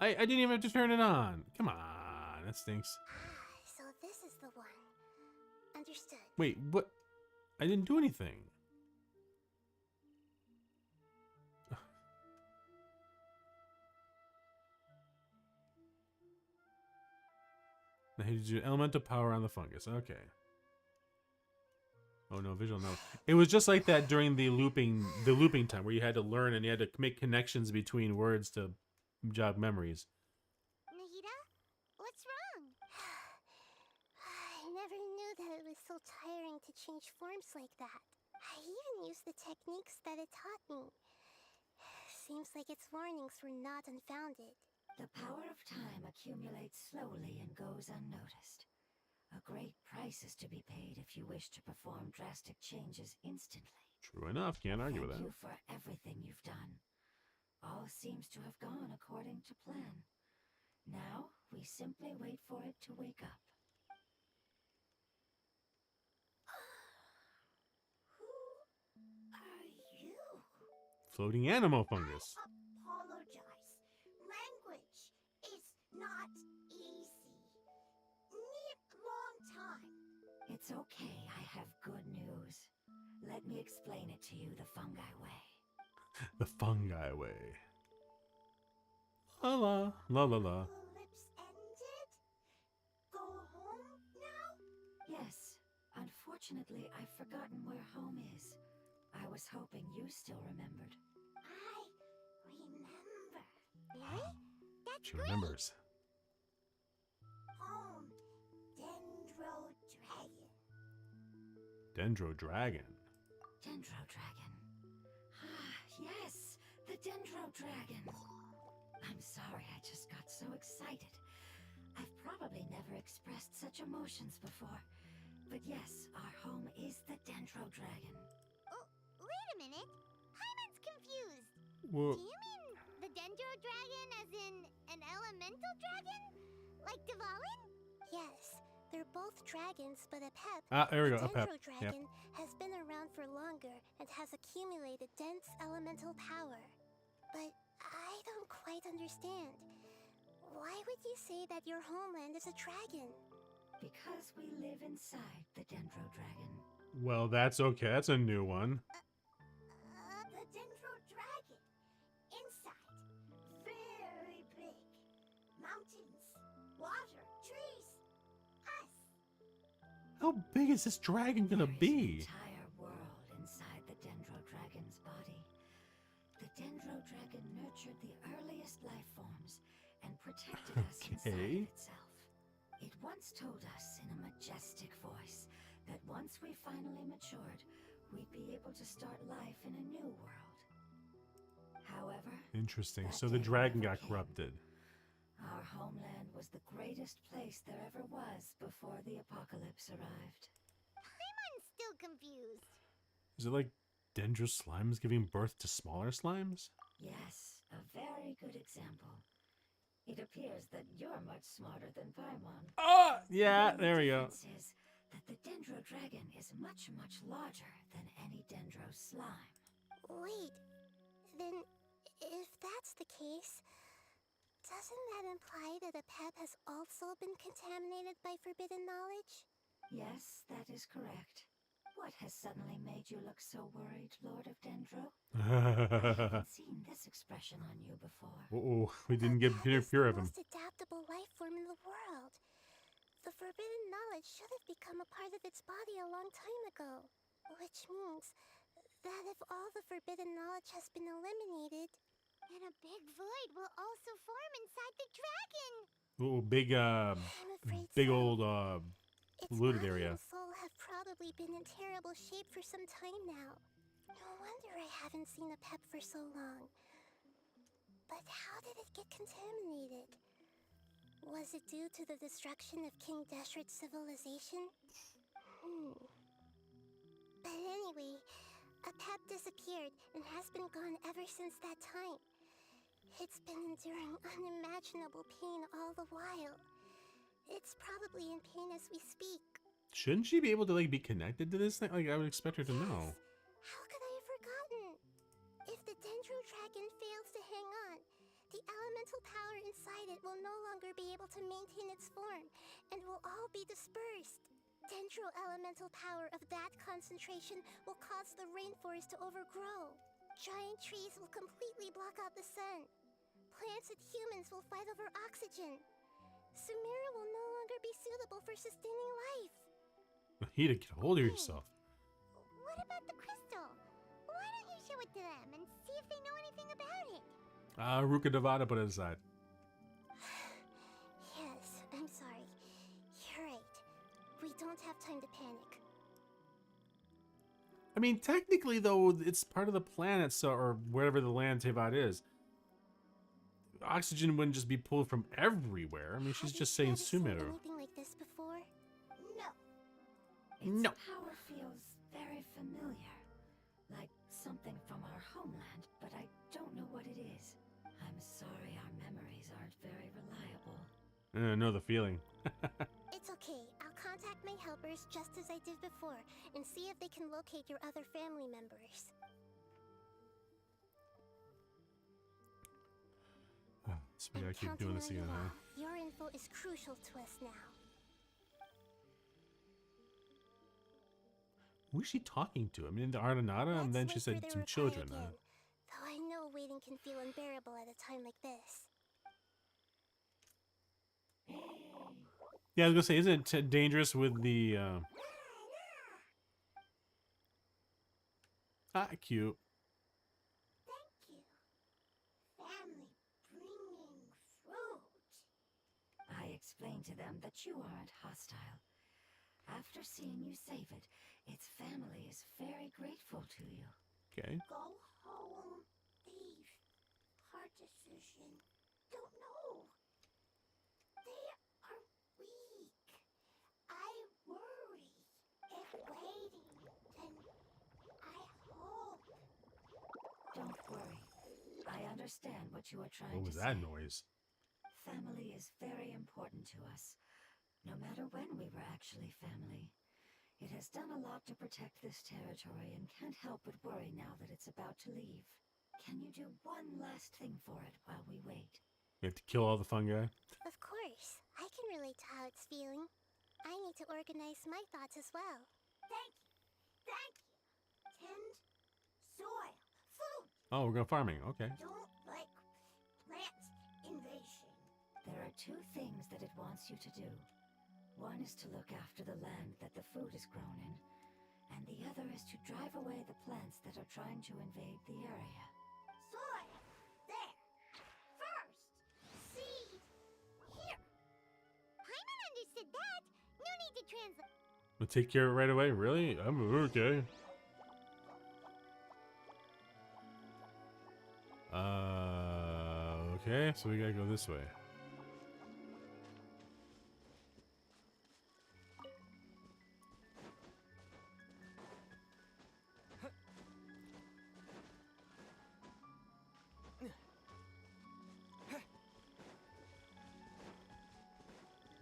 I didn't even have to turn it on. Come on, that stinks. So this is the one. Understood. Wait, what? I didn't do anything. Now he do elemental power on the fungus. Okay. Oh no, visual no. It was just like that during the looping time where you had to learn and you had to make connections between words to jog memories. Nahida, what's wrong? I never knew that it was so tiring to change forms like that. I even used the techniques that it taught me. Seems like its warnings were not unfounded. The power of time accumulates slowly and goes unnoticed. A great price is to be paid if you wish to perform drastic changes instantly. True enough, can't argue with that. Thank you for everything you've done. All seems to have gone according to plan. Now, we simply wait for it to wake up. Who are you? Floating animal fungus. Apologize. Language is not easy. Need long time. It's okay, I have good news. Let me explain it to you the fungi way. The fungi way. La la la la la. Lips ended? Go home now? Yes, unfortunately, I've forgotten where home is. I was hoping you still remembered. I remember. Really? That's She great. remembers. Home. Dendro Dragon. Dendro Dragon. Dendro Dragon. Ah, yes, the Dendro Dragon. I'm sorry, I just got so excited. I've probably never expressed such emotions before. But yes, our home is the Dendro Dragon. Oh, wait a minute. Paimon's confused. Well, Do you mean the Dendro Dragon as in an elemental dragon? Like Dvalin? Yes, they're both dragons, but Apep, there we the go. Apep. Dendro Dragon, has been around for longer and has accumulated dense elemental power. But I don't quite understand. Why would you say that your homeland is a dragon? Because we live inside the Dendro Dragon. Well, that's okay. That's a new one. The Dendro Dragon. Inside. Very big. Mountains, water, trees. Us. How big is this dragon gonna There is be? an entire world inside the Dendro Dragon's body. The Dendro Dragon nurtured the earliest life forms and protected us inside Okay. of itself. It once told us in a majestic voice that once we finally matured, we'd be able to start life in a new world. However, Interesting. that So the day dragon never got came. corrupted. Our homeland was the greatest place there ever was before the apocalypse arrived. Paimon's still confused. Is it like Dendro slimes giving birth to smaller slimes? Yes, a very good example. It appears that you're much smarter than Paimon. Oh, yeah, The there we go. difference is that the Dendro Dragon is much, much larger than any Dendro slime. Wait, then if that's the case, doesn't that imply that Apep has also been contaminated by forbidden knowledge? Yes, that is correct. What has suddenly made you look so worried, Lord of Dendro? I haven't seen this expression on you before. Oh, we didn't get Apep is pure the of him. most adaptable life form in the world. The forbidden knowledge should have become a part of its body a long time ago. Which means that if all the forbidden knowledge has been eliminated, And a big void will also form inside the dragon. Oh, big, I'm afraid big so. old, Its polluted body area. and soul have probably been in terrible shape for some time now. No wonder I haven't seen Apep for so long. But how did it get contaminated? Was it due to the destruction of King Deshret's civilization? But anyway, Apep disappeared and has been gone ever since that time. It's been enduring unimaginable pain all the while. It's probably in pain as we speak. Shouldn't she be able to, like, be connected to this thing? Like, I would expect her to know. How could I have forgotten? If the Dendro Dragon fails to hang on, elemental power inside it will no longer be able to maintain its form, and will all be dispersed. Dendro elemental power of that concentration will cause the rainforest to overgrow. Giant trees will completely block out the sun. Plants and humans will fight over oxygen. Sumeru will no longer be suitable for sustaining life. Nahida, get a hold of yourself. What about the crystal? Why don't you show it to them and see if they know anything about it? Ruka Devada, put it aside. Yes, I'm sorry. You're right. We don't have time to panic. I mean, technically, though, it's part of the planet, so, or wherever the land Tevat is. Oxygen wouldn't just be pulled from everywhere. I mean, she's Have just you saying ever seen Sumeru. anything like this before? No. No. Its power feels very familiar. Like something from our homeland, but I don't know what it is. I'm sorry our memories aren't very reliable. I know the feeling. It's okay. I'll contact my helpers just as I did before and see if they can locate your other family members. So we gotta keep counting doing this on you again, huh? all. Your info is crucial to us now. Who is she talking to? I mean, the Ardenata, and then she Let's wait said for their some reply children. again, though I know waiting can feel unbearable at a time like this. Yeah, I was gonna say, isn't it dangerous with the? Cute. Thank you. Family bringing fruit. I explained to them that you aren't hostile. After seeing you save it, its family is very grateful to you. Okay. Go home, thief. Hard decision. Don't know. They are weak. I worry. If waiting, then I hope. Don't worry. I understand what you are trying What was to that say. noise? Family is very important to us. No matter when we were actually family. It has done a lot to protect this territory and can't help but worry now that it's about to leave. Can you do one last thing for it while we wait? We have to kill all the fungi. Of course, I can relate to how it's feeling. I need to organize my thoughts as well. Thank you. Thank you. Tend, soil, food. Oh, we're going farming. Okay. Don't like plant invasion. There are two things that it wants you to do. One is to look after the land that the food is grown in, and the other is to drive away the plants that are trying to invade the area. Soil! There! First! Seed! Here! Paimon understood that. No need to translate. We'll take care of it right away. Really? I'm okay. Okay, so we gotta go this way.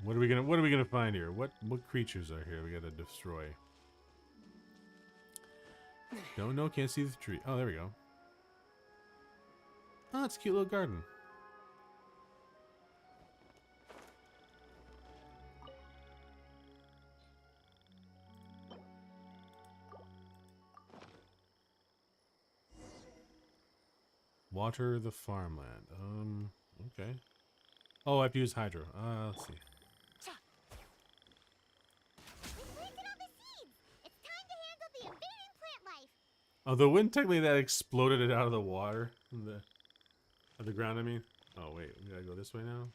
What are we gonna find here? What creatures are here we gotta destroy? Don't know, can't see the tree. Oh, there we go. Oh, it's a cute little garden. Water the farmland. Okay. Oh, I have to use hydro. Let's see. We planted all the seeds. It's time to handle the invading plant life. Although wouldn't technically that exploded it out of the water? Of the ground, I mean? Oh, wait. We gotta go this way now?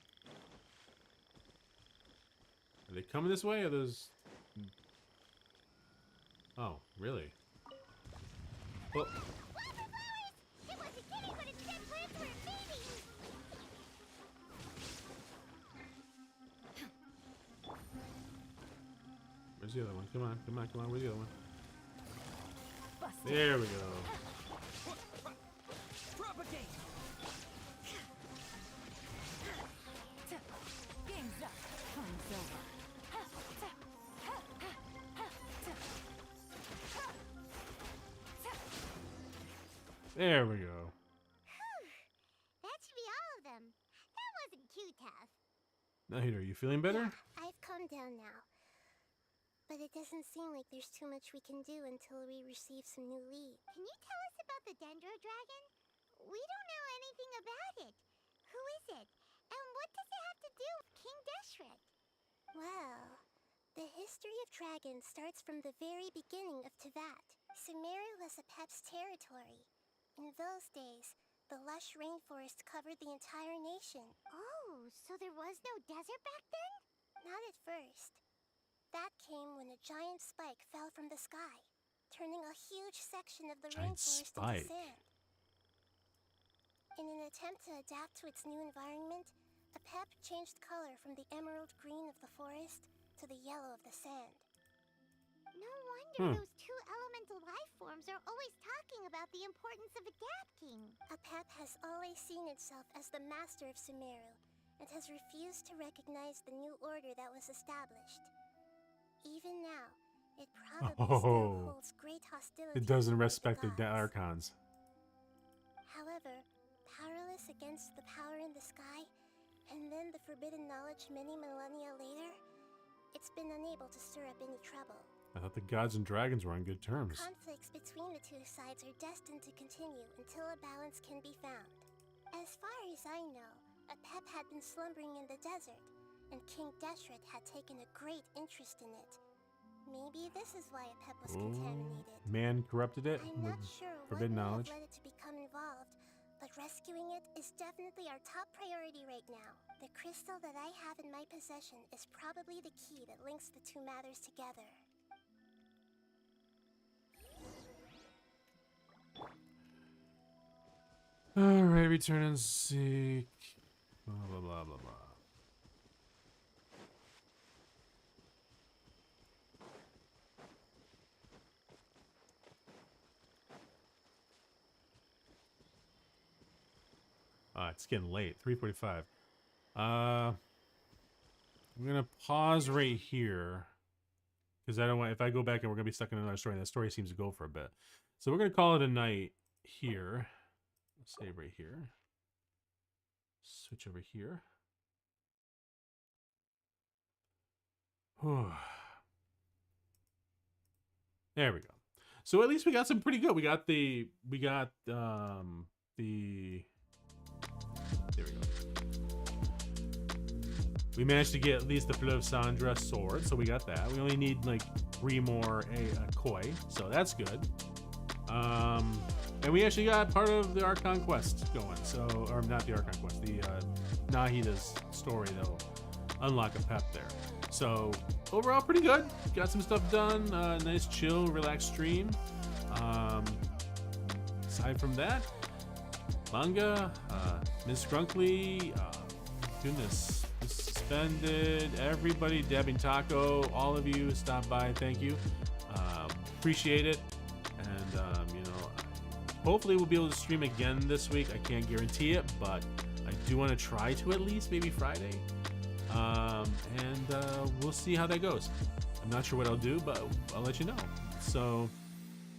Are they coming this way, or those... Oh, really? Well, Wildflowers! It wasn't kidding when its dead plants were invading. where's the other one? Come on, come on, come on. Where's the other one? Busted. There we go. Propagate! Game's up. Fun's over. There we go. That should be all of them. wasn't too tough. Nahida, are you feeling better? Yeah, I've calmed down now. But it doesn't seem like there's too much we can do until we receive some new lead. Can you tell us about the Dendro Dragon? We don't know anything about it. Who is it? And what does it have to do with King Deshret? Well, the history of dragons starts from the very beginning of Tevat. Sumeru was Apep's territory. In those days, the lush rainforest covered the entire nation. Oh, so there was no desert back then? Not at first. That came when a giant spike fell from the sky, turning a huge section of the Giant rainforest spike. into sand. In an attempt to adapt to its new environment, Apep changed color from the emerald green of the forest to the yellow of the sand. No wonder those two elemental life forms are always talking about the importance of adapting. Apep has always seen itself as the master of Sumeru, and has refused to recognize the new order that was established. Even now, it probably still holds great hostility. It doesn't towards respect the gods. Archons. However, powerless against the power in the sky, and then the forbidden knowledge many millennia later, it's been unable to stir up any trouble. I thought the gods and dragons were on good terms. Conflicts between the two sides are destined to continue until a balance can be found. As far as I know, Apep had been slumbering in the desert, and King Deshret had taken a great interest in it. Maybe this is why Apep was contaminated. Man corrupted it I'm with not sure forbidden what knowledge. led it to become involved, but rescuing it is definitely our top priority right now. The crystal that I have in my possession is probably the key that links the two matters together. Alright, return and seek. Blah, blah, blah, blah, blah. It's getting late. 3:45. I'm gonna pause right here because I don't want. If I go back and we're gonna be stuck in another story, and that story seems to go for a bit. So we're gonna call it a night here. Save right here. Switch over here. There we go. So at least we got some pretty good. We got the there we go. We managed to get at least the Fleuve Cendre sword, so we got that. We only need like 3 more a koi, so that's good. And we actually got part of the Archon quest going. So, or not the Archon quest, the Nahida's story that'll unlock Apep there. So overall, pretty good. Got some stuff done. Nice, chill, relaxed stream. Aside from that, manga, Miss Grunkly, goodness, Suspended, everybody, Deb and Taco, all of you stop by. Thank you. Appreciate it. And you know, hopefully we'll be able to stream again this week. I can't guarantee it, but I do want to try to at least maybe Friday. And we'll see how that goes. I'm not sure what I'll do, but I'll let you know. So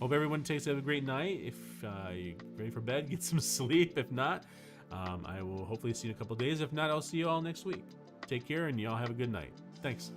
hope everyone takes a great night. If you're ready for bed, get some sleep. If not, I will hopefully see you in a couple days. If not, I'll see you all next week. Take care, and y'all have a good night. Thanks.